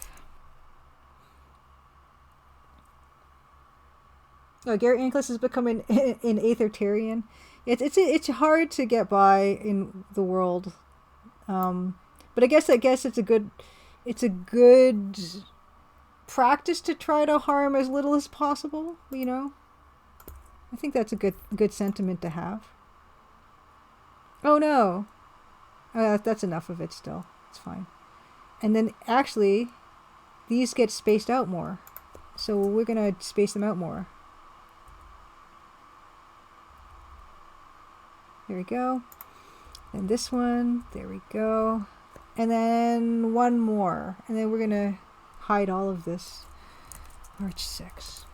Oh, Gary Ankles has become an Aethertarian. It's hard to get by in the world, but I guess it's a good practice to try to harm as little as possible. I think that's a good sentiment to have. Oh no, that's enough of it. Still, it's fine. And then actually, these get spaced out more, so we're gonna space them out more. There we go. And this one, there we go. And then one more. And then we're going to hide all of this. Arch 6.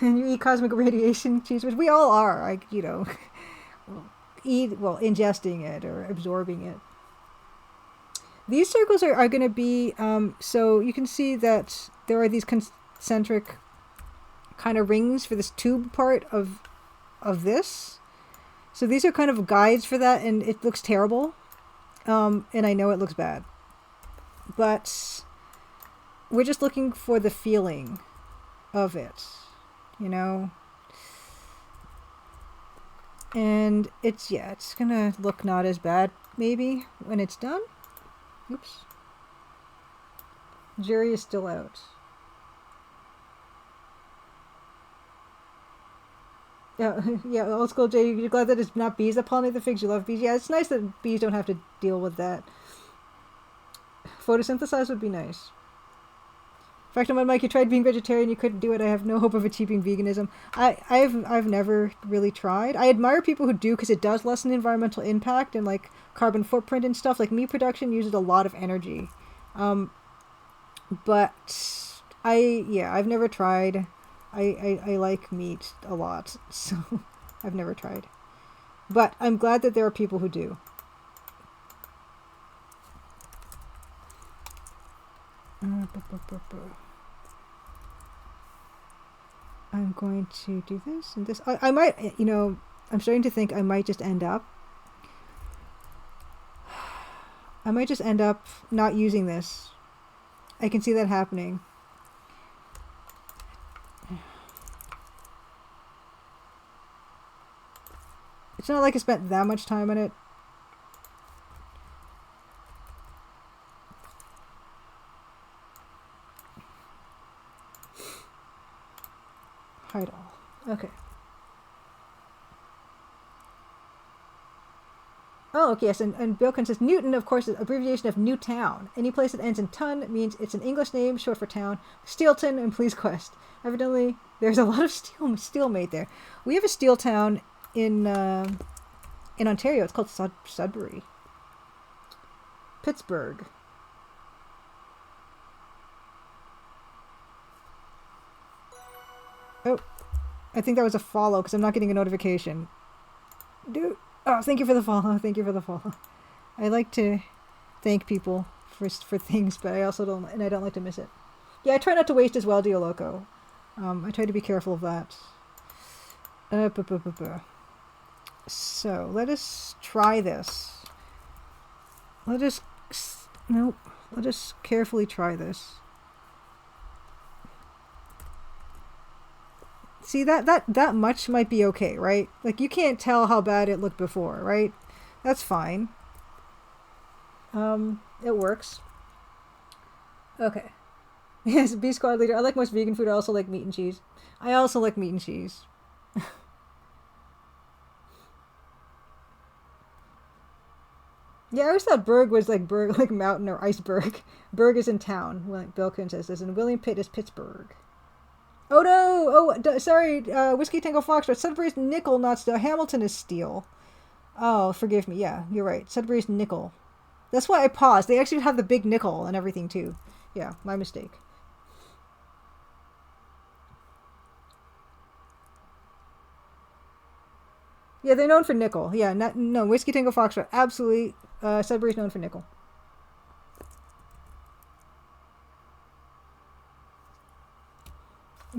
And you eat cosmic radiation cheese, which we all are, ingesting it or absorbing it. These circles are going to be, so you can see that there are these concentric kind of rings for this tube part of this. So these are kind of guides for that, and it looks terrible. And I know it looks bad. But we're just looking for the feeling of it, And it's gonna look not as bad, maybe, when it's done. Oops. Jury is still out. Yeah, old school Jay, you're glad that it's not bees that pollinate the figs. You love bees. Yeah, it's nice that bees don't have to deal with that. Photosynthesize would be nice. In fact, on Mike, you tried being vegetarian, you couldn't do it. I have no hope of achieving veganism. I've never really tried. I admire people who do because it does lessen environmental impact and like carbon footprint and stuff. Like meat production uses a lot of energy. But I've never tried. I like meat a lot, so I've never tried. But I'm glad that there are people who do. I'm going to do this and this. I might, I'm starting to think I might just end up not using this. I can see that happening. It's not like I spent that much time on it. Hide all. Okay. Oh, okay, yes, and Bilkin says Newton, of course, is an abbreviation of New Town. Any place that ends in ton means it's an English name, short for town. Steelton and Please Quest. Evidently, there's a lot of steel made there. We have a steel town in Ontario. It's called Sudbury. Pittsburgh. Oh, I think that was a follow because I'm not getting a notification. Dude. Oh, thank you for the follow. Thank you for the follow. I like to thank people for things, but I also don't, and I don't like to miss it. Yeah, I try not to waste as well, Dio Loco. I try to be careful of that. So, let us try this. Let us carefully try this. See, that much might be okay, right? Like, you can't tell how bad it looked before, right? That's fine. It works. Okay. Yes, B Squad leader. I like most vegan food. I also like meat and cheese. I also like meat and cheese. Yeah, I always thought Berg was like mountain or iceberg. Berg is in town. Like Bilkin says this, and William Pitt is Pittsburgh. Oh no! Oh, sorry. Whiskey Tango Foxtrot. Sudbury's nickel, not steel. Hamilton is steel. Oh, forgive me. Yeah, you're right. Sudbury's nickel. That's why I paused. They actually have the big nickel and everything too. Yeah, my mistake. Yeah, they're known for nickel. Yeah, no, Whiskey Tango Foxtrot. Absolutely. Sudbury's known for nickel.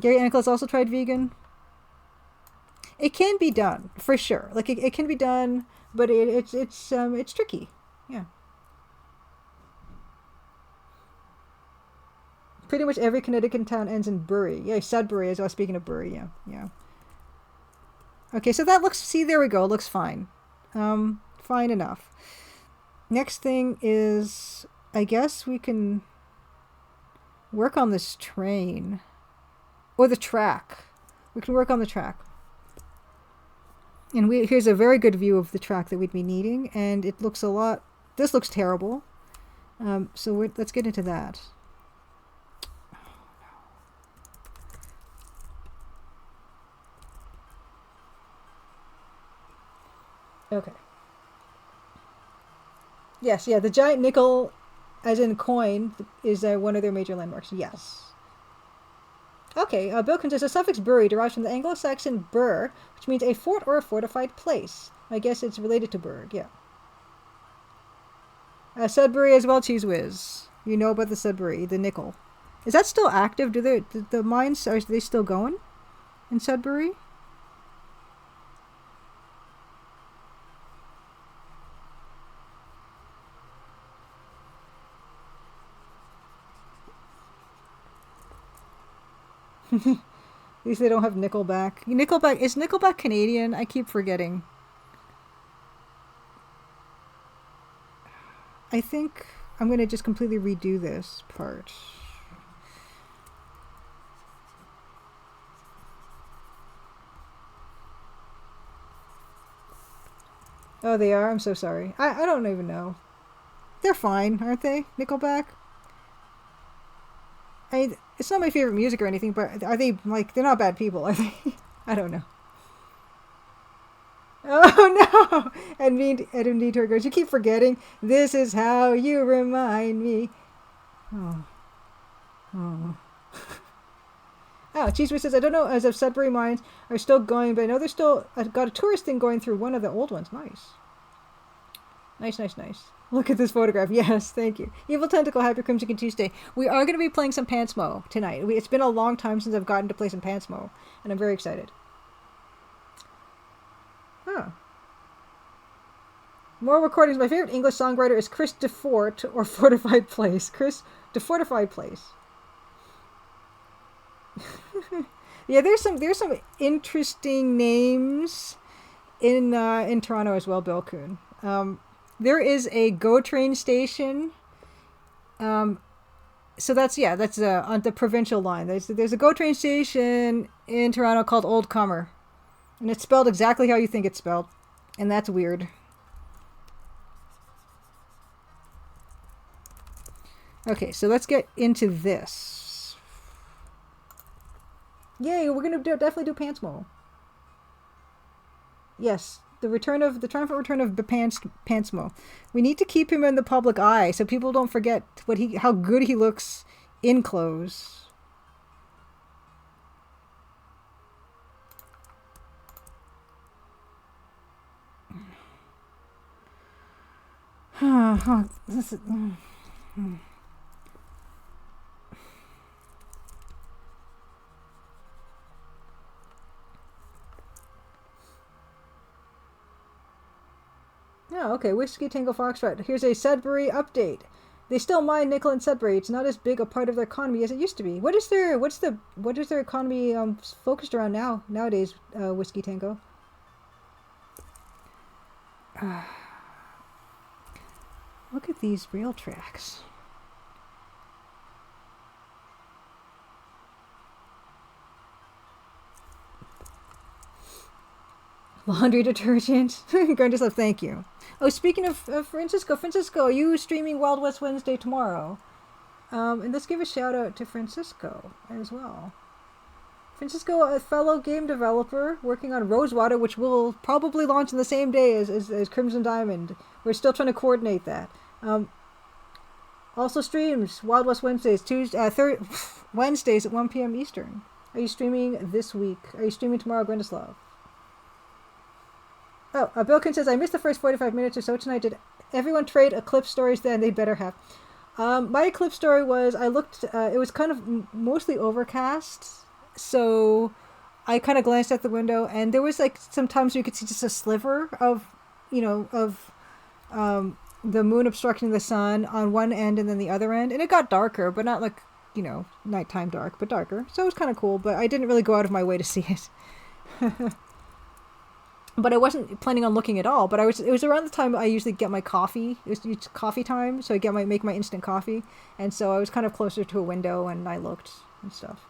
Gary Ankles also tried vegan. It can be done for sure. Like it can be done, but it's tricky. Yeah. Pretty much every Connecticut town ends in Bury. Yeah, Sudbury as well. Speaking of Bury, yeah. Okay, so that looks. See, there we go. Looks fine. Fine enough. Next thing is, I guess we can work on this train. Or the track. We can work on the track. And here's a very good view of the track that we'd be needing. And it looks a lot... This looks terrible. So let's get into that. Okay. Yes, yeah, the giant nickel, as in coin, is one of their major landmarks. Yes. Okay, Bilkins says the suffix bury derives from the Anglo-Saxon bur, which means a fort or a fortified place. I guess it's related to Berg, yeah. Sudbury as well, Cheese Whiz. You know about the Sudbury, the nickel. Is that still active? The mines, are they still going in Sudbury? At least they don't have Nickelback. Is Nickelback Canadian? I keep forgetting. I think I'm going to just completely redo this part. Oh, they are? I'm so sorry. I don't even know. They're fine, aren't they? Nickelback? It's not my favorite music or anything, but are they, like, they're not bad people, are they? I don't know. Oh, no! And indeed, her goes, you keep forgetting. This is how you remind me. Oh. Oh, Cheese Whiz says, I don't know as if Sudbury mines are still going, but I know they're still got a tourist thing going through one of the old ones. Nice. Nice. Look at this photograph. Yes, thank you. Evil Tentacle, happy Crimson Tuesday. We are going to be playing some Pantmo tonight. It's been a long time since I've gotten to play some Pantmo, and I'm very excited. Huh. More recordings. My favorite English songwriter is Chris DeFort, or Fortified Place. Chris DeFortified Place. Yeah, there's some interesting names in Toronto as well, Bill Kuhn. There is a GO train station. So that's on the provincial line. There's a GO train station in Toronto called Old Comer, and it's spelled exactly how you think it's spelled, and that's weird. Okay, so let's get into this. Yay, we're gonna definitely do Pantmo. Yes. The triumphant return of Pantmo. We need to keep him in the public eye so people don't forget how good he looks in clothes. This is, Oh, okay. Whiskey Tango Foxtrot. Here's a Sudbury update. They still mine nickel in Sudbury. It's not as big a part of their economy as it used to be. What is their economy focused around nowadays? Whiskey Tango. Look at these rail tracks. Laundry detergent. Grandislav, thank you. Oh, speaking of Francisco, are you streaming Wild West Wednesday tomorrow? And let's give a shout out to Francisco as well. Francisco, a fellow game developer working on Rosewater, which will probably launch on the same day as Crimson Diamond. We're still trying to coordinate that. Also streams Wild West Wednesdays, Wednesdays at 1 p.m. Eastern. Are you streaming this week? Are you streaming tomorrow, Grindislav? Oh, Bilkin says, I missed the first 45 minutes or so tonight. Did everyone trade Eclipse stories then? They better have. My Eclipse story was, I looked, it was kind of mostly overcast, so I kind of glanced out the window, and there was like sometimes you could see just a sliver of, the moon obstructing the sun on one end and then the other end, and it got darker, but not like, nighttime dark, but darker. So it was kind of cool, but I didn't really go out of my way to see it. But I wasn't planning on looking at all. But it was around the time I usually get my coffee. It's coffee time, so I make my instant coffee, and so I was kind of closer to a window, and I looked and stuff.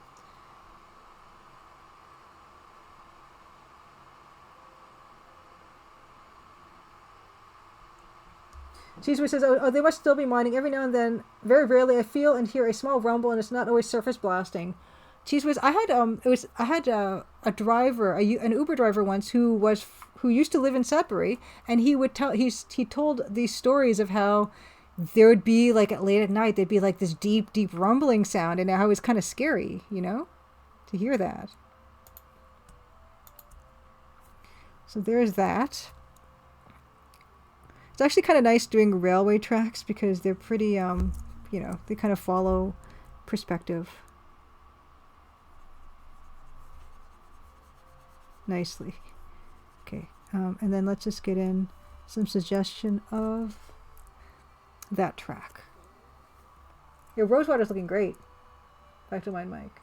Cheesewood says, "Oh, they must still be mining every now and then. Very rarely, I feel and hear a small rumble, and it's not always surface blasting." Cheesewood, I had a driver, an Uber driver once who used to live in Sudbury, and he told these stories of how there would be like late at night there'd be like this deep rumbling sound, and how it was kind of scary, to hear that. So there's that. It's actually kind of nice doing railway tracks because they're pretty they kind of follow perspective nicely. Okay, and then let's just get in some suggestion of that track. Yeah, Rosewater's looking great. Back to mine, Mike.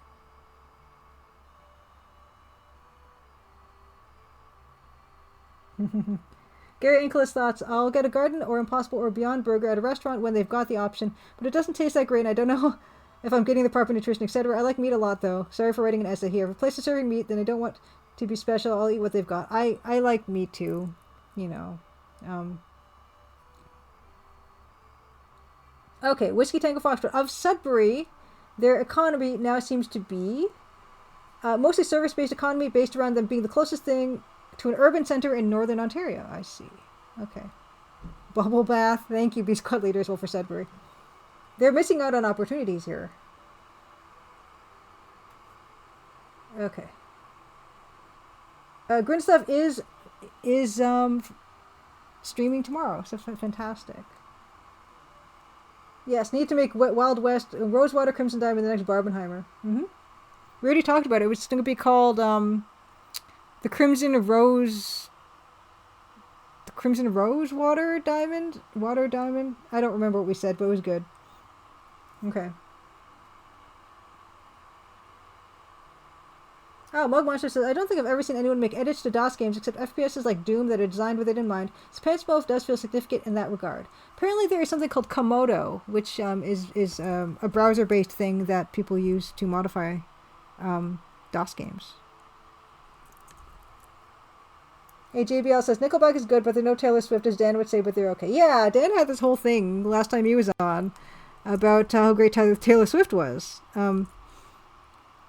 Gary Incolas thoughts, I'll get a Garden or Impossible or Beyond Burger at a restaurant when they've got the option, but it doesn't taste that great, and I don't know if I'm getting the proper nutrition, etc. I like meat a lot, though. Sorry for writing an essay here. If a place is serving meat, then I don't want to be special. I'll eat what they've got. I like meat, too. Okay, Whiskey Tango Foxtrot. Of Sudbury, their economy now seems to be mostly service-based economy based around them being the closest thing to an urban center in northern Ontario. I see. Okay. Bubble bath. Thank you, Beast Squad leaders. Well, for Sudbury. They're missing out on opportunities here. Okay. Grinstuff is streaming tomorrow, so fantastic. Yes, need to make Wild West, Rosewater, Crimson Diamond, the next Barbenheimer. We already talked about it. It was going to be called the Crimson Rose Water Diamond. I don't remember what we said, but it was good. Okay. Oh, Mug Monster says, I don't think I've ever seen anyone make edits to DOS games except FPSs like Doom that are designed with it in mind. So Pantmo does feel significant in that regard. Apparently there is something called Komodo, which is a browser-based thing that people use to modify DOS games. Hey, JBL says, Nickelback is good, but they're no Taylor Swift, as Dan would say, but they're okay. Yeah, Dan had this whole thing last time he was on about how great Taylor Swift was.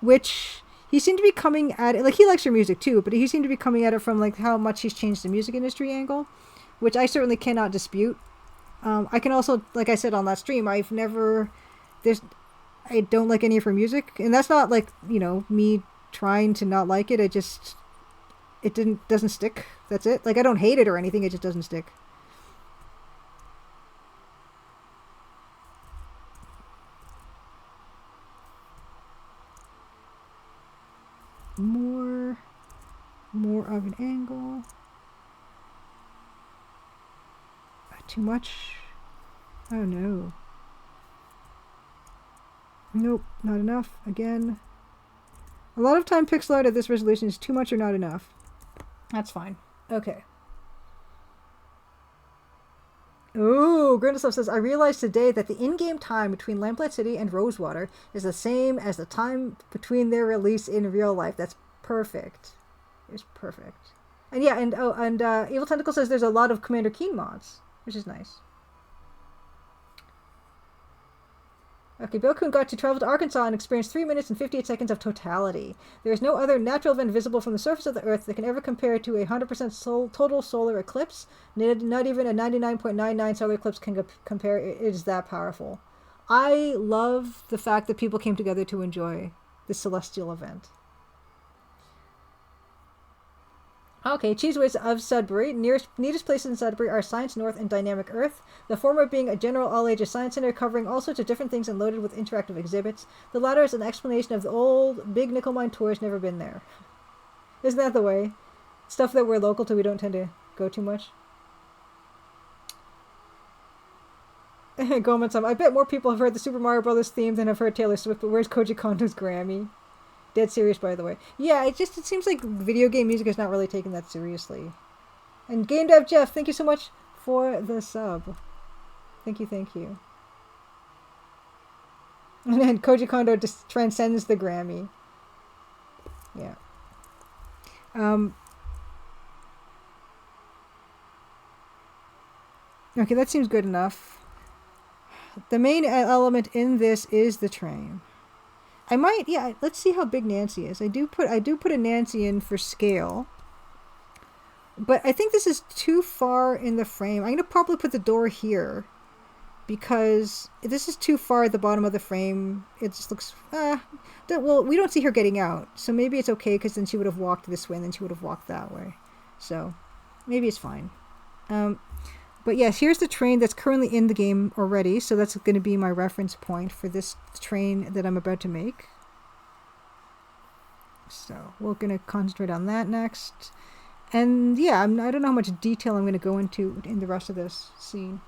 Which he seemed to be coming at it, like, he likes her music too, but he seemed to be coming at it from, like, how much she's changed the music industry angle, which I certainly cannot dispute. I can also, like I said on that stream, I don't like any of her music, and that's not, like, me trying to not like it, it doesn't stick, that's it. Like, I don't hate it or anything, it just doesn't stick. more of an angle. Too much? Oh no. Nope, not enough. Again. A lot of time pixel art at this resolution is too much or not enough. That's fine. Okay. Ooh, Grindelstuff says, I realized today that the in-game time between Lamplight City and Rosewater is the same as the time between their release in real life. That's perfect. It's perfect. And yeah, and Evil Tentacle says there's a lot of Commander Keen mods, which is nice. Okay, Bilkun got to travel to Arkansas and experience 3 minutes and 58 seconds of totality. There is no other natural event visible from the surface of the Earth that can ever compare to a 100% total solar eclipse. Not even a 99.99 solar eclipse can compare. It is that powerful. I love the fact that people came together to enjoy this celestial event. Okay, Cheeseways of Sudbury. Neatest places in Sudbury are Science North and Dynamic Earth, the former being a general all-ages science center covering all sorts of different things and loaded with interactive exhibits. The latter is an explanation of the old big nickel mine tours. Never been there. Isn't that the way? Stuff that we're local to, we don't tend to go too much. Goman-san, I bet more people have heard the Super Mario Brothers theme than have heard Taylor Swift, but where's Koji Kondo's Grammy? Dead serious, by the way. Yeah, it seems like video game music is not really taken that seriously. And Game Dev Jeff, thank you so much for the sub. Thank you. And then Koji Kondo just transcends the Grammy. Yeah. Okay, that seems good enough. The main element in this is the train. Let's see how big Nancy is. I do put a Nancy in for scale. But I think this is too far in the frame. I'm going to probably put the door here. Because this is too far at the bottom of the frame. It just looks... well, we don't see her getting out. So maybe it's okay, because then she would have walked this way, and then she would have walked that way. So, maybe it's fine. But yes, here's the train that's currently in the game already, so that's going to be my reference point for this train that I'm about to make. So we're going to concentrate on that next. And yeah, I don't know how much detail I'm going to go into in the rest of this scene.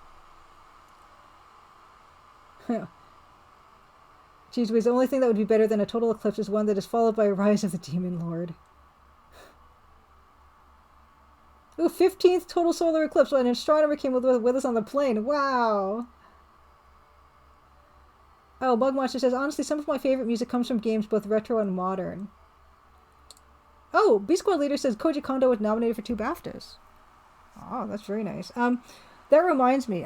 Geez whiz, the only thing that would be better than a total eclipse is one that is followed by a rise of the Demon Lord. Ooh, 15th total solar eclipse. An astronomer came with us on the plane. Wow. Oh, Bug Monster says, honestly, some of my favorite music comes from games both retro and modern. Oh, B-Squad Leader says Koji Kondo was nominated for 2 BAFTAs. Oh, that's very nice. That reminds me.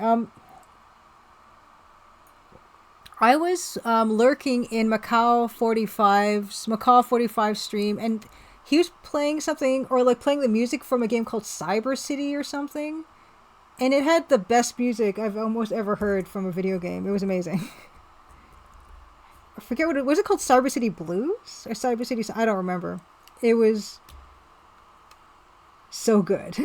I was lurking in Macau 45 stream, and he was playing something, or like playing the music from a game called Cyber City or something. And it had the best music I've almost ever heard from a video game. It was amazing. I forget what was it called? Cyber City Blues? Or Cyber City... I don't remember. It was so good.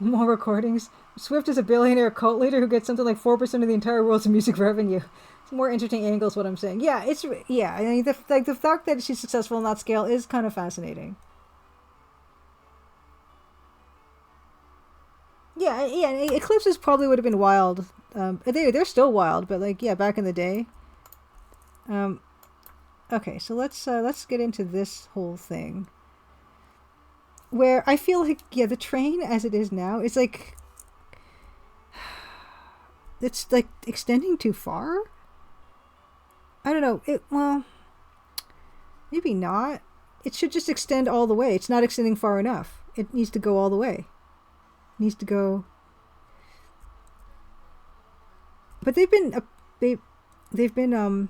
More recordings. Swift is a billionaire cult leader who gets something like 4% of the entire world's music revenue. It's more interesting angles, what I'm saying. Yeah, I mean, the fact that she's successful in that scale is kind of fascinating. Yeah, Eclipses probably would have been wild. They're still wild, but like, yeah, back in the day. Okay, so let's get into this whole thing. Where I feel like, yeah, the train as it is now is like, it's like extending too far. I don't know. Well, maybe not. It should just extend all the way. It's not extending far enough. It needs to go all the way. It needs to go. But they've been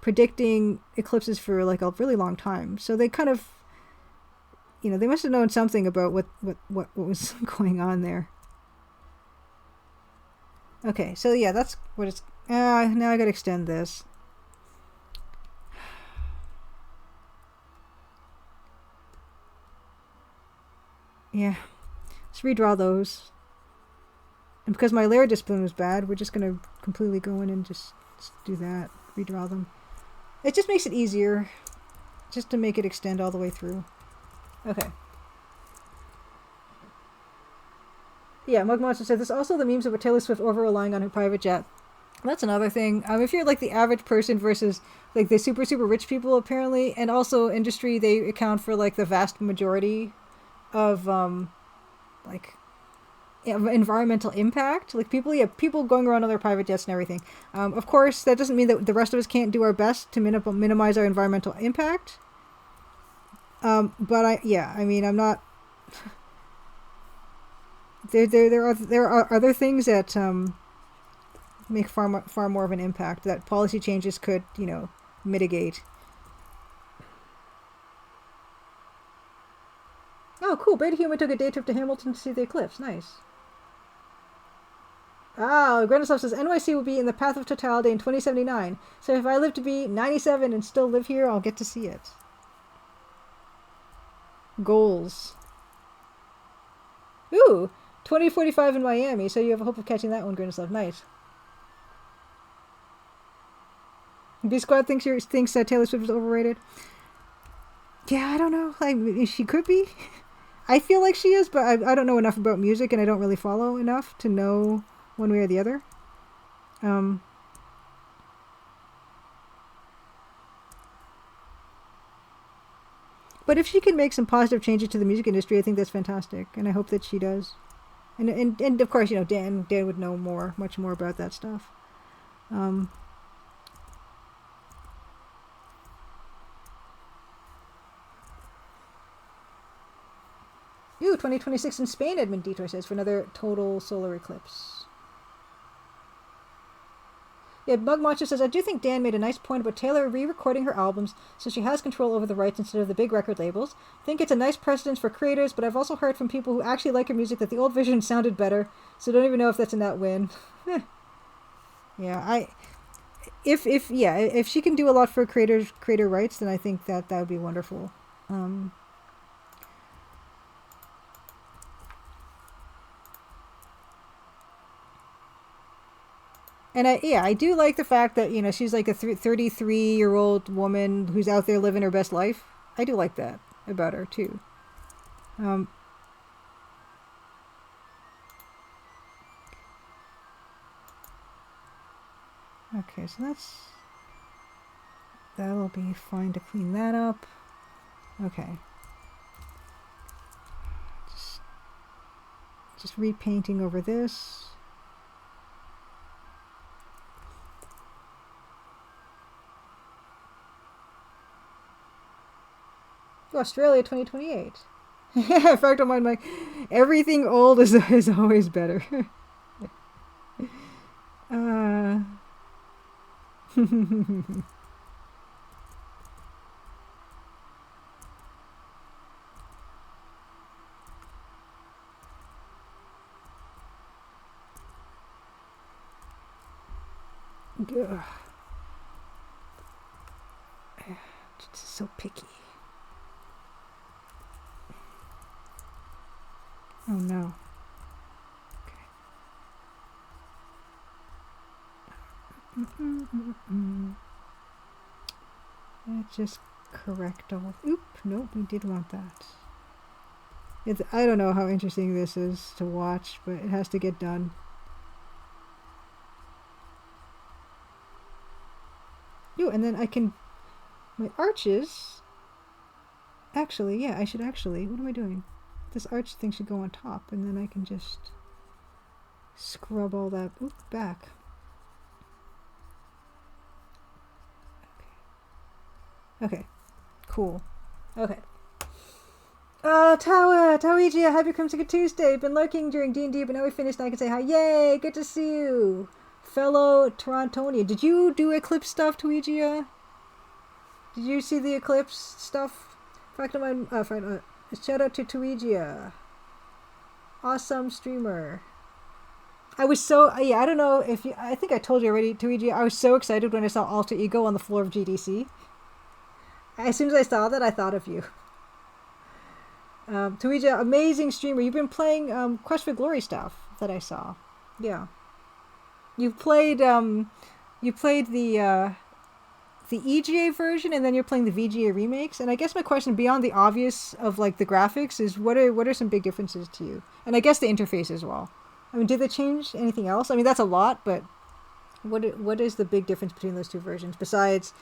predicting eclipses for like a really long time. So they kind of, you know, they must have known something about what was going on there. Okay, so yeah, that's what it's... now I gotta extend this. Yeah. Let's redraw those. And because my layer discipline was bad, we're just going to completely go in and just do that. Redraw them. It just makes it easier. Just to make it extend all the way through. Okay. Yeah, Mug Monster said, there's also the memes of a Taylor Swift over-relying on her private jet. That's another thing. If you're like the average person versus like the super, super rich people, apparently, and also industry, they account for like the vast majority of like environmental impact. Like people going around on their private jets and everything. Of course, that doesn't mean that the rest of us can't do our best to minimize our environmental impact. But I'm not. There are other things that make far more of an impact that policy changes could, mitigate. Oh, cool. Beta Human took a day trip to Hamilton to see the eclipse. Nice. Granislav says, NYC will be in the path of totality in 2079. So if I live to be 97 and still live here, I'll get to see it. Goals. Ooh, 2045 in Miami. So you have a hope of catching that one, Granislav. Nice. B Squad thinks Taylor Swift is overrated. Yeah, I don't know. She could be. I feel like she is, but I don't know enough about music, and I don't really follow enough to know one way or the other. But if she can make some positive changes to the music industry, I think that's fantastic, and I hope that she does. And of course, Dan would know much more about that stuff. Ooh, 2026 in Spain, Edmund Detour says, for another total solar eclipse. Yeah, Bug Monster says, I do think Dan made a nice point about Taylor re-recording her albums so she has control over the rights instead of the big record labels. I think it's a nice precedence for creators, but I've also heard from people who actually like her music that the old version sounded better, so don't even know if that's a net win. Yeah, if she can do a lot for creator rights, then I think that would be wonderful. And I do like the fact that, she's like a 33-year-old woman who's out there living her best life. I do like that about her, too. Okay, so that'll be fine to clean that up. Okay. Just repainting over this. Australia 2028. In fact, I'm like, everything old is always better. It's so picky. Oh no. Okay. Let's just correct all. Oop, nope, we did want that. I don't know how interesting this is to watch, but it has to get done. Ooh, and then I can... My arches... Actually, yeah, I should actually... What am I doing? This arch thing should go on top, and then I can just scrub all that back. Okay. Cool. Okay. Tauiji, happy Crimson Tuesday. Been lurking during D&D, but now we finished and I can say hi. Yay! Good to see you. Fellow Torontonian. Did you do Eclipse stuff, Tuigia? Did you see the Eclipse stuff? Shout out to Tuigia. Awesome streamer. I was so... I don't know if you... I think I told you already, Tuigia. I was so excited when I saw Alter Ego on the floor of GDC. As soon as I saw that, I thought of you. Tuija, amazing streamer. You've been playing Quest for Glory stuff that I saw. Yeah. You played the EGA version, and then you're playing the VGA remakes. And I guess my question, beyond the obvious of like the graphics, is what are some big differences to you? And I guess the interface as well. I mean, did they change anything else? I mean, that's a lot, but what is the big difference between those two versions besides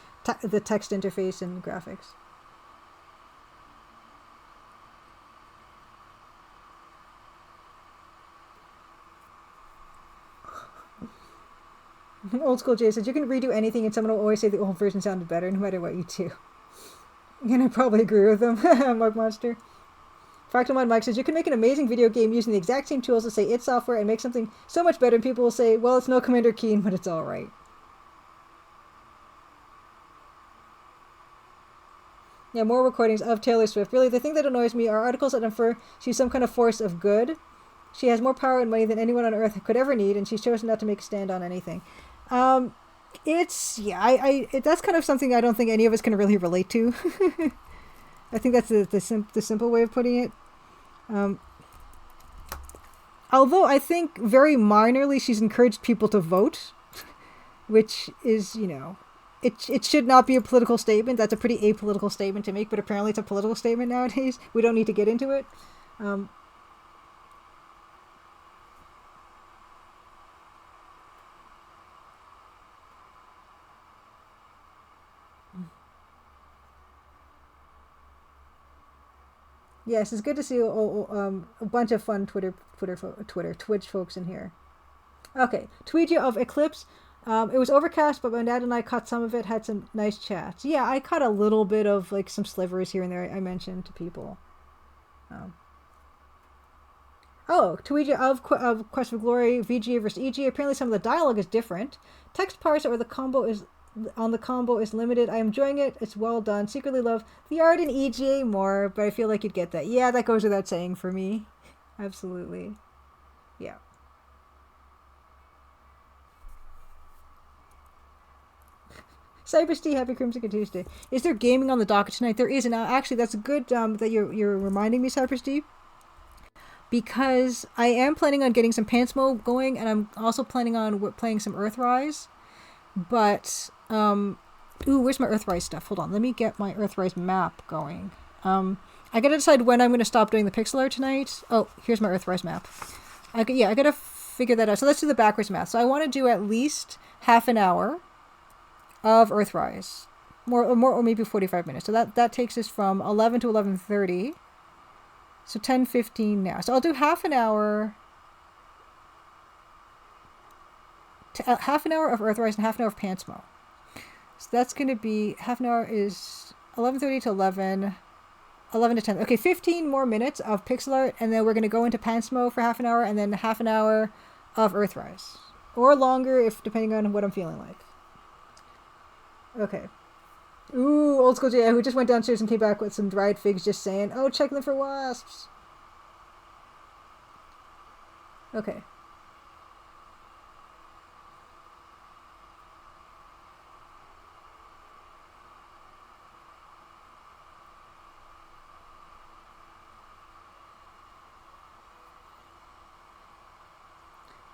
the text interface and graphics? Old School Jay says, you can redo anything and someone will always say the old version sounded better no matter what you do. And I probably agree with them. Mug Monster. Fractalmon Mike says, you can make an amazing video game using the exact same tools as, say, id Software and make something so much better, and people will say, well, it's no Commander Keen, but it's alright. Yeah, more recordings of Taylor Swift. Really, the thing that annoys me are articles that infer she's some kind of force of good. She has more power and money than anyone on Earth could ever need, and she's chosen not to make a stand on anything. That's kind of something I don't think any of us can really relate to. I think that's the simple way of putting it. Although I think very minorly she's encouraged people to vote, which is, it should not be a political statement. That's a pretty apolitical statement to make, but apparently it's a political statement nowadays. We don't need to get into it. Yes, it's good to see a bunch of fun Twitch folks in here. Okay, Tweedia of Eclipse. It was overcast, but my dad and I caught some of it, had some nice chats. Yeah, I caught a little bit of like some slivers here and there I mentioned to people. Tweedia of Quest for Glory, VGA versus EGA. Apparently some of the dialogue is different. Text parser or the combo is limited. I am enjoying it. It's well done. Secretly love the art in EGA more, but I feel like you'd get that. Yeah, that goes without saying for me. Absolutely. Yeah. Cypress T, happy Crimson Tuesday. Is there gaming on the docket tonight? There is, and actually that's good that you're reminding me, Cypress T, because I am planning on getting some Pantmo going, and I'm also planning on playing some Earthrise. But where's my Earthrise stuff? Hold on, let me get my Earthrise map going. I gotta decide when I'm gonna stop doing the pixel art tonight. Oh, here's my Earthrise map. I gotta figure that out. So let's do the backwards math. So I want to do at least half an hour of Earthrise, or maybe 45 minutes. So that takes us from 11 to 11:30. So 10:15 now. So I'll do half an hour. Half an hour of Earthrise and half an hour of Pantmo. So that's going to be, half an hour is 11:30 to 11 to 10. Okay, 15 more minutes of pixel art, and then we're going to go into Pantmo for half an hour, and then half an hour of Earthrise. Or longer, if depending on what I'm feeling like. Okay. Ooh, Old School J, who just went downstairs and came back with some dried figs just saying, oh, check them for wasps. Okay.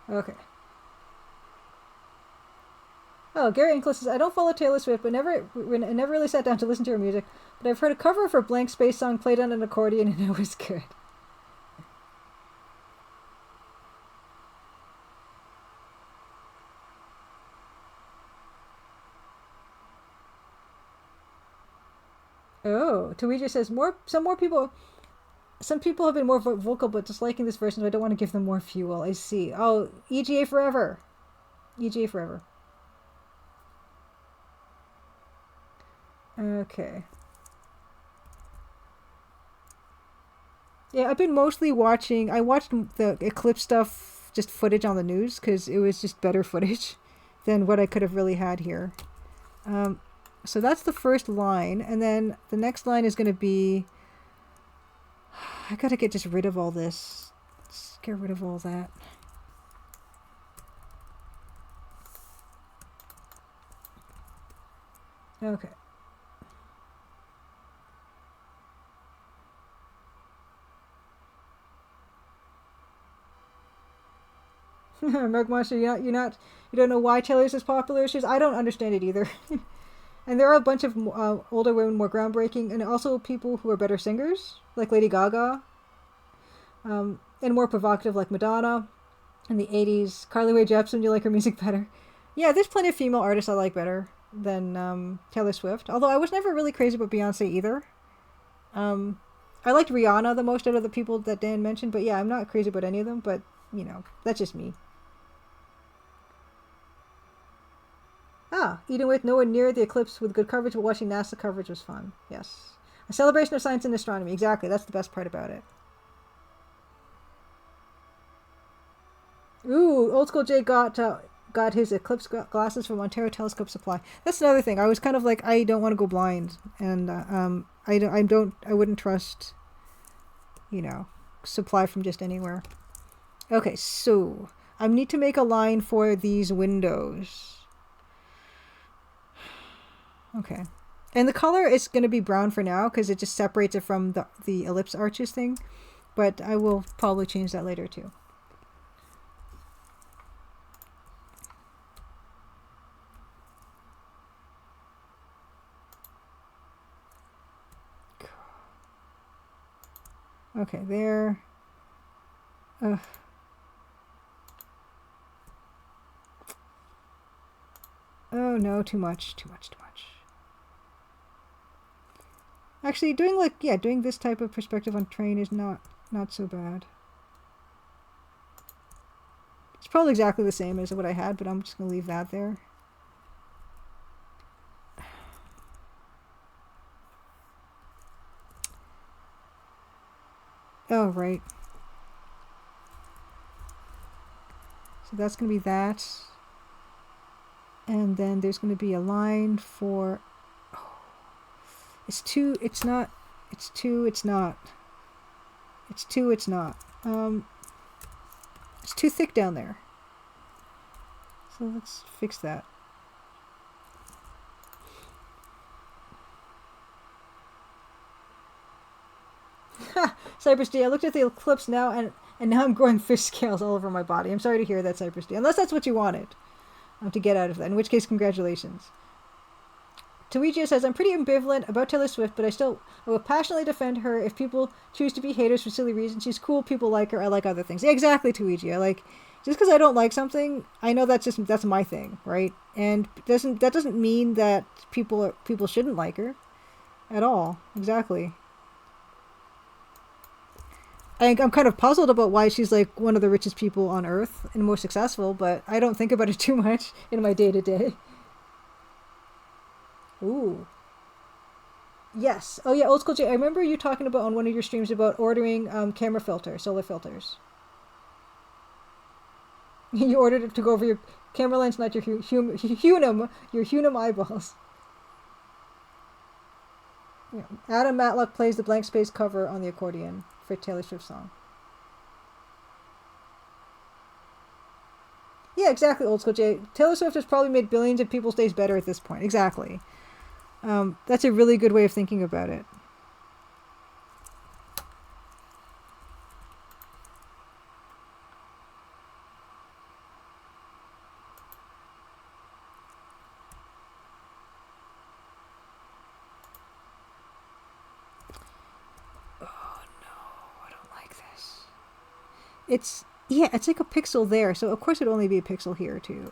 Okay. Oh, Gary Inkle says, I don't follow Taylor Swift, but never really sat down to listen to her music, but I've heard a cover of her Blank Space song played on an accordion, and it was good. Oh, Tuija says, some people have been more vocal, but disliking this version, so I don't want to give them more fuel. I see. Oh, EGA forever. EGA forever. Okay. Yeah, I've been mostly watching. I watched the Eclipse stuff, just footage on the news, because it was just better footage than what I could have really had here. So that's the first line, and then the next line is going to be, I gotta get just rid of all this. Just get rid of all that. Okay. Merc Monster, you don't know why Taylor's is popular. I don't understand it either. And there are a bunch of older women more groundbreaking, and also people who are better singers, like Lady Gaga, and more provocative, like Madonna. In the 80s, Carly Rae Jepsen, you like her music better. Yeah, there's plenty of female artists I like better than Taylor Swift. Although I was never really crazy about Beyonce either. I liked Rihanna the most out of the people that Dan mentioned, but yeah, I'm not crazy about any of them, but, that's just me. Eating with nowhere near the eclipse with good coverage, but watching NASA coverage was fun. Yes. A celebration of science and astronomy. Exactly, that's the best part about it. Ooh, Old School Jay got his eclipse glasses from Ontario Telescope Supply. That's another thing. I was kind of like, I don't want to go blind, and I wouldn't trust, supply from just anywhere. Okay, so I need to make a line for these windows. Okay, and the color is going to be brown for now because it just separates it from the ellipse arches thing, but I will probably change that later too. Okay, there. Oh no, too much. Actually, doing this type of perspective on train is not so bad. It's probably exactly the same as what I had, but I'm just going to leave that there. Oh, right. So that's going to be that. And then there's going to be a line for... It's too thick down there. So let's fix that. Cypress D, I looked at the eclipse now and now I'm growing fish scales all over my body. I'm sorry to hear that, Cypress D. Unless that's what you wanted to get out of that, in which case congratulations. Tuija says, I'm pretty ambivalent about Taylor Swift, but I will passionately defend her if people choose to be haters for silly reasons. She's cool, people like her, I like other things. Yeah, exactly, Tuija. Just because I don't like something, I know that's my thing, right? And that doesn't mean that people shouldn't like her at all. Exactly. I'm kind of puzzled about why she's like one of the richest people on Earth and most successful, but I don't think about it too much in my day-to-day. Ooh. Yes. Oh yeah, Old School J. I remember you talking about on one of your streams about ordering camera solar filters. You ordered it to go over your camera lens, not your Hunum eyeballs. Yeah. Adam Matlock plays the blank space cover on the accordion for Taylor Swift song. Yeah, exactly, Old School J. Taylor Swift has probably made billions of people's days better at this point. Exactly. That's a really good way of thinking about it. It's like a pixel there, so of course it'd only be a pixel here too.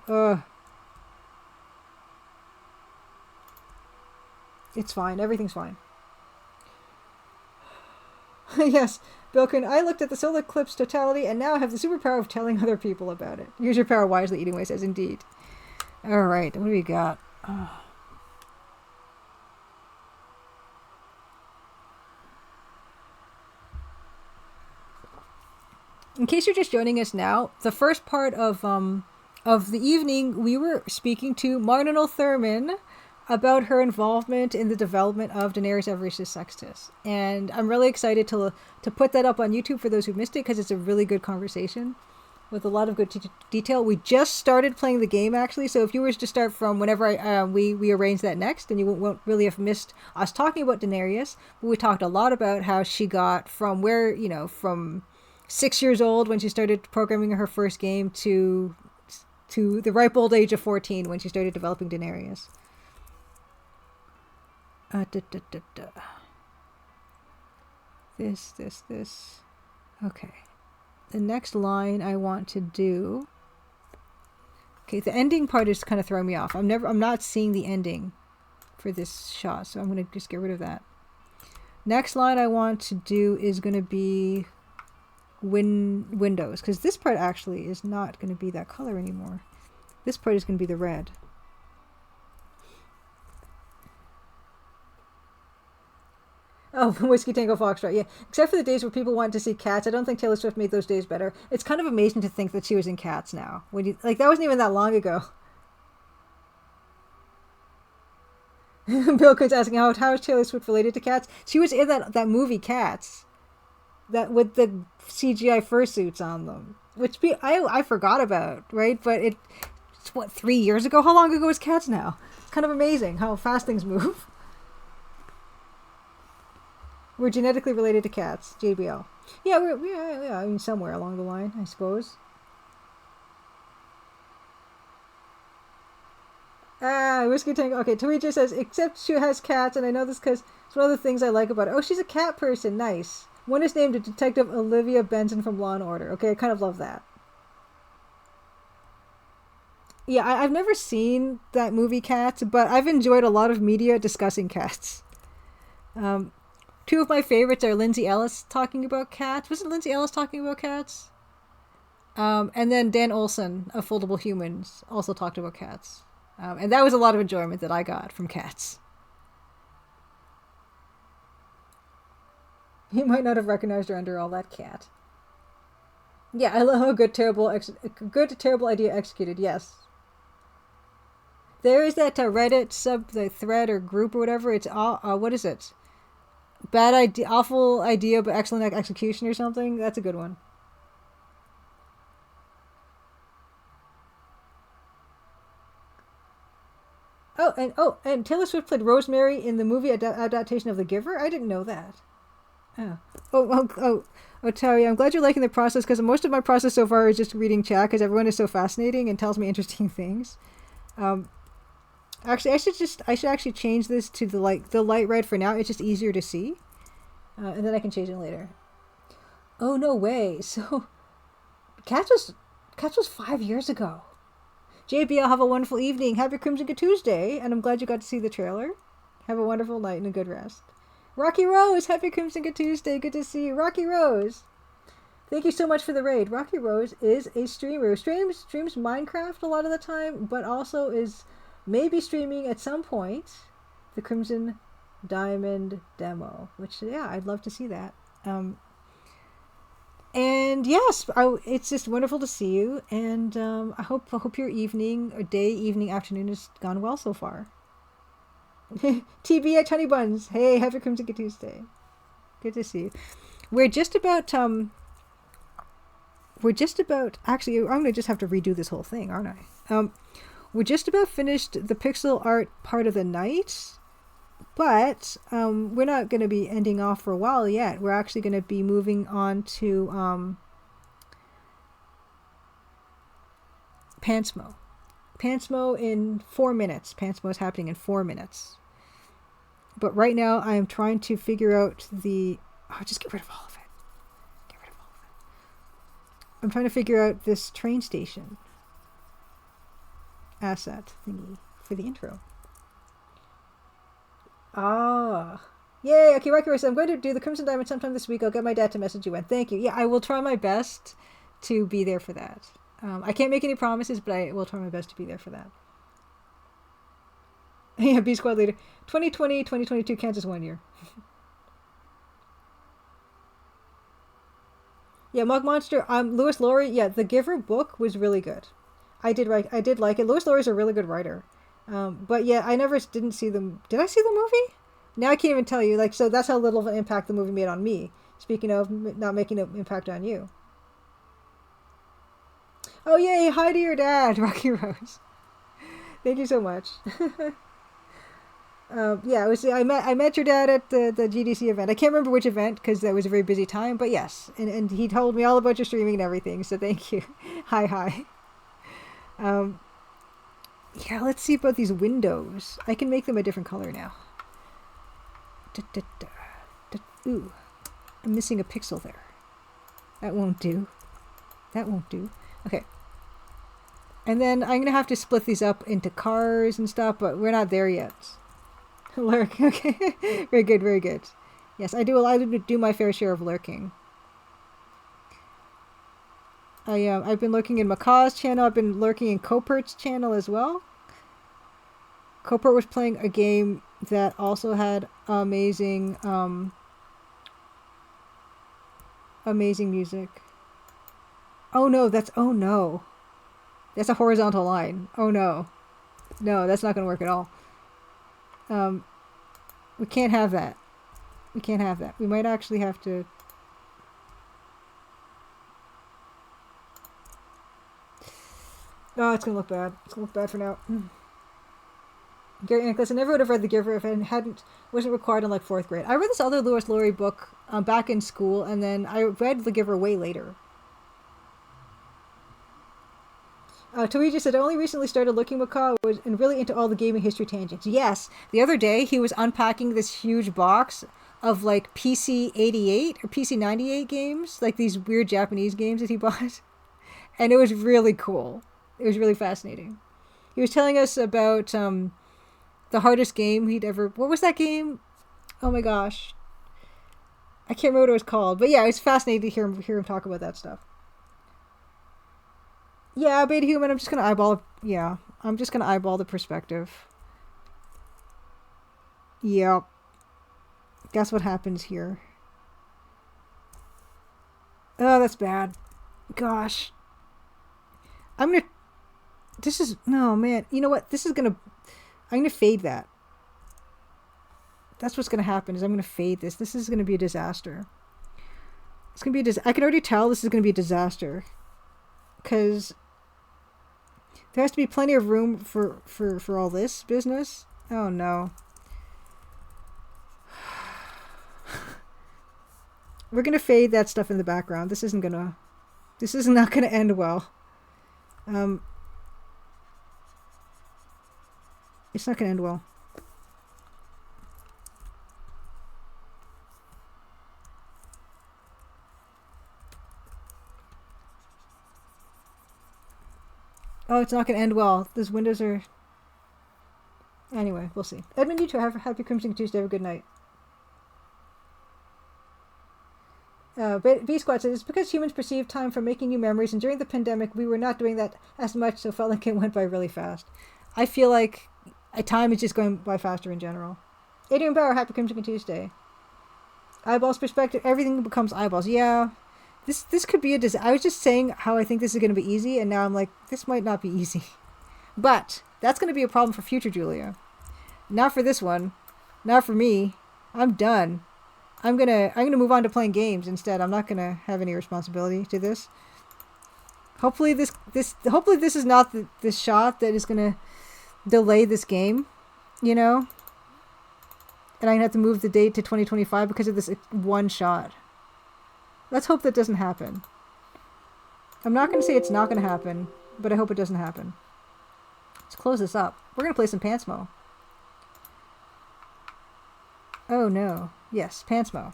It's fine. Everything's fine. Yes, Bilkin, I looked at the solar eclipse totality and now I have the superpower of telling other people about it. Use your power wisely, Eating Way says, indeed. Alright, what do we got? In case you're just joining us now, the first part of the evening, we were speaking to Marnanel Thurman about her involvement in the development of Denarius, Avaricius, Sextus. And I'm really excited to put that up on YouTube for those who missed it, because it's a really good conversation with a lot of good detail. We just started playing the game, actually, so if you were to start from whenever we arrange that next, then you won't really have missed us talking about Denarius. But we talked a lot about how she got from from 6 years old when she started programming her first game to the ripe old age of 14 when she started developing Denarius. This. Okay. The next line I want to do. Okay, the ending part is kind of throwing me off. I'm not seeing the ending for this shot, so I'm going to just get rid of that. Next line I want to do is going to be windows, because this part actually is not going to be that color anymore. This part is going to be the red. Oh, Whiskey Tango Foxtrot, yeah. Except for the days where people wanted to see Cats, I don't think Taylor Swift made those days better. It's kind of amazing to think that she was in Cats now. That wasn't even that long ago. Bill Coon's asking how is Taylor Swift related to Cats? She was in that movie Cats, that with the CGI fursuits on them, which I forgot about, right? But it's what, 3 years ago? How long ago is Cats now? It's kind of amazing how fast things move. We're genetically related to cats, JBL. Yeah, I mean, somewhere along the line, I suppose. Whiskey Tango. Okay, Tawija says, except she has cats, and I know this because it's one of the things I like about her. Oh, she's a cat person. Nice. One is named Detective Olivia Benson from Law & Order. Okay, I kind of love that. Yeah, I've never seen that movie Cats, but I've enjoyed a lot of media discussing cats. Two of my favorites are Lindsay Ellis talking about cats. Wasn't Lindsay Ellis talking about cats? And then Dan Olson of Foldable Humans also talked about cats. And that was a lot of enjoyment that I got from cats. You might not have recognized her under all that cat. Yeah, I love a good terrible idea executed. Yes. There is that Reddit the thread or group or whatever. It's what is it? Bad idea, awful idea, but excellent execution or something. That's a good one. And Taylor Swift played Rosemary in the movie adaptation of The Giver. I didn't know that. Terry, I'm glad you're liking the process, because most of my process so far is just reading chat, because everyone is so fascinating and tells me interesting things. Actually, I should actually change this to the light red for now. It's just easier to see, and then I can change it later. Oh, no way! So, Cats was 5 years ago. JBL, have a wonderful evening. Happy Crimson Tuesday, and I'm glad you got to see the trailer. Have a wonderful night and a good rest. Rocky Rose, happy Crimson Tuesday. Good to see you, Rocky Rose. Thank you so much for the raid. Rocky Rose is a streamer. Streams Minecraft a lot of the time, but also is maybe streaming at some point the Crimson Diamond demo, which, yeah, I'd love to see that. And yes, it's just wonderful to see you, and I hope your evening, afternoon has gone well so far. TB at Honey Buns. Hey, happy Crimson Tuesday. Good to see you. We're just about actually, I'm gonna just have to redo this whole thing, aren't I? We're just about finished the pixel art part of the night, but we're not going to be ending off for a while yet. We're actually going to be moving on to Pantmo. Pantmo in 4 minutes. Pantmo is happening in 4 minutes. But right now I am trying to figure out just get rid of all of it. I'm trying to figure out this train station asset thingy for the intro. Yay! Okay, Rocky Race, I'm going to do the Crimson Diamond sometime this week. I'll get my dad to message you when. Thank you. Yeah, I will try my best to be there for that. I can't make any promises, but I will try my best to be there for that. Yeah, B Squad leader. 2020, 2022 Kansas 1 year. Yeah, Mug Monster. Lewis Laurie. Yeah, The Giver book was really good. I did like it. Lewis Laurie's a really good writer. But yeah, I never didn't see them. Did I see the movie? Now I can't even tell you. So that's how little of an impact the movie made on me. Speaking of not making an impact on you. Oh yay! Hi to your dad, Rocky Rose. Thank you so much. Yeah, it was. I met your dad at the GDC event. I can't remember which event because that was a very busy time. But yes, and he told me all about your streaming and everything. So thank you. Hi. Yeah, let's see about these windows. I can make them a different color now. Ooh, I'm missing a pixel there. That won't do. That won't do. Okay. And then I'm gonna have to split these up into cars and stuff, but we're not there yet. Lurk. Okay. Very good. Very good. Yes, I do my fair share of lurking. I've been lurking in Macaw's channel. I've been lurking in Copert's channel as well. Copert was playing a game that also had amazing music. Oh no, that's a horizontal line. Oh no. No, that's not going to work at all. We can't have that. We can't have that. We might actually have to... Oh, it's going to look bad. It's going to look bad for now. Gary Nicholas, I never would have read The Giver if it wasn't required in like 4th grade. I read this other Lewis Laurie book back in school, and then I read The Giver way later. Luigi said, I only recently started looking Macaw and really into all the gaming history tangents. Yes, the other day he was unpacking this huge box of like PC 88 or PC 98 games, like these weird Japanese games that he bought. And it was really cool. It was really fascinating. He was telling us about the hardest game he'd ever... What was that game? Oh my gosh. I can't remember what it was called. But yeah, it's fascinating to hear him talk about that stuff. Yeah, Beta Human, I'm just going to eyeball... Yeah, I'm just going to eyeball the perspective. Yep. Guess what happens here. Oh, that's bad. Gosh. I'm going to... This is... No, man. You know what? This is going to... I'm going to fade that. That's what's going to happen, is I'm going to fade this. This is going to be a disaster. It's going to be a I can already tell this is going to be a disaster. Because there has to be plenty of room for all this business. Oh, no. We're going to fade that stuff in the background. This is not going to end well. It's not going to end well. Oh, it's not going to end well. Those windows are... Anyway, we'll see. Edmund, you too. Have a happy Crimson Tuesday. Have a good night. B-Squad says, it's because humans perceive time for making new memories, and during the pandemic, we were not doing that as much, so it felt like it went by really fast. I feel like time is just going by faster in general. Adrian Bauer, happy Crimson Tuesday. Eyeballs perspective, everything becomes eyeballs. Yeah. This could be a disaster. I was just saying how I think this is going to be easy, and now I'm like, this might not be easy. But that's going to be a problem for future Julia. Not for this one. Not for me. I'm done. I'm gonna move on to playing games instead. I'm not gonna have any responsibility to this. Hopefully this is not the shot that is gonna delay this game, you know. And I'm gonna have to move the date to 2025 because of this one shot. Let's hope that doesn't happen. I'm not gonna say it's not gonna happen, but I hope it doesn't happen. Let's close this up. We're gonna play some Pantmo. Oh no. Yes, Pantmo.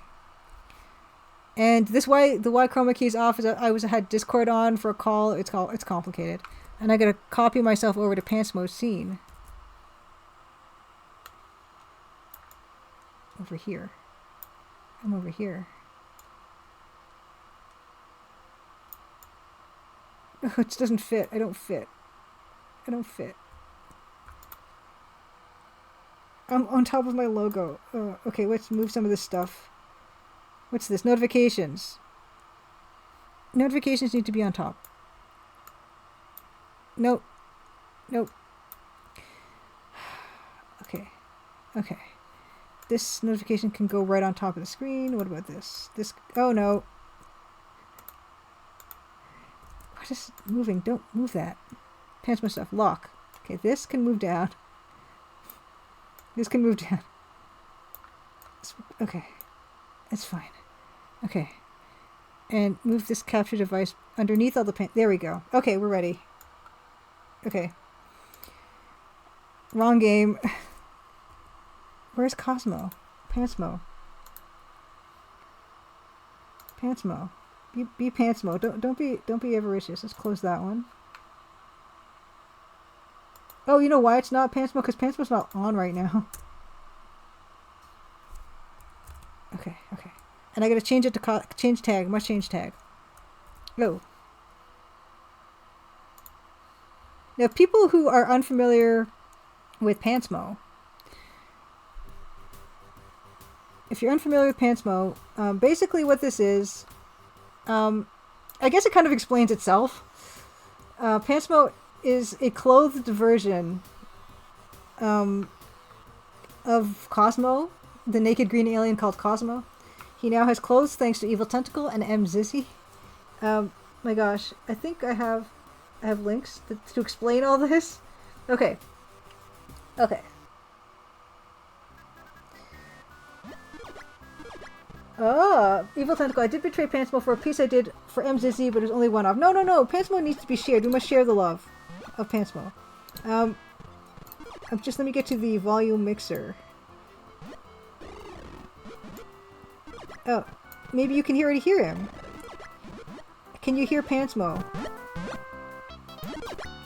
And the Y chroma key is off. I had Discord on for a call. It's complicated, and I gotta copy myself over to Pantmo's scene. Over here. I'm over here. Oh, it doesn't fit. I don't fit. I'm on top of my logo. Okay, let's move some of this stuff. What's this? Notifications. Notifications need to be on top. Nope. Okay. This notification can go right on top of the screen. What about this? Oh no. What is moving? Don't move that. Pants my stuff. Lock. Okay, this can move down. This can move down. Okay. It's fine. Okay. And move this capture device underneath all the paint. There we go. Okay, we're ready. Okay. Wrong game. Where's Cosmo? Pantmo. Pantmo. Be Pantmo. Don't be Avaricius. Let's close that one. Oh, you know why it's not Pantmo? Because Pantmo's not on right now. Okay. And I gotta change it to change tag. Must change tag. Oh. Now, people who are unfamiliar with Pantmo, if you're unfamiliar with Pantmo, basically what this is, I guess it kind of explains itself. Pantmo is a clothed version of Cosmo, the naked green alien called Cosmo. He now has clothes thanks to Evil Tentacle and M. Zizzy. My gosh, I think I have links to explain all this. Okay. Evil Tentacle. I did betray Pantmo for a piece I did for M. Zizzy, but it was only one off. No. Pantmo needs to be shared. We must share the love of Pantmo. Just let me get to the volume mixer. Oh, maybe you can already hear him. Can you hear Pantmo?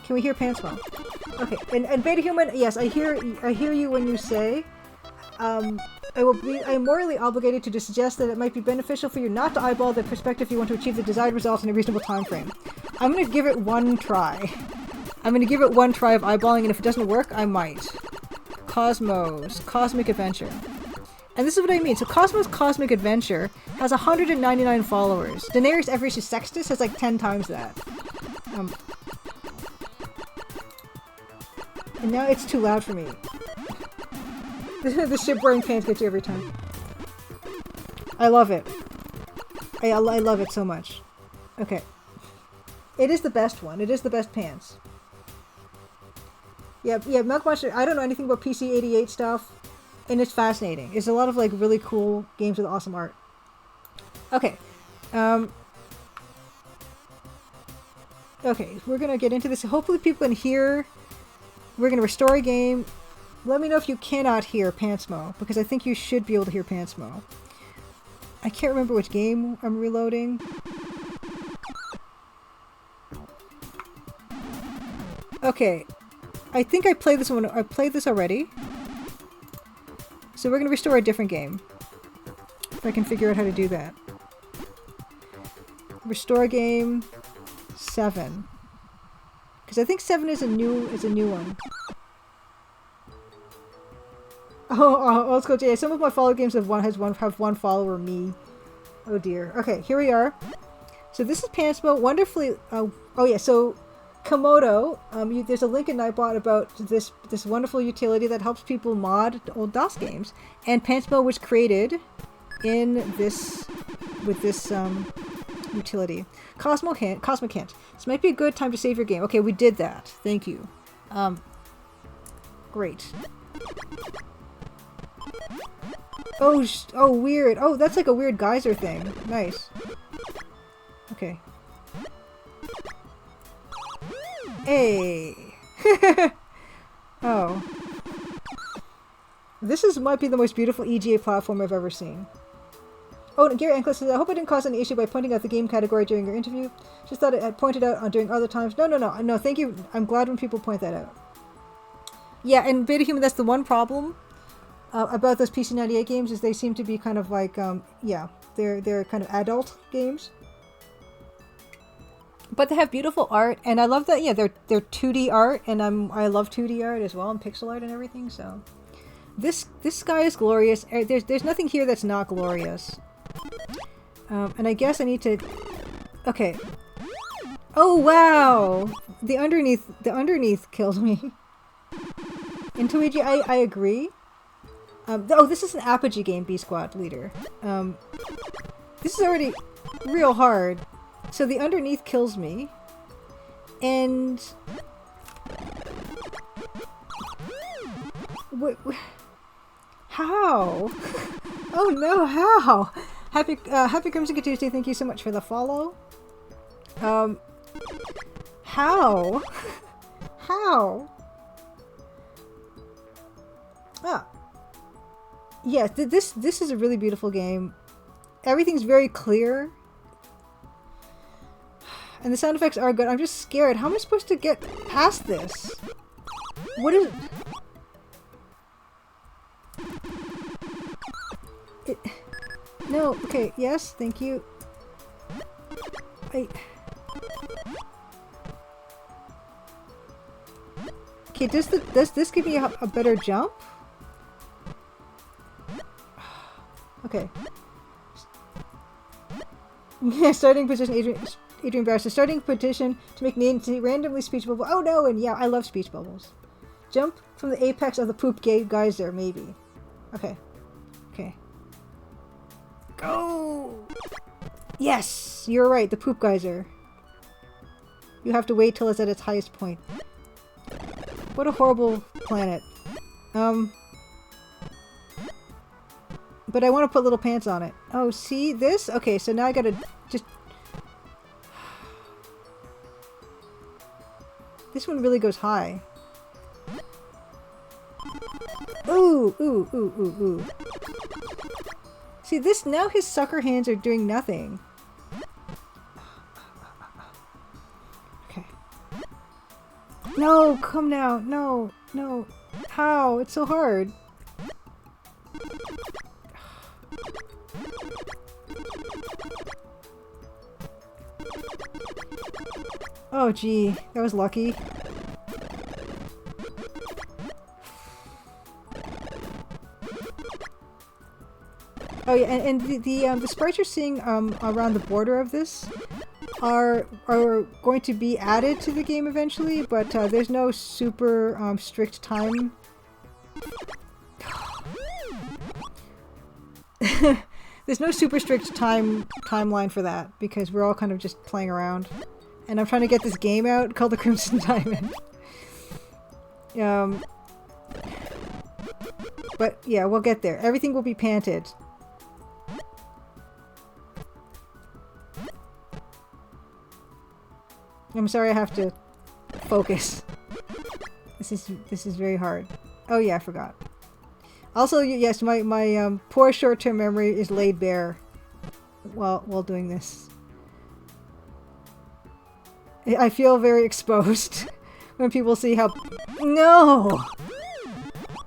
Can we hear Pantmo? Okay, and Beta Human, yes, I hear you when you say, I am morally obligated to suggest that it might be beneficial for you not to eyeball the perspective if you want to achieve the desired results in a reasonable time frame. I'm going to give it one try. I'm going to give it one try of eyeballing, and if it doesn't work, I might. Cosmo's Cosmic Adventure. And this is what I mean. So Cosmo's Cosmic Adventure has 199 followers. Denarius Avaricius Sextus has like 10 times that. And now it's too loud for me. The ship wearing pants gets you every time. I love it. I love it so much. Okay. It is the best one. It is the best pants. Yeah, Milk Monster, I don't know anything about PC-88 stuff. And it's fascinating. It's a lot of like really cool games with awesome art. Okay. Okay, we're gonna get into this. Hopefully people can hear. We're gonna restore a game. Let me know if you cannot hear Pantmo, because I think you should be able to hear Pantmo. I can't remember which game I'm reloading. Okay. I think I played this one. I played this already. So we're going to restore a different game. If I can figure out how to do that. Restore game 7. Because I think 7 is a new one. Oh, let's go to some of my follow games have one follower, me. Oh dear. Okay, here we are. So this is Pantmo, wonderfully. Oh yeah. So Komodo. There's a link in Nightbot about this wonderful utility that helps people mod old DOS games, and Pantmo was created in this with this utility. Cosmic hint. This might be a good time to save your game. Okay, we did that. Thank you. Great. Oh, weird. Oh, that's like a weird geyser thing. Nice. Okay. Hey. Oh. This might be the most beautiful EGA platform I've ever seen. Oh, and Gary Ankles says, I hope I didn't cause any issue by pointing out the game category during your interview. Just thought it had pointed out during other times. No, thank you. I'm glad when people point that out. Yeah, and Beta Human, that's the one problem about those PC-98 games, is they seem to be kind of like, yeah, they're kind of adult games. But they have beautiful art, and I love that, yeah, they're 2D art, and I love 2D art as well, and pixel art and everything, so. This sky is glorious. There's nothing here that's not glorious. And I guess I need to... Okay. Oh, wow! The underneath killed me. Intuigi, I agree. Oh, this is an Apogee game, B-Squad leader. This is already real hard. So the underneath kills me. And... How? Oh no, how? Happy Crimson Tuesday, thank you so much for the follow. How? How? Ah. Yeah, this is a really beautiful game. Everything's very clear. And the sound effects are good. I'm just scared. How am I supposed to get past this? What is... No, okay, yes, thank you. Okay, does this give me a better jump? Okay. Yeah, starting position, Adrian Barrow. So starting petition to make Nancy randomly speech bubble. Oh no, and yeah, I love speech bubbles. Jump from the apex of the poop geyser, maybe. Okay. Okay. Go! Yes! You're right, the poop geyser. You have to wait till it's at its highest point. What a horrible planet. But I want to put little pants on it. Oh, see this? Okay, so now I gotta just... This one really goes high. Ooh, ooh, ooh, ooh, ooh. See, this, now his sucker hands are doing nothing. Okay. No, come now. No, no. How? It's so hard. Oh, gee. That was lucky. Oh yeah, and the sprites you're seeing around the border of this are going to be added to the game eventually, but there's no super strict time. There's no super strict timeline for that because we're all kind of just playing around, and I'm trying to get this game out called the Crimson Diamond. But yeah, we'll get there. Everything will be panted. I'm sorry I have to focus. This is very hard. Oh yeah, I forgot. Also, yes, my poor short-term memory is laid bare while doing this. I feel very exposed when people see how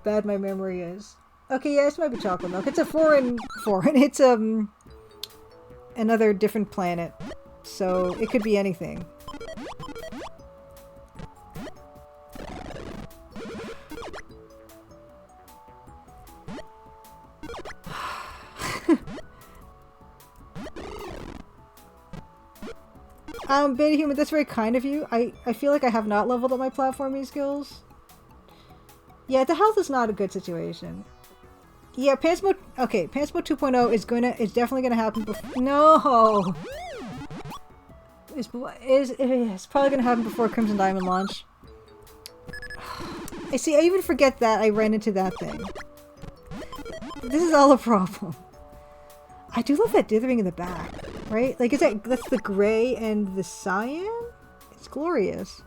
bad my memory is. Okay, yeah, this might be chocolate milk. It's a foreign. It's another different planet, so it could be anything. Beta Human, that's very kind of you. I feel like I have not leveled up my platforming skills. Yeah, the health is not a good situation. Yeah, Pantmo 2.0 is definitely gonna happen before. No! It's probably gonna happen before Crimson Diamond launch. I see, I even forget that I ran into that thing. This is all a problem. I do love that dithering in the back, right? Like, that's the gray and the cyan? It's glorious.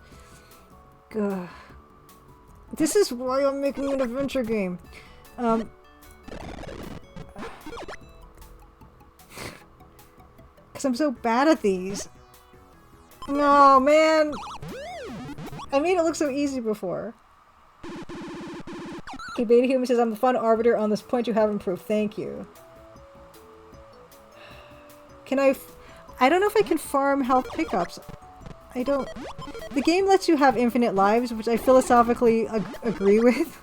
Gah. This is why I'm making an adventure game. Because I'm so bad at these. No, man! I made it look so easy before. Okay, Beta Human says, I'm the fun arbiter on this point you have improved. Thank you. Can I don't know if I can farm health pickups. I don't... The game lets you have infinite lives, which I philosophically agree with.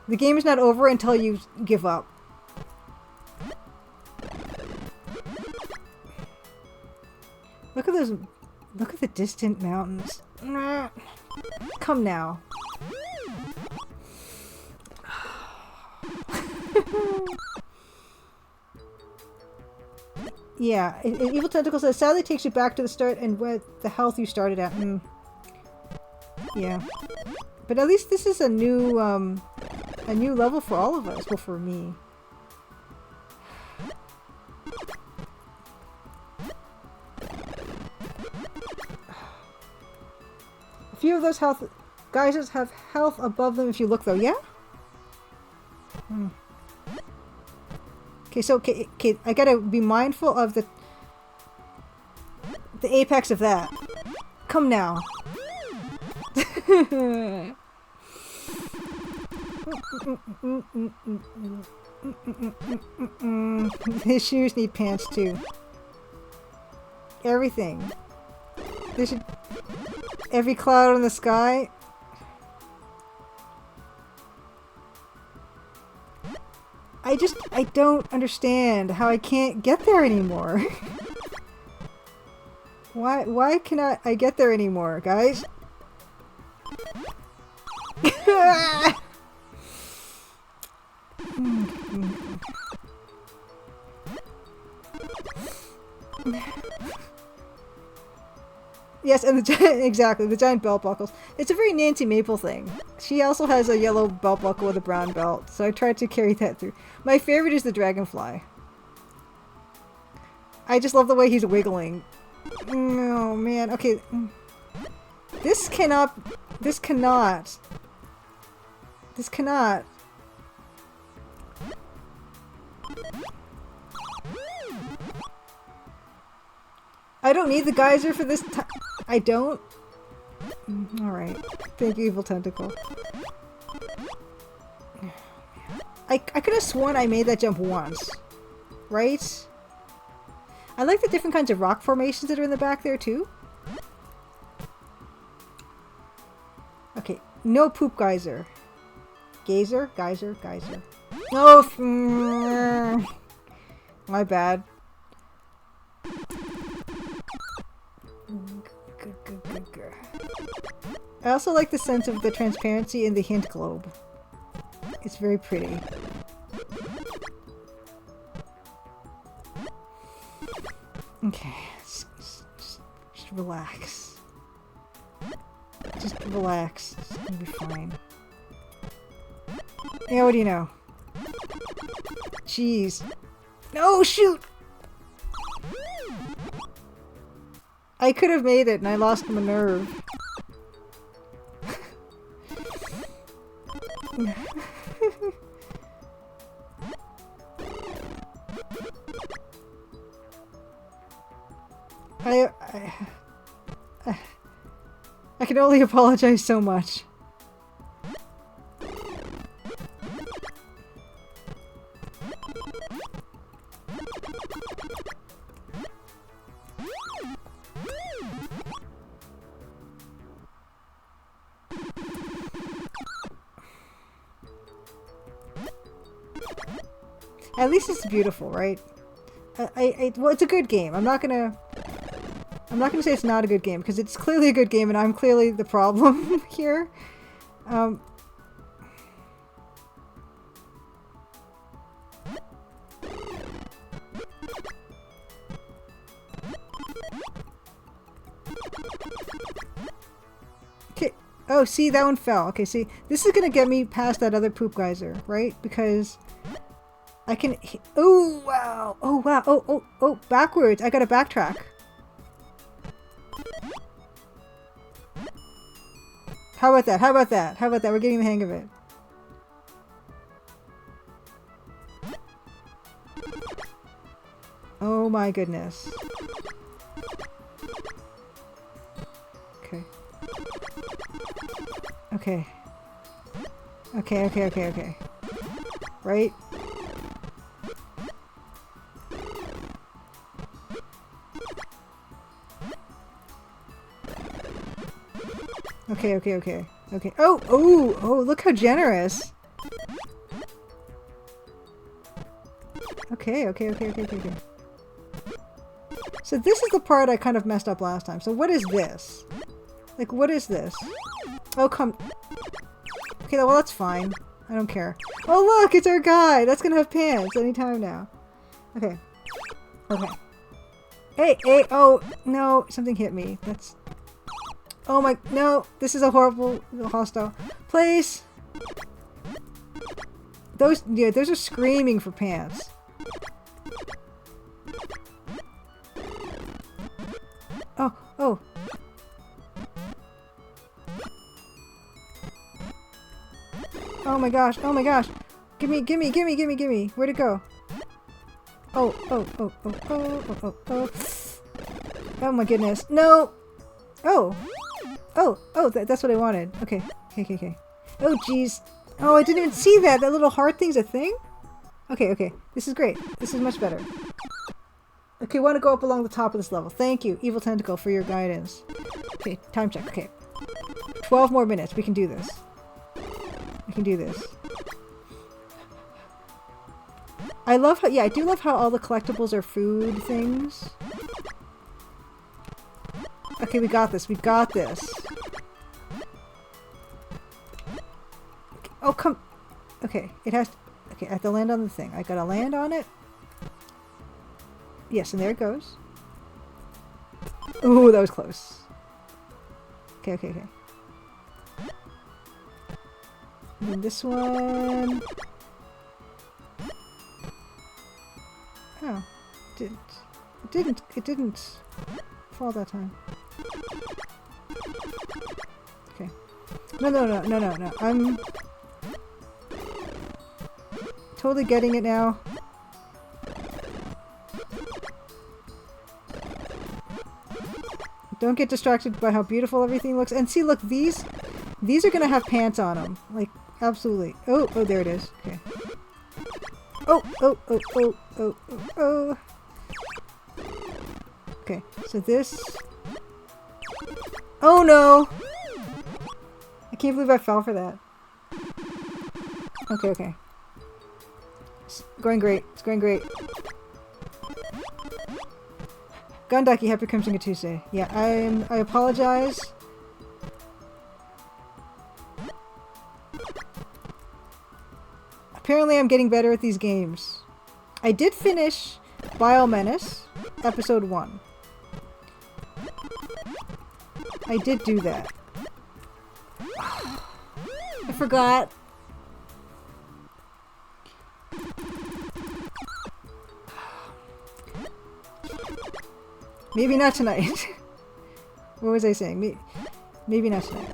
The game is not over until you give up. Look at those... Look at the distant mountains. Come now. Yeah, Evil Tentacle says, sadly takes you back to the start and with the health you started at. Yeah. But at least this is a new A new level for all of us. Well, for me. A few of those geysers have health above them if you look, though. Yeah? Okay, so, okay, I gotta be mindful of the apex of that. Come now. His shoes need pants too. Everything. They should. Every cloud in the sky. I don't understand how I can't get there anymore. Why cannot I get there anymore, guys? Yes, and exactly, the giant belt buckles. It's a very Nancy Maple thing. She also has a yellow belt buckle with a brown belt, so I tried to carry that through. My favorite is the dragonfly. I just love the way he's wiggling. Oh, man. Okay. This cannot... I don't need the geyser for this time. I don't? Alright. Thank you, Evil Tentacle. I could have sworn I made that jump once. Right? I like the different kinds of rock formations that are in the back there, too. Okay. No poop geyser. Geyser? Geyser? Geyser. No! My bad. I also like the sense of the transparency in the hint globe. It's very pretty. Okay, just relax. Just relax. It's gonna be fine. Yeah, what do you know? Jeez. No, shoot! I could have made it and I lost my nerve. I can only apologize so much. At least it's beautiful, right? Well, it's a good game. I'm not gonna say it's not a good game, because it's clearly a good game and I'm clearly the problem here. Okay. Oh, see, that one fell. Okay, see, this is gonna get me past that other poop geyser, right? Because I can... Oh, wow! Oh, wow! Oh, backwards! I gotta backtrack. How about that? How about that? How about that? We're getting the hang of it. Oh my goodness. Okay. Okay. Okay. Right? Okay. Oh, look how generous. Okay. So this is the part I kind of messed up last time. So what is this? Like, what is this? Oh, come... Okay, well, that's fine. I don't care. Oh, look! It's our guy! That's gonna have pants anytime now. Okay. Hey! Oh, no! Something hit me. That's... Oh my... No! This is a horrible, hostile place! those are screaming for pants. Oh, oh. Oh my gosh, oh my gosh. Gimme. Where'd it go? Oh. Oh my goodness. No! Oh, that's what I wanted. Okay. Oh, jeez. Oh, I didn't even see that. That little heart thing's a thing? Okay. This is great. This is much better. Okay, want to go up along the top of this level. Thank you, Evil Tentacle, for your guidance. Okay, time check. Okay. 12 more minutes. We can do this. I love how, I do love how all the collectibles are food things. Okay, we got this. Oh, come. Okay, it has to, okay, I have to land on the thing. I gotta land on it. Yes, and there it goes. Ooh, that was close. Okay. And then this one. Oh, it didn't fall that time. Okay. No. I'm totally getting it now. Don't get distracted by how beautiful everything looks. And see, look, these are gonna have pants on them. Like, absolutely. Oh, there it is. Okay. Oh. Okay, so this... Oh no! I can't believe I fell for that. Okay. It's going great. Gundaki, happy Crimson Tuesday. Yeah, I apologize. Apparently I'm getting better at these games. I did finish Biomenace, episode 1. I did do that. I forgot. Maybe not tonight. What was I saying? Maybe not tonight.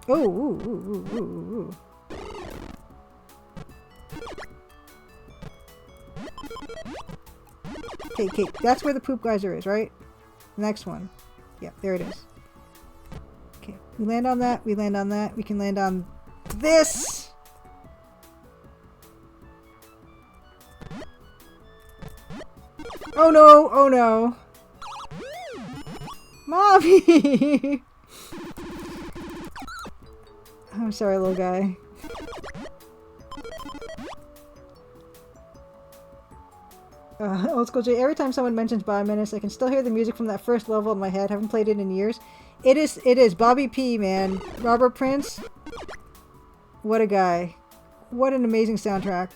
Oh, ooh. Okay, that's where the poop geyser is, right? Next one. Yeah, there it is. Okay, we land on that, we can land on this! Oh no! Mommy! I'm sorry, little guy. Old School J, every time someone mentions Biomenace, I can still hear the music from that first level in my head. Haven't played it in years. It is. Bobby P, man. Robert Prince. What a guy. What an amazing soundtrack.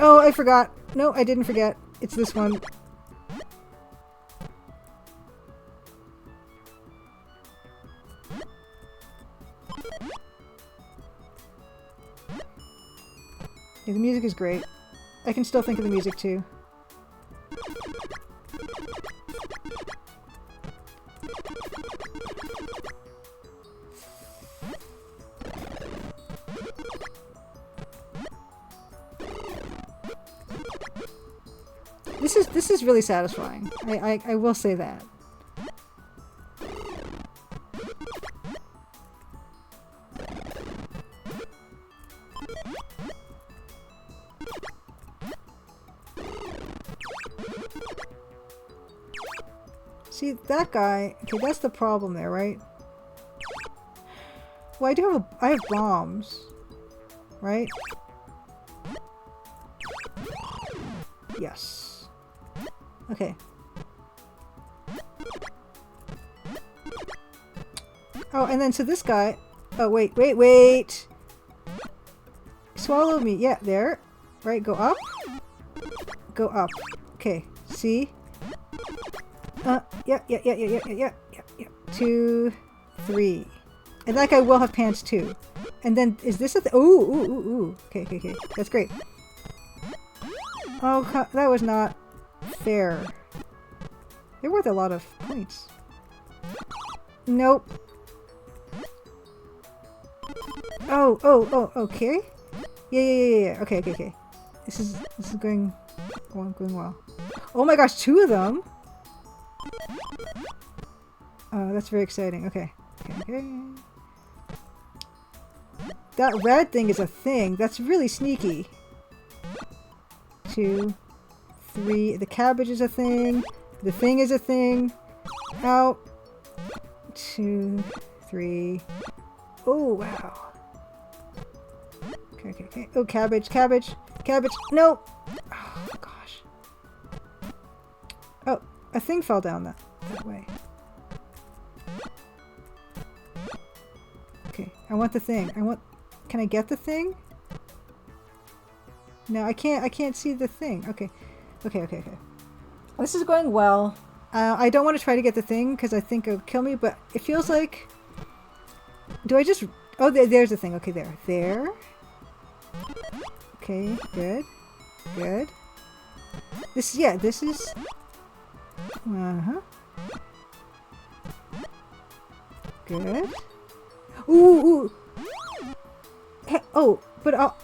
Oh, I forgot. No, I didn't forget. It's this one. Yeah, the music is great. I can still think of the music too. This is really satisfying. I will say that. See, that guy, okay, that's the problem there, right? Well, I have bombs, right? Yes. Okay. Oh, and then so this guy... Oh, wait. So swallow me. Yeah, there. Right, go up. Go up. Okay, see? Yeah. 2, 3. And that guy will have pants too. And then, is this a ooh. Okay. That's great. Oh, that was not fair. They're worth a lot of points. Nope. Oh, okay. Yeah. Okay. This is going well. Oh my gosh, 2 of them? Oh, that's very exciting. Okay. That red thing is a thing. That's really sneaky. 2, 3. The cabbage is a thing. The thing is a thing. Out. 2, 3. Oh, wow. Okay. Oh, cabbage. No! Oh, gosh. Oh, a thing fell down that way. Okay, I want the thing. Can I get the thing? No, I can't see the thing. Okay. This is going well. I don't want to try to get the thing because I think it'll kill me, but it feels like... Do I just... Oh, there's the thing. Okay, there. Okay, good. This is... Uh-huh. Good. Ooh. Oh, but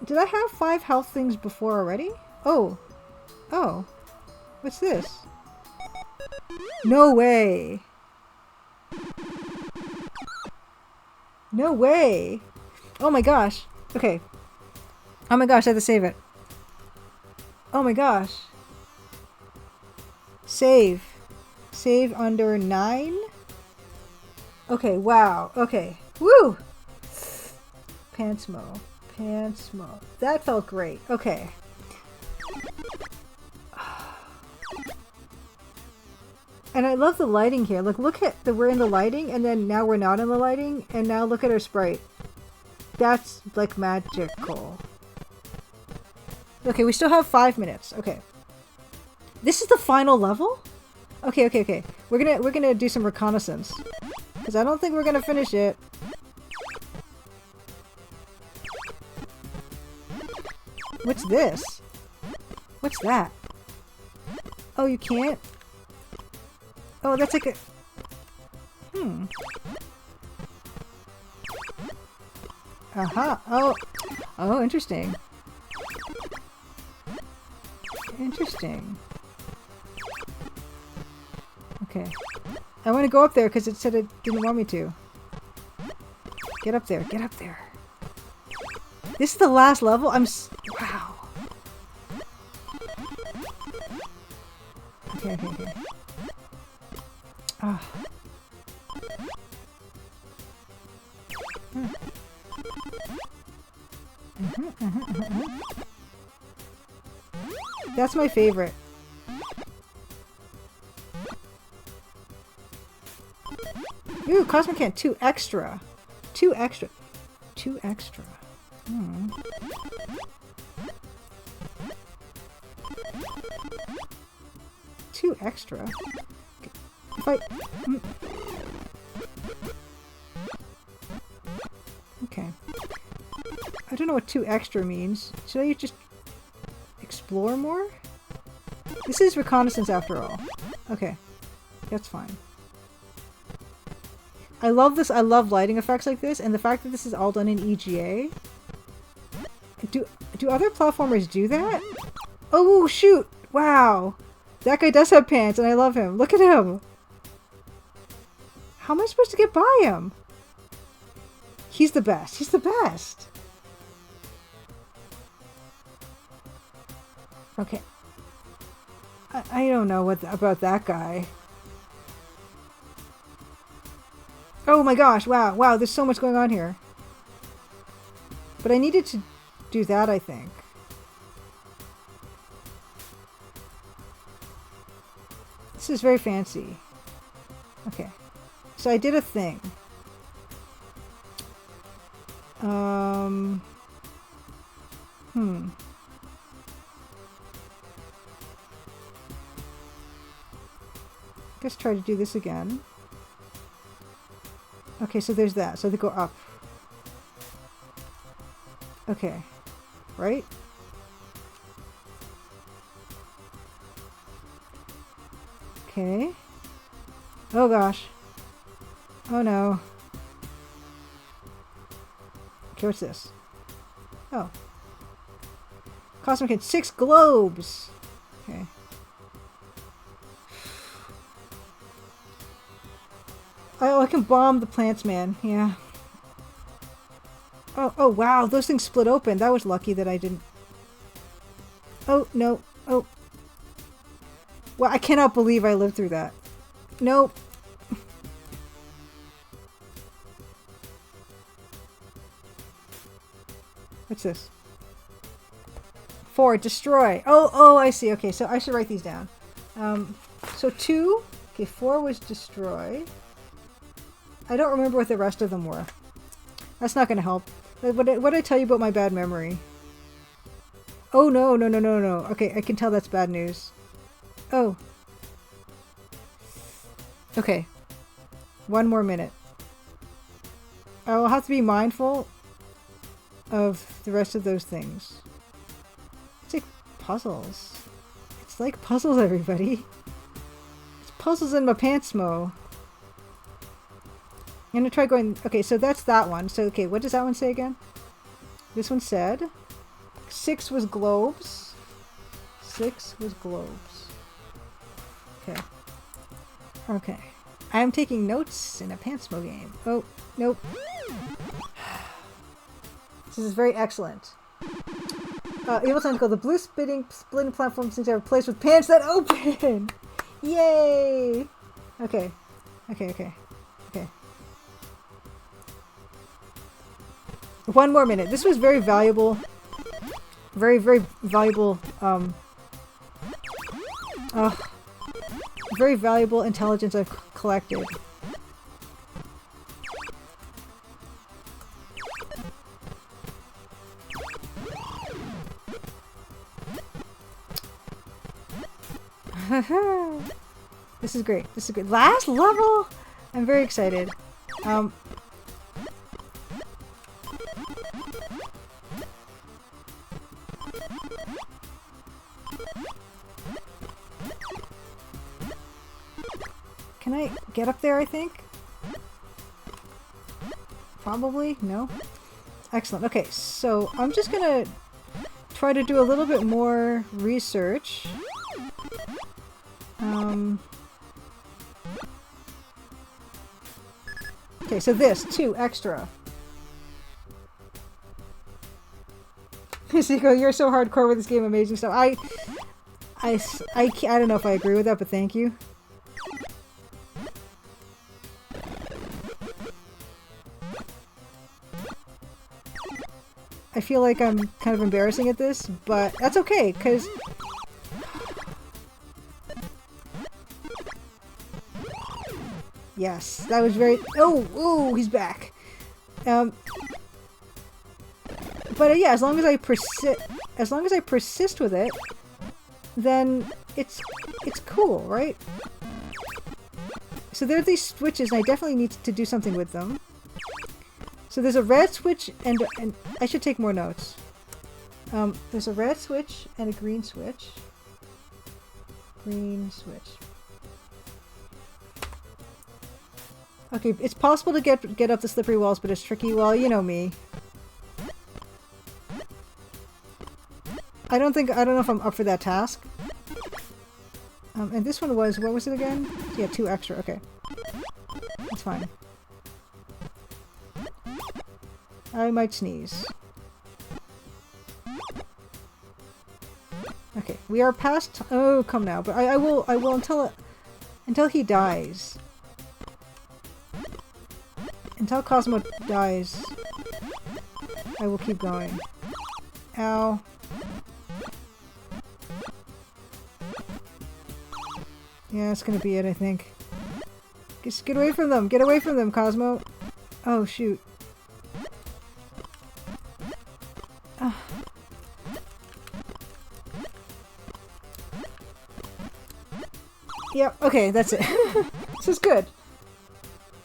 did I have 5 health things before already? Oh. What's this? No way. Oh my gosh. Okay. Oh my gosh, I have to save it. Oh my gosh. Save under 9? Okay, wow. Okay. Woo! Pantmo. That felt great. Okay. And I love the lighting here. Like, look at we're in the lighting, and then now we're not in the lighting, and now look at our sprite. That's, like, magical. Okay, we still have 5 minutes. Okay. This is the final level? Okay. We're gonna do some reconnaissance. Because I don't think we're gonna finish it. What's this? What's that? Oh, you can't? Oh, that's like a... Aha. Oh, interesting. Okay. I want to go up there because it said it didn't want me to. Get up there. This is the last level? Wow. Okay. Oh. That's my favorite. Ooh, Cosmic Can, 2 extra. 2 extra. 2 extra. 2 extra? If I... Okay. I don't know what 2 extra means. Should I just explore more? This is reconnaissance after all. Okay. That's fine. I love this. I love lighting effects like this, and the fact that this is all done in EGA. Do other platformers do that? Oh, shoot! Wow! That guy does have pants, and I love him. Look at him! How am I supposed to get by him? He's the best. He's the best! Okay. I don't know about that guy. Oh my gosh, wow, there's so much going on here. But I needed to do that, I think. This is very fancy. Okay. So I did a thing. Let's try to do this again. Okay, so there's that. So they go up. Okay. Right? Okay. Oh gosh. Oh no. Okay, what's this? Oh. Cosmic hit 6 globes! Okay. Oh, I can bomb the plants, man. Yeah. Oh, wow. Those things split open. That was lucky that I didn't... Oh, no. Oh. Well, I cannot believe I lived through that. Nope. What's this? 4, destroy. Oh, I see. Okay, so I should write these down. So 2. Okay, 4 was destroy. I don't remember what the rest of them were. That's not going to help. What did I tell you about my bad memory? Oh, no. Okay, I can tell that's bad news. Oh. Okay. 1 more minute. I will have to be mindful of the rest of those things. It's like puzzles. It's like puzzles, everybody. It's puzzles in my Pantmo. I'm gonna try going... Okay, so that's that one. So, okay, what does that one say again? This one said... 6 was globes. 6 was globes. Okay. Okay. I am taking notes in a Pantmo game. Oh, nope. This is very excellent. Evil Times Go. The blue splitting platform seems to have replaced with pants that open! Yay! Okay. Okay. 1 more minute. This was very valuable. Very valuable, very valuable intelligence I've collected. This is great. This is good. Last level? I'm very excited. Can I get up there, I think? Probably? No? Excellent. Okay, so I'm just gonna try to do a little bit more research. Okay, so this, 2 extra. Seiko, you're so hardcore with this game, amazing stuff. I don't know if I agree with that, but thank you. I feel like I'm kind of embarrassing at this, but that's okay, because... Yes, that was very... Oh, he's back. But yeah, as long as I persist with it, then it's cool, right? So there are these switches, and I definitely need to do something with them. So there's a red switch, and I should take more notes. There's a red switch and a green switch. Green switch. Okay, it's possible to get up the slippery walls, but it's tricky. Well, you know me. I don't know if I'm up for that task. And this one was, what was it again? Yeah, 2 extra. Okay, that's fine. I might sneeze. Okay, we are past. Oh, come now! But I will until he dies. Until Cosmo dies, I will keep going. Ow. Yeah, that's gonna be it, I think. Just get away from them! Get away from them, Cosmo! Oh, shoot. Yep, okay, that's it. This is good.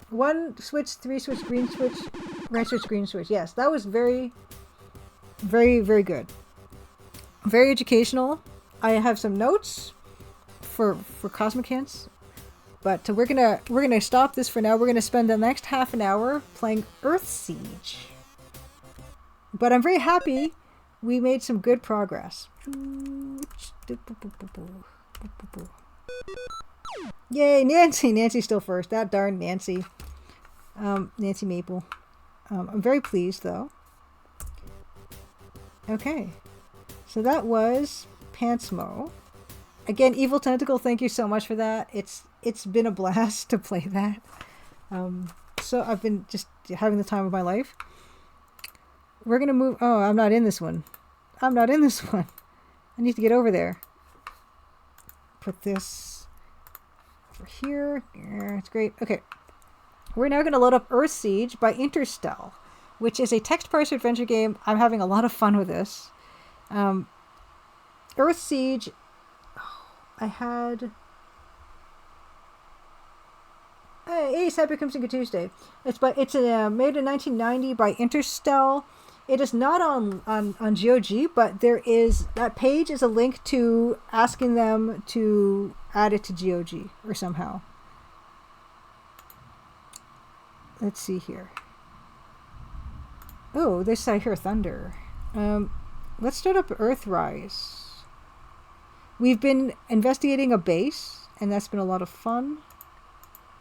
1 switch, 3 switch, green switch, red switch, green switch. Yes, that was very, very, very good. Very educational. I have some notes for Cosmic Hints, but we're gonna stop this for now. We're gonna spend the next half an hour playing Earth Siege. But I'm very happy we made some good progress. Yay, Nancy! Nancy's still first. That darn Nancy. Nancy Maple. I'm very pleased, though. Okay. So that was Pantmo. Again, Evil Tentacle, thank you so much for that. It's been a blast to play that. So I've been just having the time of my life. We're going to move... Oh, I'm not in this one. I'm not in this one. I need to get over there. Put this over here. Yeah, it's great. Okay. We're now going to load up Earth Siege by Interstel, which is a text parser adventure game. I'm having a lot of fun with this. Earth Siege... I had... Hey, Happy Crimson Tuesday. It's made in 1990 by Interstel. It is not on GOG, but that page is a link to asking them to add it to GOG or somehow. Let's see here. Oh, I hear thunder. Let's start up Earthrise. We've been investigating a base, and that's been a lot of fun.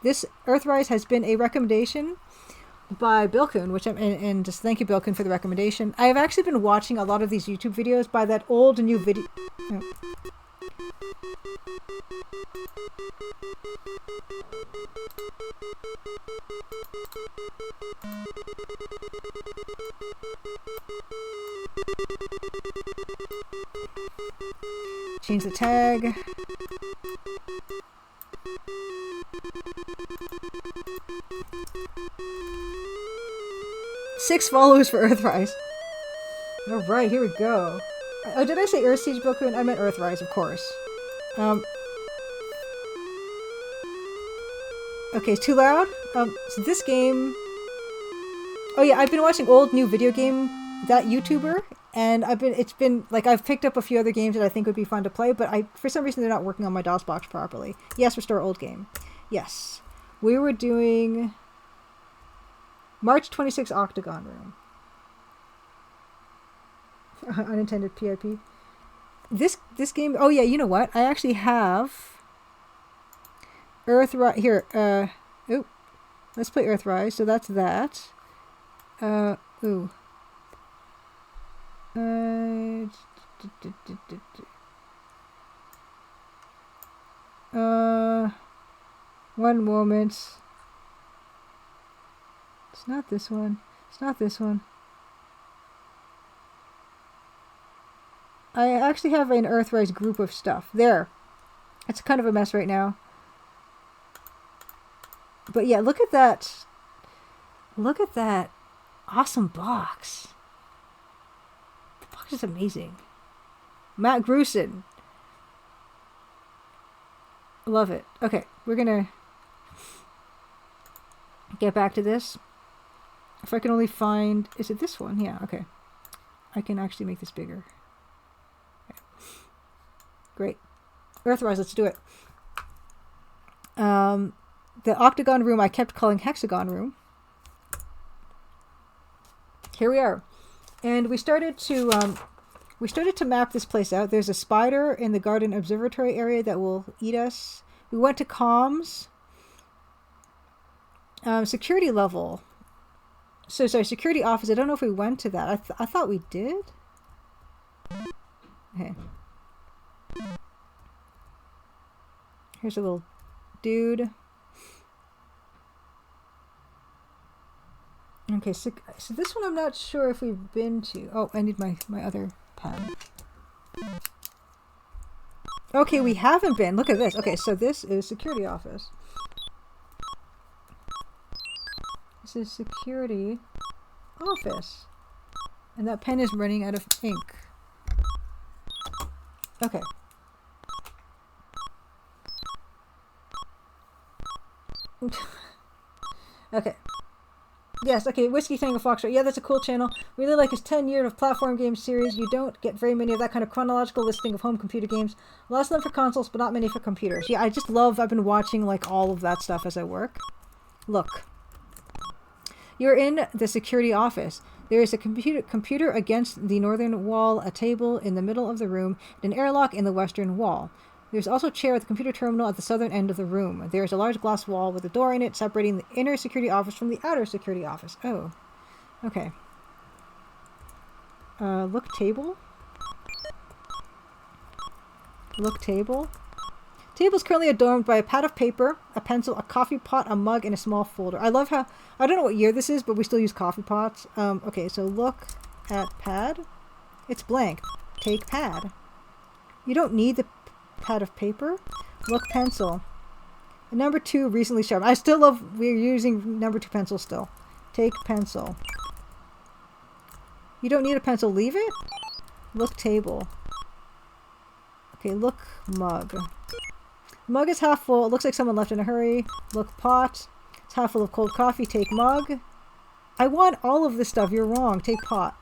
This Earthrise has been a recommendation by Bilkun, and just thank you, Bilkun, for the recommendation. I have actually been watching a lot of these YouTube videos by that old and new video. Oh. Change the tag. Six followers for Earthrise. Alright, here we go. Oh, did I say Earth Siege, Bilkun? I meant Earthrise, of course. Okay, it's too loud? So this game... Oh yeah, I've been watching old new video game, that YouTuber, and I've picked up a few other games that I think would be fun to play, but for some reason they're not working on my DOS box properly. Yes, restore old game. Yes. We were doing March 26 Octagon Room. Unintended PIP. This game, oh yeah, you know what? I actually have Earthrise here. Let's play Earthrise. So that's that. One moment. It's not this one. It's not this one. I actually have an Earthrise group of stuff. There. It's kind of a mess right now. But yeah, look at that. Look at that awesome box. The box is amazing. Matt Grusin. Love it. Okay, we're gonna get back to this. If I can only find... Is it this one? Yeah, okay. I can actually make this bigger. Okay. Great. Earthrise, let's do it. The Octagon Room I kept calling Hexagon Room. Here we are. And we started to map this place out. There's a spider in the garden observatory area that will eat us. We went to comms. Security level. So sorry, security office. I don't know if we went to that. I thought we did. Okay. Here's a little dude. Okay, so this one I'm not sure if we've been to. Oh, I need my other pen. Okay, we haven't been. Look at this. Okay, so this is security office. This is security office. And that pen is running out of ink. Okay. Okay. Yes, okay, Whiskey Tango Foxtrot. Yeah, that's a cool channel. Really like his 10-year of platform game series. You don't get very many of that kind of chronological listing of home computer games. Lots of them for consoles, but not many for computers. Yeah, I've been watching like all of that stuff as I work. Look. You're in the security office. There is a computer against the northern wall, a table in the middle of the room, and an airlock in the western wall. There's also a chair at the computer terminal at the southern end of the room. There is a large glass wall with a door in it separating the inner security office from the outer security office. Oh. Okay. Look table? Look table? Table is currently adorned by a pad of paper, a pencil, a coffee pot, a mug, and a small folder. I love how... I don't know what year this is, but we still use coffee pots. Okay, so look at pad. It's blank. Take pad. You don't need the pad of paper. Look pencil. Number 2 recently sharpened. I still love... We're using number 2 pencil still. Take pencil. You don't need a pencil. Leave it. Look table. Okay, look mug. Mug is half full. It looks like someone left in a hurry. Look pot. It's half full of cold coffee. Take mug. I want all of this stuff. You're wrong. Take pot.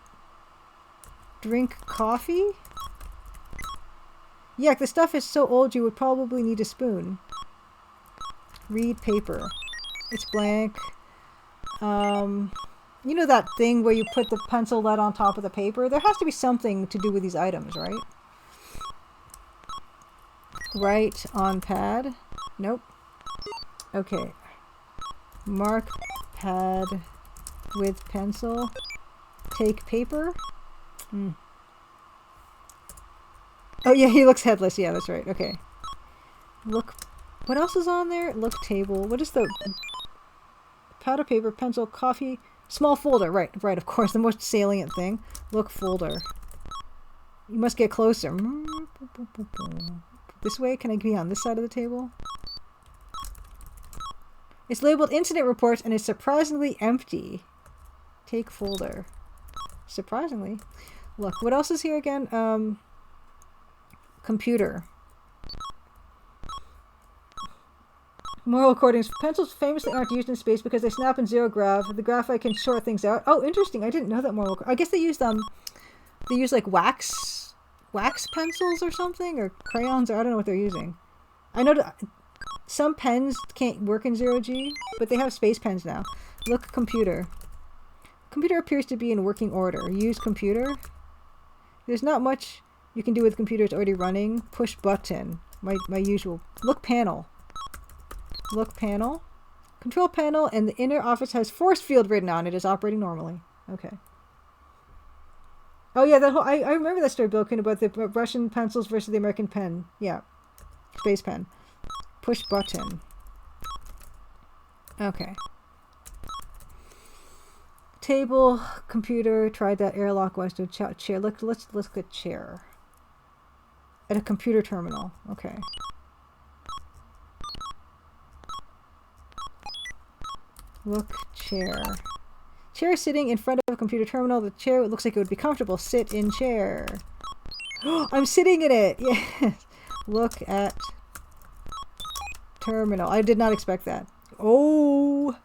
Drink coffee? Yeah, the stuff is so old you would probably need a spoon. Read paper. It's blank. You know that thing where you put the pencil lead on top of the paper? There has to be something to do with these items, right? Write on pad. Nope. Okay. Mark pad with pencil. Take paper. Oh yeah, he looks headless. Yeah, that's right. Okay. Look. What else is on there? Look table. What is the... Pad of paper, pencil, coffee... Small folder. Right, of course. The most salient thing. Look folder. You must get closer. This way? Can I be on this side of the table? It's labeled incident reports and it's surprisingly empty. Take folder. Surprisingly. Look, what else is here again? Computer. Moral recordings. Pencils famously aren't used in space because they snap in zero grav. The graphite can short things out. Oh, interesting. I didn't know that moral... I guess they use they use like wax pencils or something, or crayons, or I don't know what they're using. I know some pens can't work in zero G, but they have space pens now. Look computer. Computer appears to be in working order. Use computer. There's not much you can do with computers already running. Push button. My usual. Look panel. Look panel. Control panel, and the inner office has force field written on it. Is operating normally. Okay. Oh yeah, that whole, I remember that story, Bilkin, about the Russian pencils versus the American pen. Yeah. Space pen. Push button. Okay. Table, computer, tried that airlock Western chair. Let's look at chair. At a computer terminal. Okay. Look chair. Chair sitting in front of a computer terminal. The chair looks like it would be comfortable. Sit in chair. I'm sitting in it. Yes. Look at terminal. I did not expect that. Oh.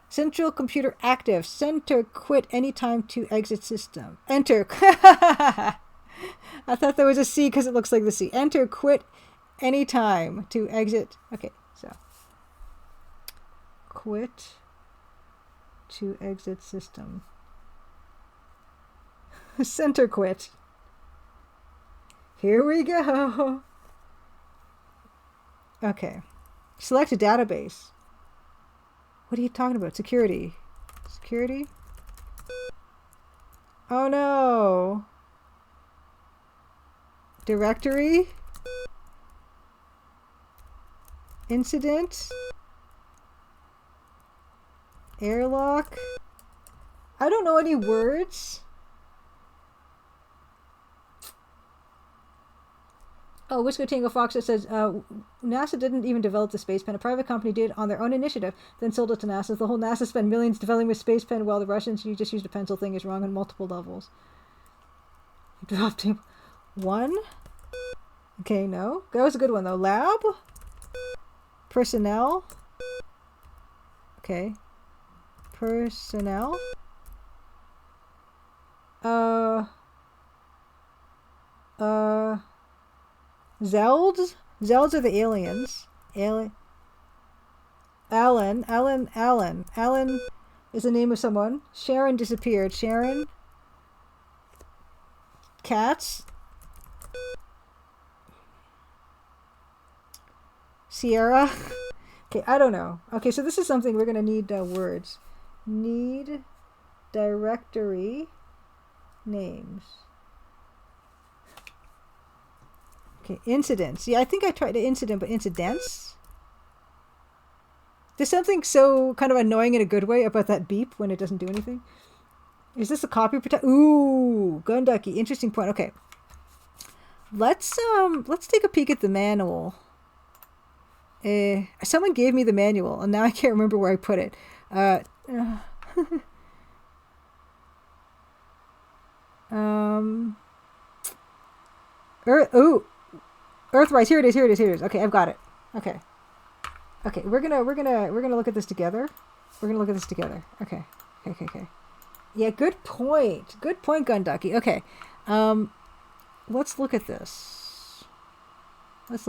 Central computer active. Center quit anytime to exit system. Enter. I thought there was a C because it looks like the C. Enter quit anytime to exit. Okay, so. Quit to exit system. Center quit. Here we go. Okay. Select a database. What are you talking about? Security. Security? Oh no. Directory? Incident? Airlock? I don't know any words. Oh, Whisker Tango Fox says, NASA didn't even develop the space pen. A private company did on their own initiative, then sold it to NASA. The whole NASA spent millions developing a space pen while the Russians just used a pencil thing is wrong on multiple levels. You dropped him. 1? Okay, no. That was a good one, though. Lab? Personnel? Okay. Personnel. Zelds? Zelds are the aliens. Alan is the name of someone. Sharon disappeared. Sharon. Cats. Sierra. Okay, I don't know. Okay, so this is something we're going to need words. Need directory names. Okay, incidents. Yeah, I think I tried the incident, but incidents? There's something so kind of annoying in a good way about that beep when it doesn't do anything. Is this a copy protect? Ooh, gun ducky. Interesting point. Okay. Let's take a peek at the manual. Someone gave me the manual, and now I can't remember where I put it. Earthrise. Here it is. Okay, I've got it. Okay, we're gonna look at this together. Okay. Yeah, good point, Gun Ducky. Okay, let's look at this. Let's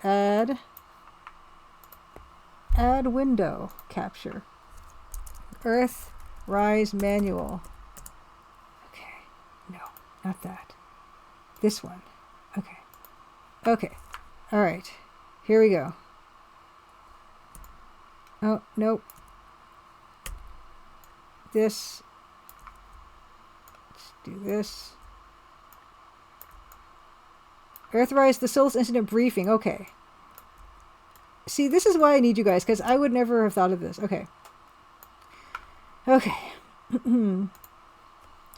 add window capture. Earthrise manual. Okay, no, not that. This one. Okay. All right. Here we go. Oh, nope. Let's do this. Earthrise, the Solus incident briefing. Okay. See, this is why I need you guys, because I would never have thought of this. Okay.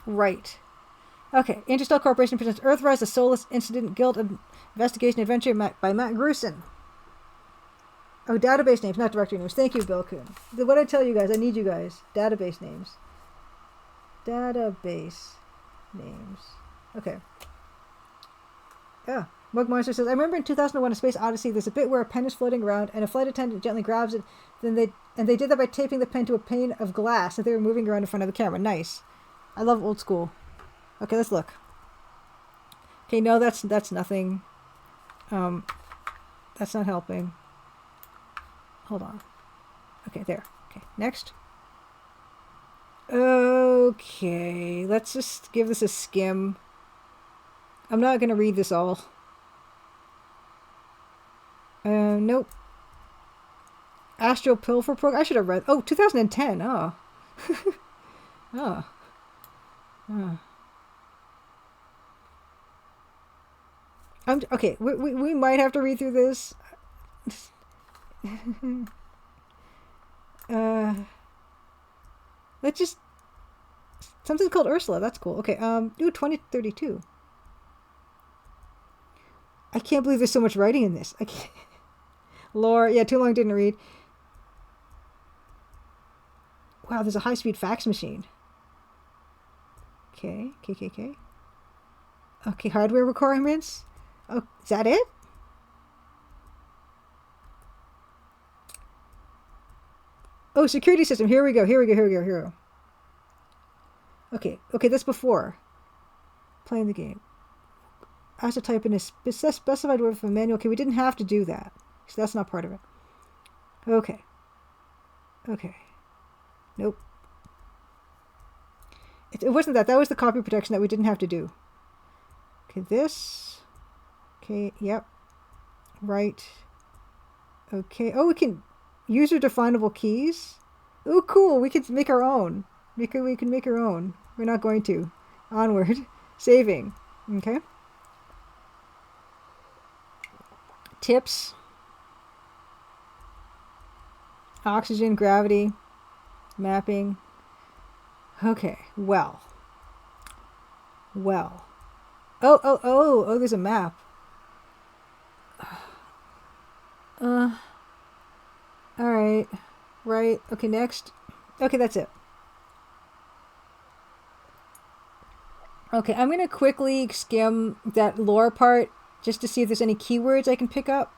Right. Okay. Interstel Corporation presents Earthrise, the Solus Incident Guild Investigation Adventure by Matt Grusin. Oh, database names, not directory names. Thank you, Bill Kuhn. What I tell you guys, I need you guys. Database names. Okay. Yeah. Mug Monster says, I remember in 2001 A Space Odyssey, there's a bit where a pen is floating around and a flight attendant gently grabs it. They did that by taping the pen to a pane of glass that they were moving around in front of the camera. Nice. I love old school. Okay, let's look. Okay, no, that's nothing. That's not helping. Hold on. Okay, there. Okay, next. Okay, let's just give this a skim. I'm not going to read this all. Nope. Astral Pilfer program. I should have read. Oh, 2010. Oh. Okay. We might have to read through this. Let's just something called Ursula. That's cool. Okay. 2032. I can't believe there's so much writing in this. I can't. Lore. Yeah, too long didn't read. Wow, there's a high-speed fax machine. Okay. Okay, hardware requirements. Oh, is that it? Oh, security system. Here we go. Okay, that's before playing the game. I have to type in a specified word from a manual. Okay, we didn't have to do that. So that's not part of it. Okay. Nope. It wasn't that. That was the copy protection that we didn't have to do. Okay, this. Okay, yep. Right. Okay. Oh, we can user definable keys. Oh, cool. We can make our own. We can make our own. We're not going to. Onward. Saving. Okay. Tips. Oxygen, gravity, mapping. Okay, well. Oh, there's a map. Alright. Right. Okay, next. Okay, that's it. Okay, I'm going to quickly skim that lore part just to see if there's any keywords I can pick up.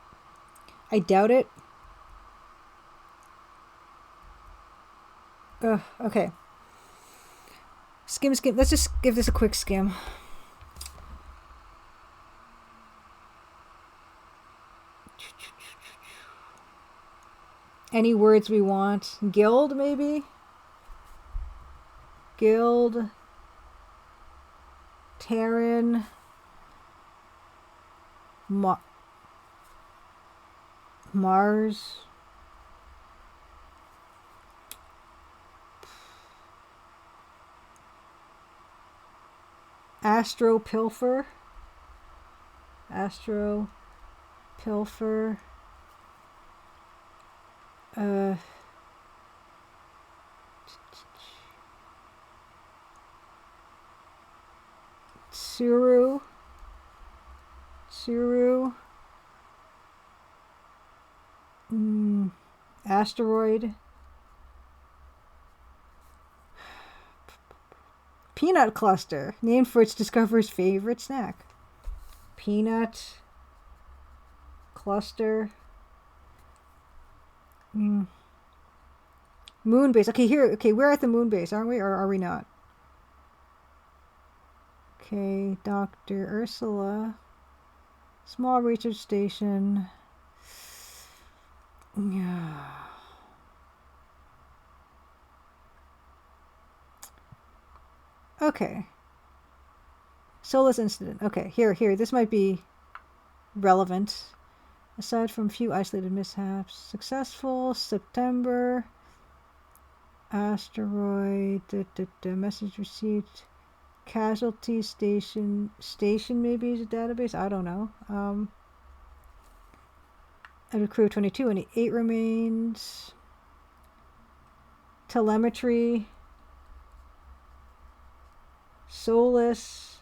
I doubt it. Okay. Skim. Let's just give this a quick skim. Any words we want? Guild, maybe? Guild. Terran. Mars. Astro Pilfer. Suru. Asteroid. Peanut cluster, named for its discoverer's favorite snack. Peanut cluster. Moon base. Okay, here. Okay, we're at the moon base, aren't we? Or are we not? Okay, Dr. Ursula. Small research station. Yeah. Okay. Solus incident. Okay, here. This might be relevant. Aside from a few isolated mishaps. Successful. September. Asteroid. Message received. Casualty station. Station maybe is a database. I don't know. Out of crew 22, and 8 remains. Telemetry. Solus.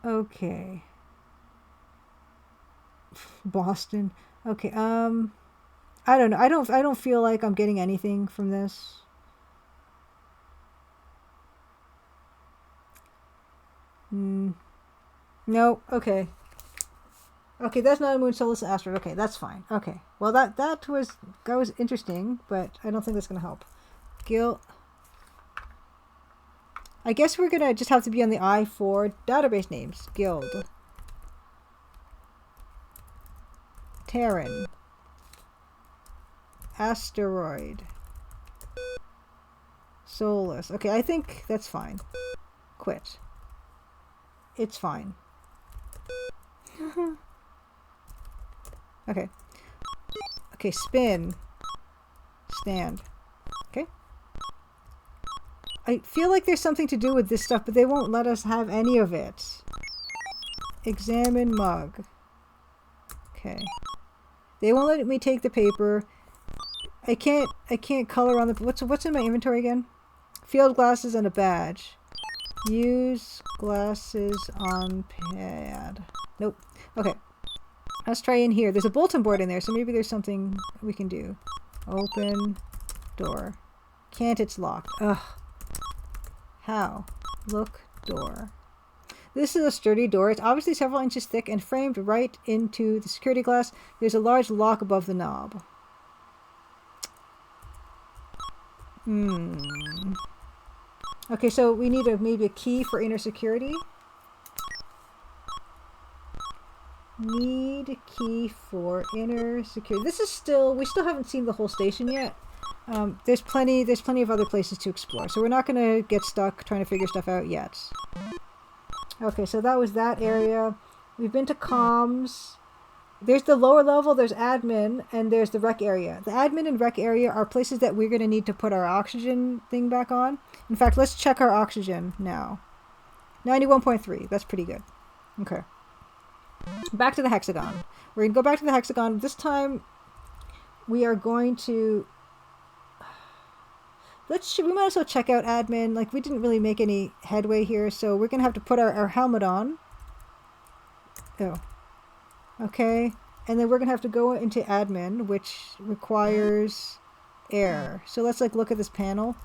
Okay. Boston. Okay. I don't know. I don't feel like I'm getting anything from this. No. Okay. Okay, that's not a moon, Solus, and asteroid. Okay, that's fine. Okay. Well, that was interesting, but I don't think that's gonna help. Guild. I guess we're gonna just have to be on the eye for database names. Guild. Terran. Asteroid. Solus. Okay, I think that's fine. Quit. It's fine. Okay. Okay, spin. Stand. Okay. I feel like there's something to do with this stuff, but they won't let us have any of it. Examine mug. Okay. They won't let me take the paper. I can't color on the what's in my inventory again? Field glasses and a badge. Use glasses on pad. Nope. Okay. Let's try in here. There's a bulletin board in there, so maybe there's something we can do. Open door. Can't, it's locked. Ugh. How? Look door. This is a sturdy door. It's obviously several inches thick and framed right into the security glass. There's a large lock above the knob. Okay, so we need maybe a key for inner security. Need key for inner security. This is we still haven't seen the whole station yet. There's plenty of other places to explore, so we're not going to get stuck trying to figure stuff out yet. Okay, so that was that area. We've been to comms. There's the lower level, there's admin, and there's the rec area. The admin and rec area are places that we're going to need to put our oxygen thing back on. In fact, let's check our oxygen now. 91.3, that's pretty good. Okay. Back to the hexagon. We're going to go back to the hexagon. This time, we are going to... we might as well check out admin. Like, we didn't really make any headway here, so we're going to have to put our helmet on. Oh. Okay. And then we're going to have to go into admin, which requires air. So let's, look at this panel.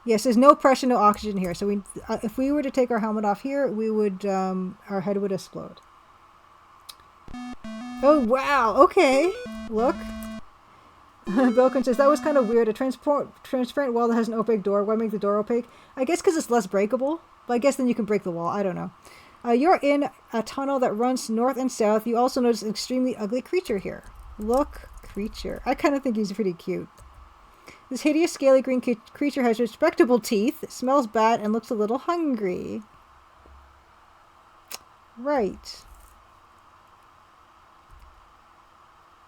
Yes, there's no pressure, no oxygen here. So if we were to take our helmet off here, we would, our head would explode. Oh, wow. Okay. Look. Belkin says, that was kind of weird. A transparent wall that has an opaque door. Why make the door opaque? I guess because it's less breakable. But I guess then you can break the wall. I don't know. You're in a tunnel that runs north and south. You also notice an extremely ugly creature here. Look, creature. I kind of think he's pretty cute. This hideous scaly green creature has respectable teeth, smells bad, and looks a little hungry. Right.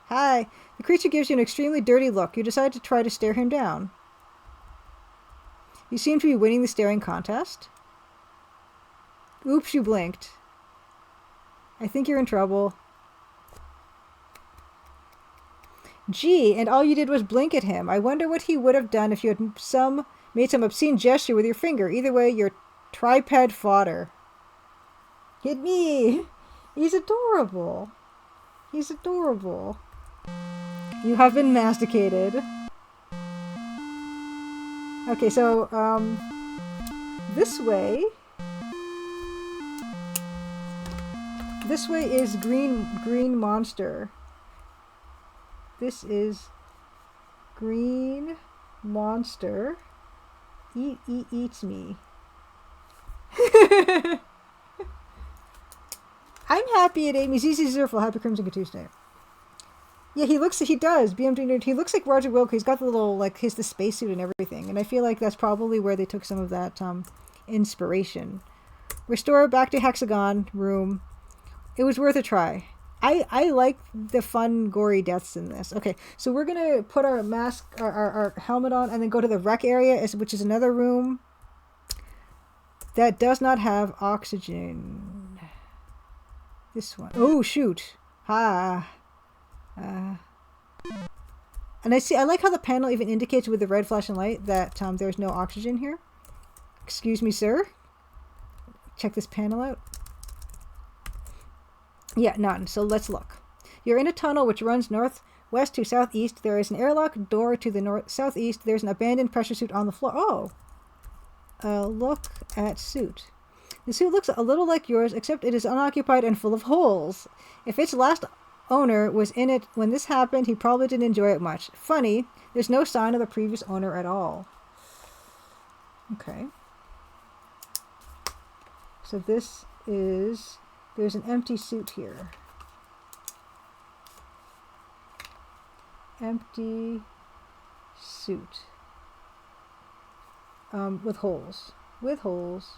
Hi. The creature gives you an extremely dirty look. You decide to try to stare him down. You seem to be winning the staring contest. Oops, you blinked. I think you're in trouble. Gee, and all you did was blink at him. I wonder what he would have done if you had made some obscene gesture with your finger. Either way, you're tripod fodder. Hit me! He's adorable. He's adorable. You have been masticated. Okay, so, this way is green monster. This is green monster. Eats me. I'm happy it ate me. ZZ Zerful, happy Crimson Tuesday. Yeah, he does. BMD, he looks like Roger Wilk. He's got the little, like, the spacesuit and everything. And I feel like that's probably where they took some of that, inspiration. Restore back to Hexagon room. It was worth a try. I like the fun, gory deaths in this. Okay, so we're going to put our mask, our helmet on, and then go to the rec area, which is another room that does not have oxygen. This one. Oh, shoot. And I like how the panel even indicates with the red flashing light that there's no oxygen here. Excuse me, sir. Check this panel out. Yeah, none. So let's look. You're in a tunnel which runs northwest to southeast. There is an airlock door to the southeast. There's an abandoned pressure suit on the floor. Oh! Look at suit. The suit looks a little like yours, except it is unoccupied and full of holes. If its last owner was in it when this happened, he probably didn't enjoy it much. Funny, there's no sign of the previous owner at all. Okay. So this is... There's an empty suit here. Empty suit. With holes. With holes.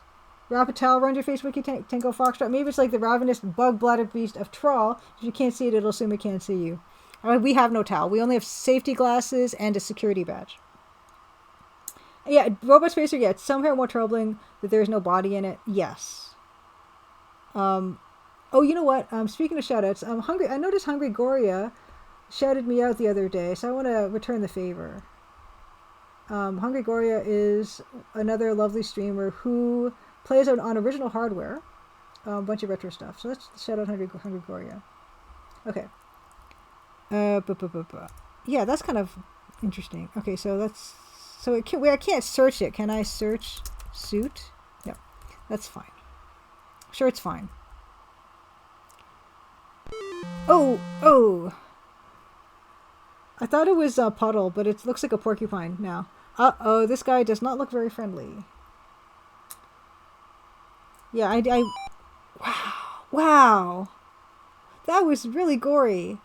Rapid towel around your face, Wiki Tango Foxtrot. Maybe it's like the ravenous bug-blooded beast of Trawl. If you can't see it, it'll assume it can't see you. We have no towel. We only have safety glasses and a security badge. Yeah, Robot Spacer, yeah, it's somehow more troubling that there's no body in it. Yes. Oh, you know what? Speaking of shoutouts, I noticed Hungry Goria shouted me out the other day, so I want to return the favor. Hungry Goria is another lovely streamer who plays on original hardware, a bunch of retro stuff. So let's shout out Hungry Goria. Okay. Yeah, that's kind of interesting. Okay, so I can't search it. Can I search suit? No, that's fine. Sure, it's fine. Oh! I thought it was a puddle, but it looks like a porcupine now. Uh-oh, this guy does not look very friendly. Yeah, Wow! That was really gory.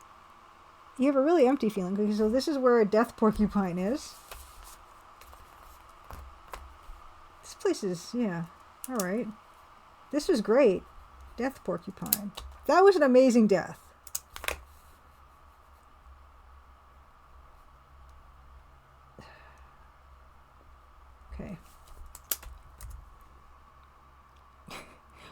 You have a really empty feeling. Okay, so this is where a death porcupine is. This place is, yeah, alright. This was great. Death porcupine. That was an amazing death. Okay.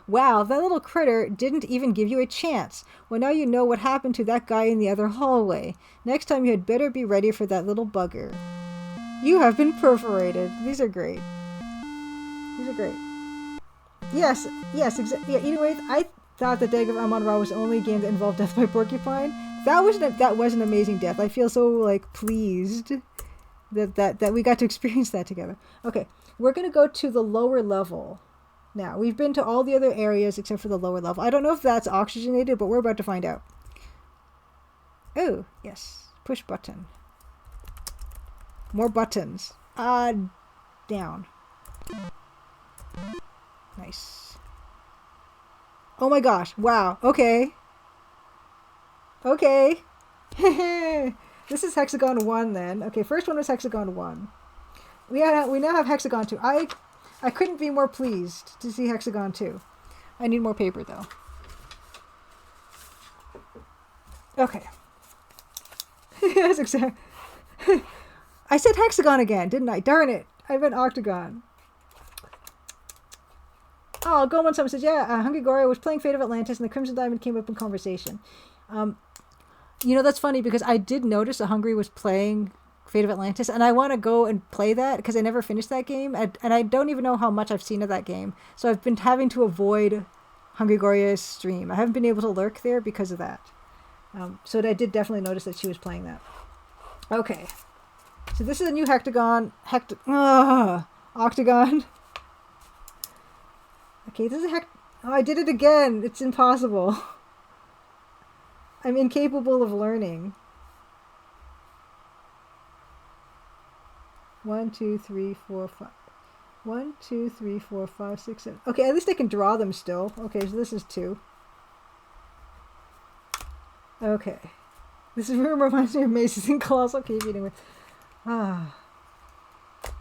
Wow, that little critter didn't even give you a chance. Well, now you know what happened to that guy in the other hallway. Next time you had better be ready for that little bugger. You have been perforated. These are great. These are great. Yes, exactly. Yeah, anyways, I thought the Dag of Amon-Ra was the only game that involved death by porcupine. That was an amazing death. I feel so, like, pleased that we got to experience that together. Okay, we're going to go to the lower level. Now, we've been to all the other areas except for the lower level. I don't know if that's oxygenated, but we're about to find out. Oh, yes. Push button. More buttons. Down. Nice. Oh my gosh. Wow. Okay. Okay. This is hexagon 1 then. Okay, first one was hexagon 1. We now have hexagon 2. I couldn't be more pleased to see hexagon 2. I need more paper though. Okay. Yes, exactly. I said hexagon again, didn't I? Darn it. I meant octagon. Oh, Goldman Summit says, yeah, Hungry Gloria was playing Fate of Atlantis and the Crimson Diamond came up in conversation. You know, that's funny because I did notice that Hungry was playing Fate of Atlantis and I want to go and play that because I never finished that game and I don't even know how much I've seen of that game. So I've been having to avoid Hungry Gloria's stream. I haven't been able to lurk there because of that. So I did definitely notice that she was playing that. Okay. So this is a new hectagon. Octagon. Okay, this is a oh, I did it again. It's impossible. I'm incapable of learning. 1, 2, 3, 4, 5. 1, 2, 3, 4, 5, 6, 7. Okay, at least I can draw them still. Okay, so this is 2. Okay. This room reminds me of Macy's and Colossal Cave eating with.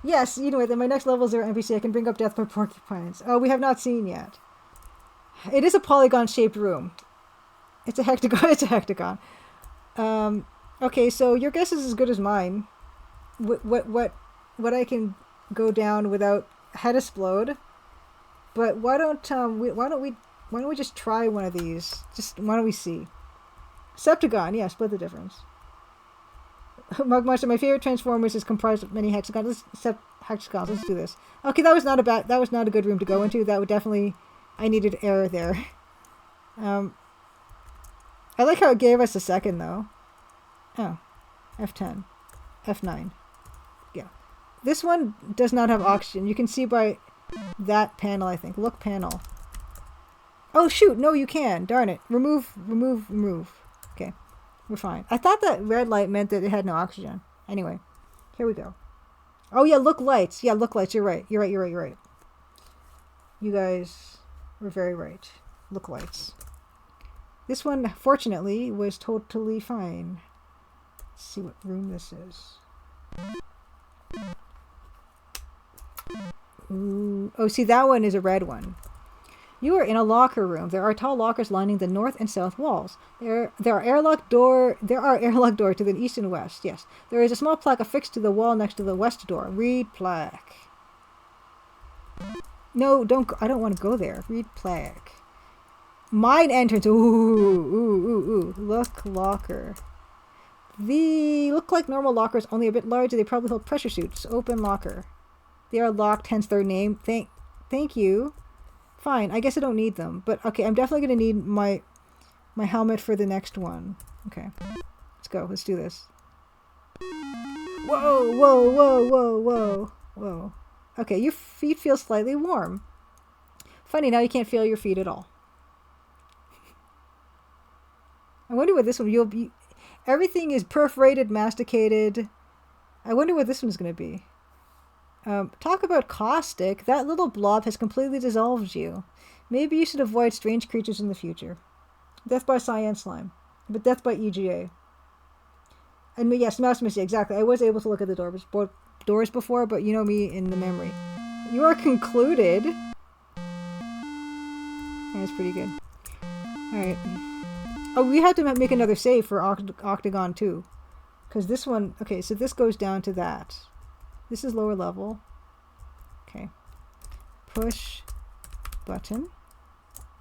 Yes, you know what, then my next level 0 NPC, I can bring up Death by Porcupines. Oh, we have not seen yet. It is a polygon-shaped room. It's a hectagon. It's a hectagon. Okay, so your guess is as good as mine. What I can go down without head explode. But why don't we just try one of these? Just why don't we see? Septagon, yeah, split the difference. My favorite Transformers is comprised of many hexagons. Hexagons. Let's do this. Okay, that was not a good room to go into. That would definitely, I needed error there. I like how it gave us a second though. Oh, F10, F9. Yeah, this one does not have oxygen. You can see by that panel. I think. Look panel. Oh shoot! No, you can. Darn it! Remove. Okay. We're fine. I thought that red light meant that it had no oxygen. Anyway, here we go. Oh yeah, look lights. Yeah, look lights. You're right. You're right. You guys were very right. Look lights. This one, fortunately, was totally fine. Let's see what room this is. Ooh. Oh, see, that one is a red one. You are in a locker room. There are tall lockers lining the north and south walls. There are airlock door to the east and west. Yes. There is a small plaque affixed to the wall next to the west door. Read plaque. No, I don't want to go there. Read plaque. Mine entrance. Ooh. Look locker. They look like normal lockers, only a bit larger. They probably hold pressure suits. Open locker. They are locked, hence their name. Thank you. Fine, I guess I don't need them. But okay, I'm definitely going to need my helmet for the next one. Okay, let's go. Let's do this. Whoa. Okay, your feet feel slightly warm. Funny, now you can't feel your feet at all. I wonder what this one you'll be. Everything is perforated, masticated. I wonder what this one's going to be. Talk about caustic. That little blob has completely dissolved you. Maybe you should avoid strange creatures in the future. Death by cyan slime. But death by EGA. And yes, mouse mistake, exactly. I was able to look at the doors before, but you know me in the memory. You are concluded. That's pretty good. Alright. Oh, we had to make another save for Octagon 2. Because this one... Okay, so this goes down to that. This is lower level. Okay. Push button.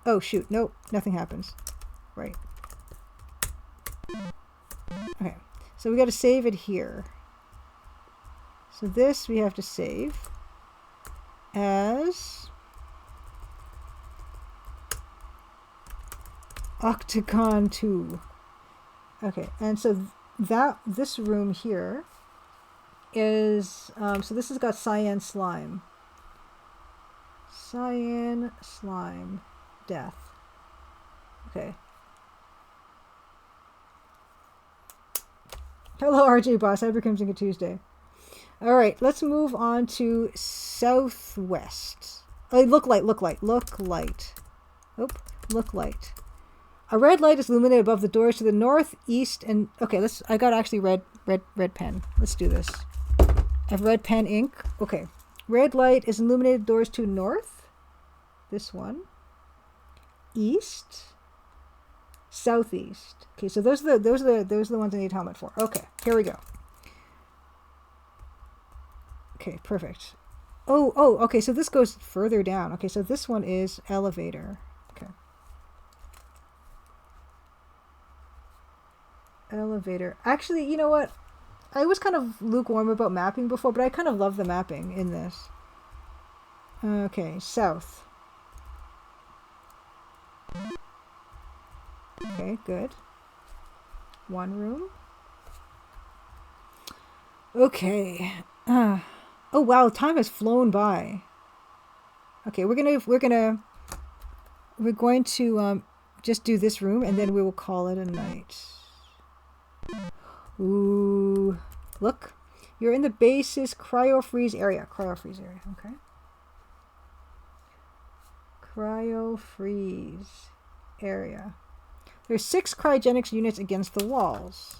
Oh, shoot. Nope. Nothing happens. Right. Okay. So we got to save it here. So this we have to save as Octagon 2. Okay. And so this room here is so this has got cyan slime. Cyan slime death. Okay. Hello, RJ Boss. Happy Crimson Tuesday. All right, let's move on to southwest. Oh, look light. Oh, look light. A red light is illuminated above the doors to the north, east, and okay. I got actually red pen. Let's do this. I have red pen ink. Okay, red light is illuminated doors to north. This one. East. Southeast. Okay, so those are the ones I need helmet for. Okay, here we go. Okay, perfect. Oh, okay, so this goes further down. Okay, so this one is elevator. Okay. Elevator. Actually, you know what? I was kind of lukewarm about mapping before, but I kind of love the mapping in this. Okay, south. Okay, good. One room. Okay. Oh wow, time has flown by. Okay, we're going to just do this room and then we will call it a night. Ooh, look, you're in the base's cryo-freeze area. Cryo-freeze area, okay. Cryo-freeze area. There's 6 cryogenics units against the walls.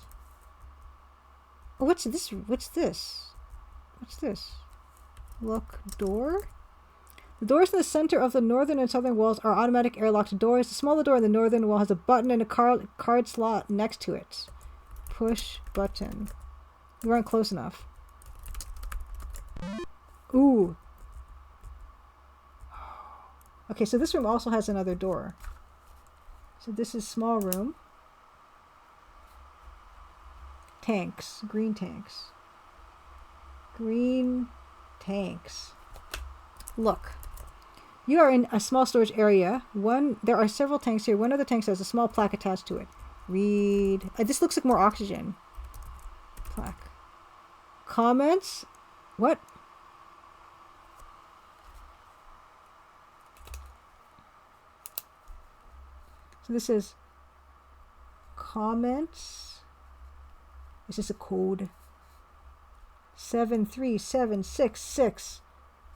Oh, what's this? What's this? Look, door? The doors in the center of the northern and southern walls are automatic airlocked doors. The smaller door in the northern wall has a button and a card slot next to it. Push button. You weren't close enough. Ooh. Okay, so this room also has another door. So this is small room. Tanks. Green tanks. Green tanks. Look. You are in a small storage area. There are several tanks here. One of the tanks has a small plaque attached to it. Read. This looks like more oxygen. Plaque. Comments? What? So this is comments. Is this a code? 73766,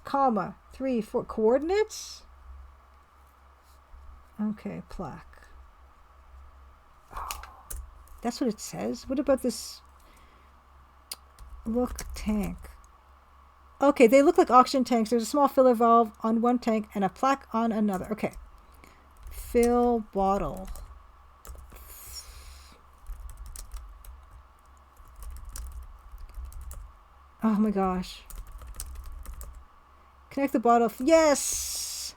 comma 34 coordinates. Okay, plaque. Oh, that's what it says. What about this? Look, tank. Okay, they look like oxygen tanks. There's a small filler valve on one tank and a plaque on another. Okay. Fill bottle. Oh my gosh. Connect the bottle. Yes!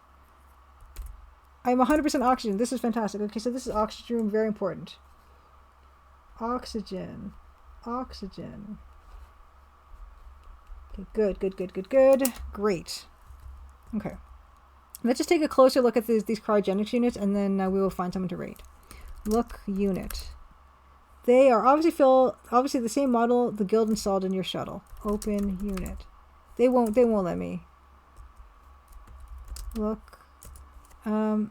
I'm 100% oxygen. This is fantastic. Okay, so this is oxygen room. Very important. Oxygen. Oxygen. Okay, good. Great. Okay. Let's just take a closer look at these cryogenics units, and then we will find someone to rate. Look unit. They are obviously the same model the guild installed in your shuttle. Open unit. They won't let me. Look. Okay.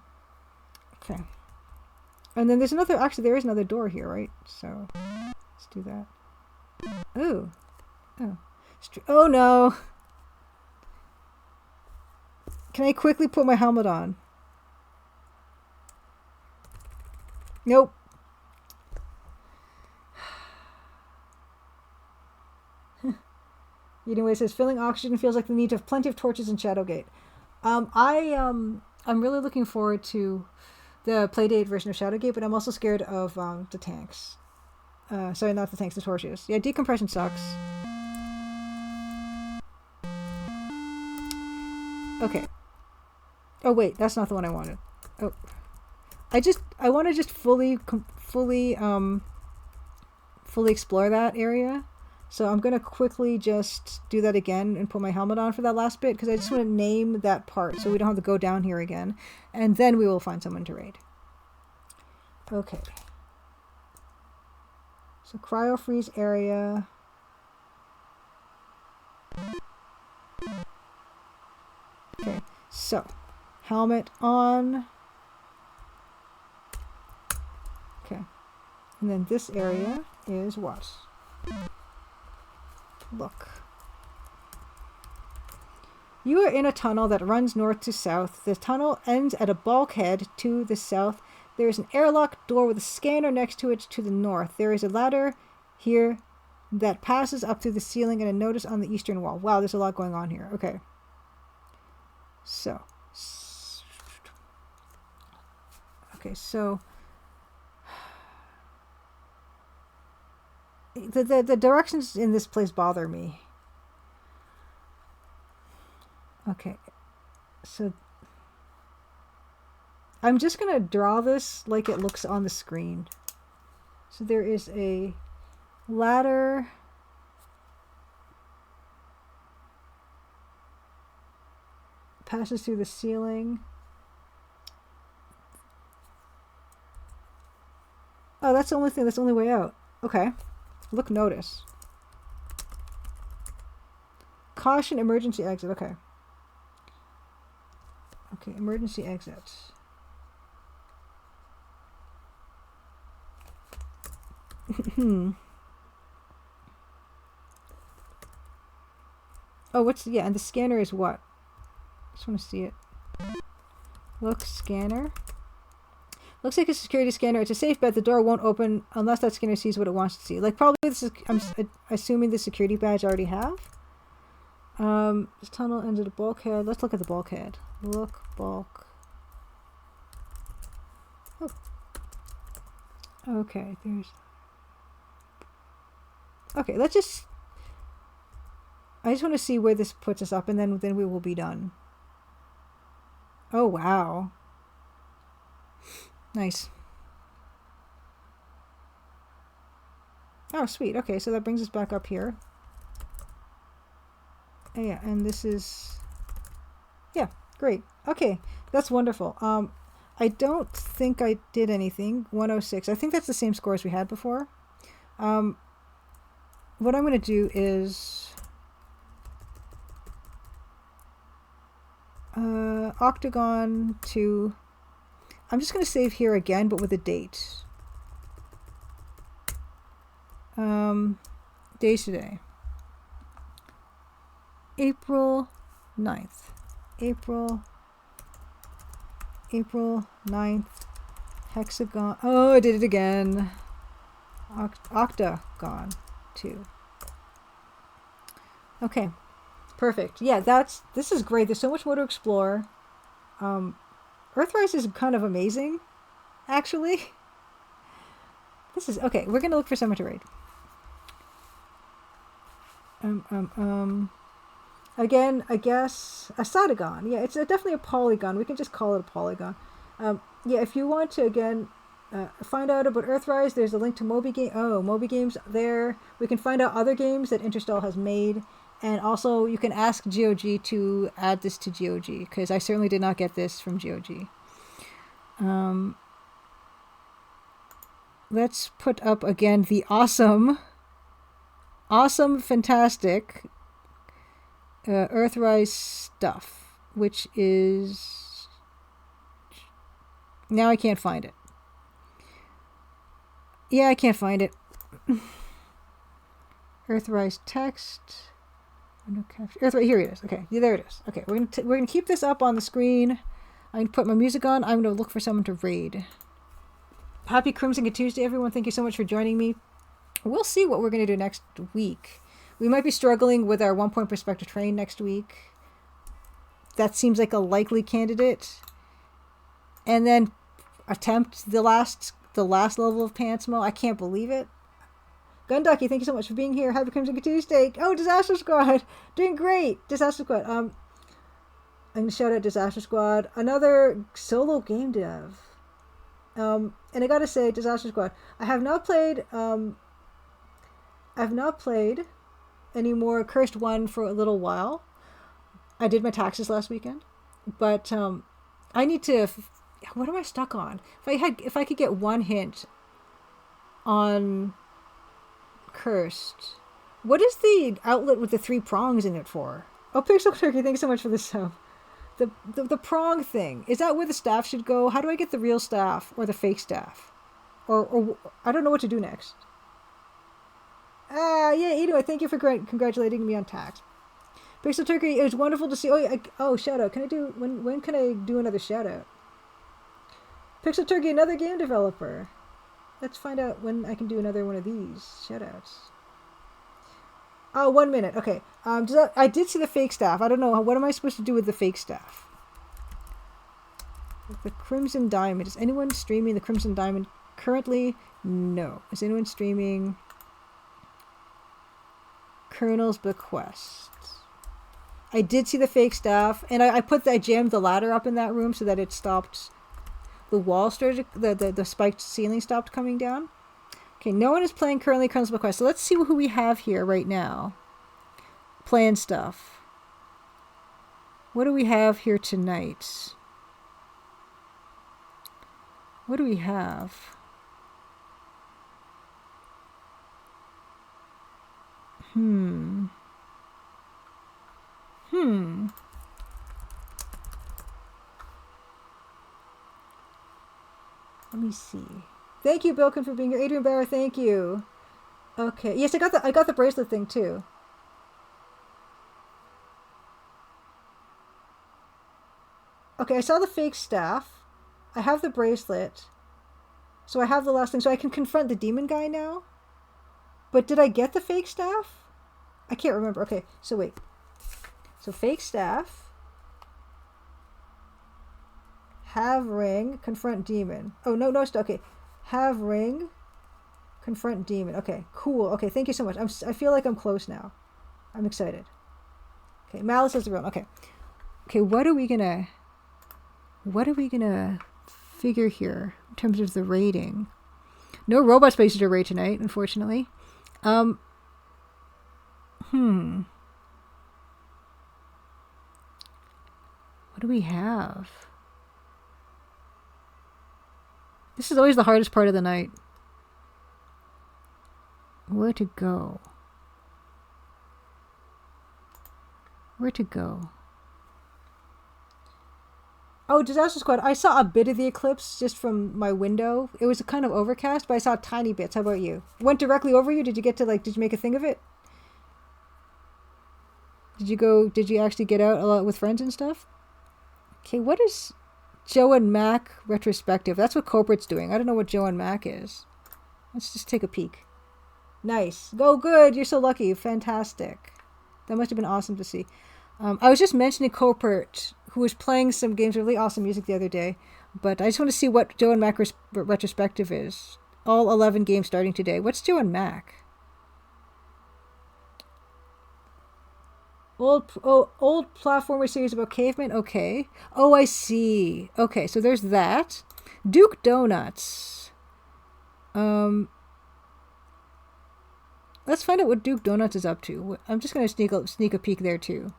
And then there's another. Actually, there is another door here, right? So let's do that. Oh. Oh no. Can I quickly put my helmet on? Nope. Anyway, it says filling oxygen feels like the need to have plenty of torches in Shadowgate. I'm really looking forward to the Playdate version of Shadowgate, but I'm also scared of the tanks. Sorry, not the tanks, the torches. Yeah, decompression sucks. Okay. Oh wait, that's not the one I wanted. Oh, I want to just fully explore that area. So I'm gonna quickly just do that again and put my helmet on for that last bit because I just want to name that part so we don't have to go down here again, and then we will find someone to raid. Okay. So cryo freeze area. Okay. So. Helmet on. Okay. And then this area is what? Look. You are in a tunnel that runs north to south. The tunnel ends at a bulkhead to the south. There is an airlock door with a scanner next to it to the north. There is a ladder here that passes up through the ceiling and a notice on the eastern wall. Wow, there's a lot going on here. Okay. So. Okay, so. The directions in this place bother me. Okay. So. I'm just going to draw this like it looks on the screen. So there is a ladder. Passes through the ceiling. Oh, that's the only thing. That's the only way out. Okay. Look, notice. Caution, emergency exit. Okay. Okay, emergency exit. Oh, what's... Yeah, and the scanner is what? I just want to see it. Look, scanner. Looks like a security scanner. It's a safe bet. The door won't open unless that scanner sees what it wants to see. Like, probably this is... I'm assuming the security badge I already have. This tunnel ends at a bulkhead. Let's look at the bulkhead. Look, bulk. Oh. Okay, there's... Okay, let's just... I just want to see where this puts us up, and then we will be done. Oh, wow. Nice. Oh, sweet. Okay, so that brings us back up here. Yeah, and this is... Yeah, great. Okay, that's wonderful. I don't think I did anything. 106. I think that's the same score as we had before. What I'm going to do is... Octagon to... I'm just going to save here again, but with a date. Day today. April 9th. April 9th. Hexagon. Oh, I did it again. Octagon 2. Okay. Perfect. Yeah, this is great. There's so much more to explore. Earthrise is kind of amazing, actually. This is okay. We're gonna look for someone to raid. Again, I guess a Satagon. Yeah, it's definitely a polygon. We can just call it a polygon. Yeah, if you want to again find out about Earthrise, there's a link to Moby Game. Oh, Moby Games there. We can find out other games that Interstall has made. And also, you can ask GOG to add this to GOG, because I certainly did not get this from GOG. Let's put up again the awesome, fantastic Earthrise stuff, which is... Now I can't find it. Yeah, I can't find it. Earthrise text... Earthrise, here it is. Okay, yeah, there it is. Okay, we're gonna keep this up on the screen. I'm gonna put my music on. I'm gonna look for someone to raid. Happy Crimson Tuesday, everyone! Thank you so much for joining me. We'll see what we're gonna do next week. We might be struggling with our 1-point perspective train next week. That seems like a likely candidate. And then attempt the last level of Pantmo. I can't believe it. Gunducky, thank you so much for being here. Happy Crimson Tuesday. Oh, Disaster Squad. Doing great. Disaster Squad. I'm going to shout out Disaster Squad. Another solo game dev. And I got to say, Disaster Squad, I have not played any more Cursed 1 for a little while. I did my taxes last weekend. But I need to... What am I stuck on? If I could get one hint on... Cursed. What is the outlet with the 3 prongs in it for? Oh, Pixel Turkey, thanks so much for the sub. The prong thing. Is that where the staff should go? How do I get the real staff or the fake staff? Or I don't know what to do next. Yeah, anyway, thank you for congratulating me on tax. Pixel Turkey, it was wonderful to see. Oh, shout out. Can I do, when can I do another shout out? Pixel Turkey, another game developer. Let's find out when I can do another one of these shout outs. Oh, 1 minute. Okay. I did see the fake staff. I don't know. What am I supposed to do with the fake staff? The Crimson Diamond. Is anyone streaming the Crimson Diamond currently? No. Is anyone streaming Colonel's Bequest? I did see the fake staff, and I jammed the ladder up in that room so that it stopped. The wall started, the spiked ceiling stopped coming down. Okay, no one is playing currently Colonel's Bequest. So let's see who we have here right now. Playing stuff. What do we have here tonight? What do we have? Let me see. Thank you, Bilkin, for being here. Adrian Barrow, thank you. Okay. Yes, I got the bracelet thing too. Okay, I saw the fake staff. I have the bracelet. So I have the last thing. So I can confront the demon guy now. But did I get the fake staff? I can't remember. Okay, so wait. So fake staff. Have ring, confront demon. Oh, no, okay. Have ring, confront demon. Okay, cool. Okay, thank you so much. I feel like I'm close now. I'm excited. Okay, Malice is the realm. Okay. Okay, what are we gonna figure here in terms of the rating? No robot spaces to raid tonight, unfortunately. What do we have? This is always the hardest part of the night. Where to go? Where to go? Oh, Disaster Squad. I saw a bit of the eclipse just from my window. It was kind of overcast, but I saw tiny bits. How about you? It went directly over you? Did you get to, did you make a thing of it? Did you actually get out a lot with friends and stuff? Okay, what is Joe and Mac retrospective? That's what Corporate's doing. I don't know what Joe and Mac is. Let's just take a peek. Nice. Go good. You're so lucky. Fantastic. That must have been awesome to see. I was just mentioning Corporate, who was playing some games with really awesome music the other day, but I just want to see what Joe and Mac retrospective is. All 11 games starting today. What's Joe and Mac? Old platformer series about cavemen. Okay. Oh, I see. Okay, so there's that. Duke Donuts. Let's find out what Duke Donuts is up to. I'm just gonna sneak a peek there too.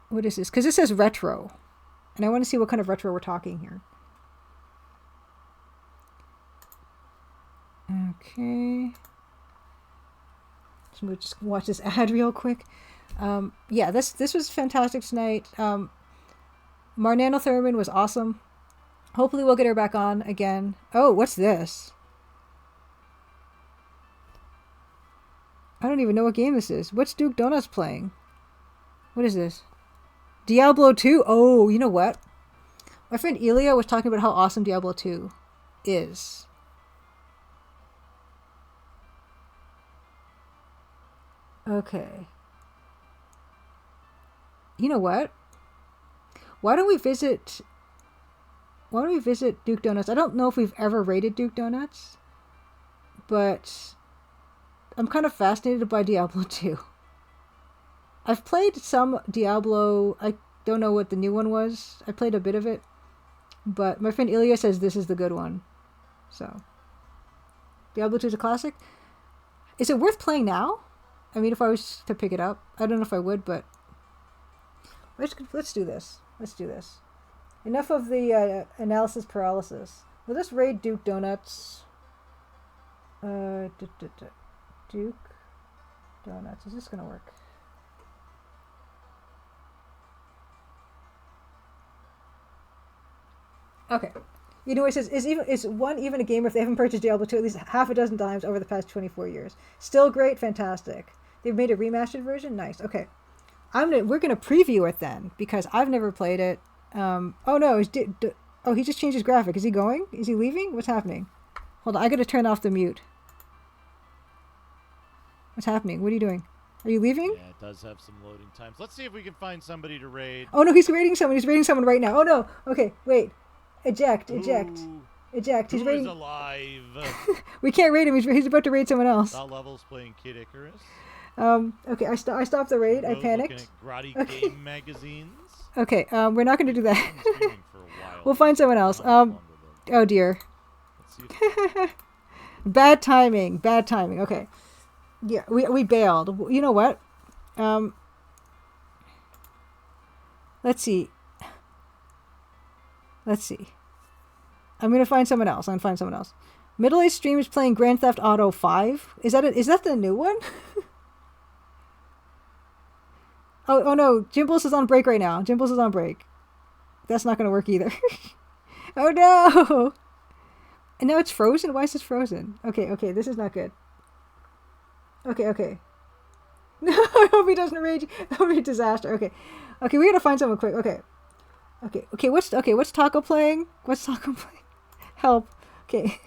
What is this? Because it says retro, and I want to see what kind of retro we're talking here. Okay. So we'll just watch this ad real quick. Yeah, this was fantastic tonight. Marnanel Thurman was awesome. Hopefully we'll get her back on again. Oh, what's this? I don't even know what game this is. What's Duke Donuts playing? What is this? Diablo 2? Oh, you know what? My friend Elia was talking about how awesome Diablo 2 is. Okay. You know what? Why don't we visit Duke Donuts? I don't know if we've ever raided Duke Donuts, but I'm kind of fascinated by Diablo 2. I've played some Diablo. I don't know what the new one was. I played a bit of it, but my friend Ilya says this is the good one. So, Diablo 2 is a classic. Is it worth playing now? I mean, if I was to pick it up, I don't know if I would, but let's do this. Let's do this. Enough of the analysis paralysis. We'll just raid Duke Donuts. Duke Donuts. Is this gonna work? Okay. You know, it says, is one even a gamer if they haven't purchased Diablo 2 at least half a dozen times over the past 24 years? Still great, fantastic. They've made a remastered version? Nice. Okay. We're gonna preview it then, because I've never played it. Oh no, he just changed his graphic. Is he going? Is he leaving? What's happening? Hold on, I gotta turn off the mute. What's happening? What are you doing? Are you leaving? Yeah, it does have some loading times. Let's see if we can find somebody to raid. Oh no, he's raiding someone. He's raiding someone right now. Oh no. Okay, wait. Eject. Ooh, Eject. He's who raiding. is alive? We can't raid him. He's about to raid someone else. Dot Levels playing Kid Icarus. Okay, I stopped the raid. I Rose panicked. looking at grotty Okay. game magazines. Okay, we're not going to do that. I've been streaming for a while. We'll find someone else. Longer than- Oh dear. Let's see if- Bad timing. Bad timing. Okay. Yeah, we bailed. You know what? Let's see. I'm going to find someone else. Middle-aged streamers playing Grand Theft Auto 5. Is that the new one? Oh no, Jimbles is on break right now. That's not going to work either. Oh no! And now it's frozen? Why is this frozen? Okay, this is not good. Okay. No, I hope he doesn't rage. That would be a disaster. Okay, we gotta find someone quick. Okay, what's Taco playing? Help. Okay.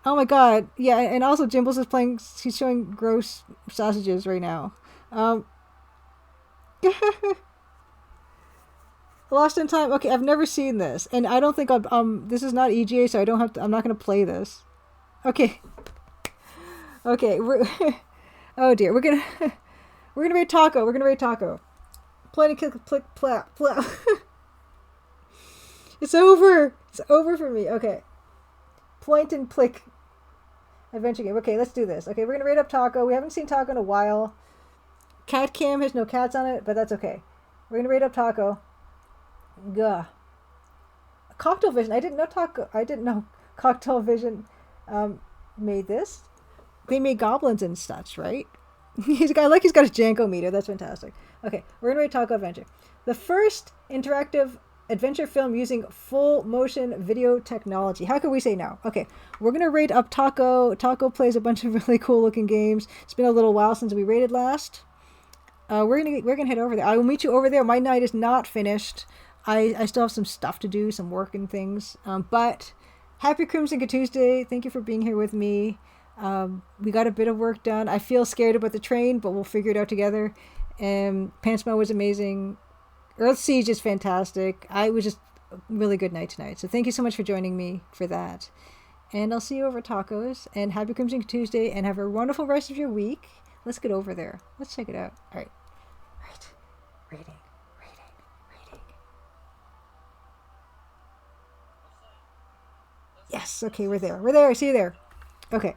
Oh my god. Yeah, and also Jimbles is playing, he's showing gross sausages right now. Lost in Time. Okay, I've never seen this. And I don't think this is not EGA, so I'm not going to play this. Okay, oh dear. We're going to raid Taco. Plenty click plap. It's over for me. Okay. Point and click adventure game. Okay, let's do this. Okay, we're gonna raid up Taco. We haven't seen Taco in a while. Cat cam has no cats on it, but that's okay. We're gonna raid up Taco. Gah. Cocktail Vision. I didn't know Cocktail Vision made this. They made goblins and such, right? He's got his Janko meter. That's fantastic. Okay, we're gonna raid Taco Adventure. The first interactive adventure film using full motion video technology. How can we say no? Okay, we're gonna raid up Taco. Taco plays a bunch of really cool looking games. It's been a little while since we raided last. We're gonna head over there. I will meet you over there. My night is not finished. I still have some stuff to do, some work and things. But happy Crimson Tuesday. Thank you for being here with me. We got a bit of work done. I feel scared about the train, but we'll figure it out together. Pantmo was amazing. Earth Siege is fantastic. I was just a really good night tonight. So thank you so much for joining me for that. And I'll see you over tacos. And happy Crimson Tuesday. And have a wonderful rest of your week. Let's get over there. Let's check it out. All right. Rating. Yes. Okay, we're there. See you there. Okay.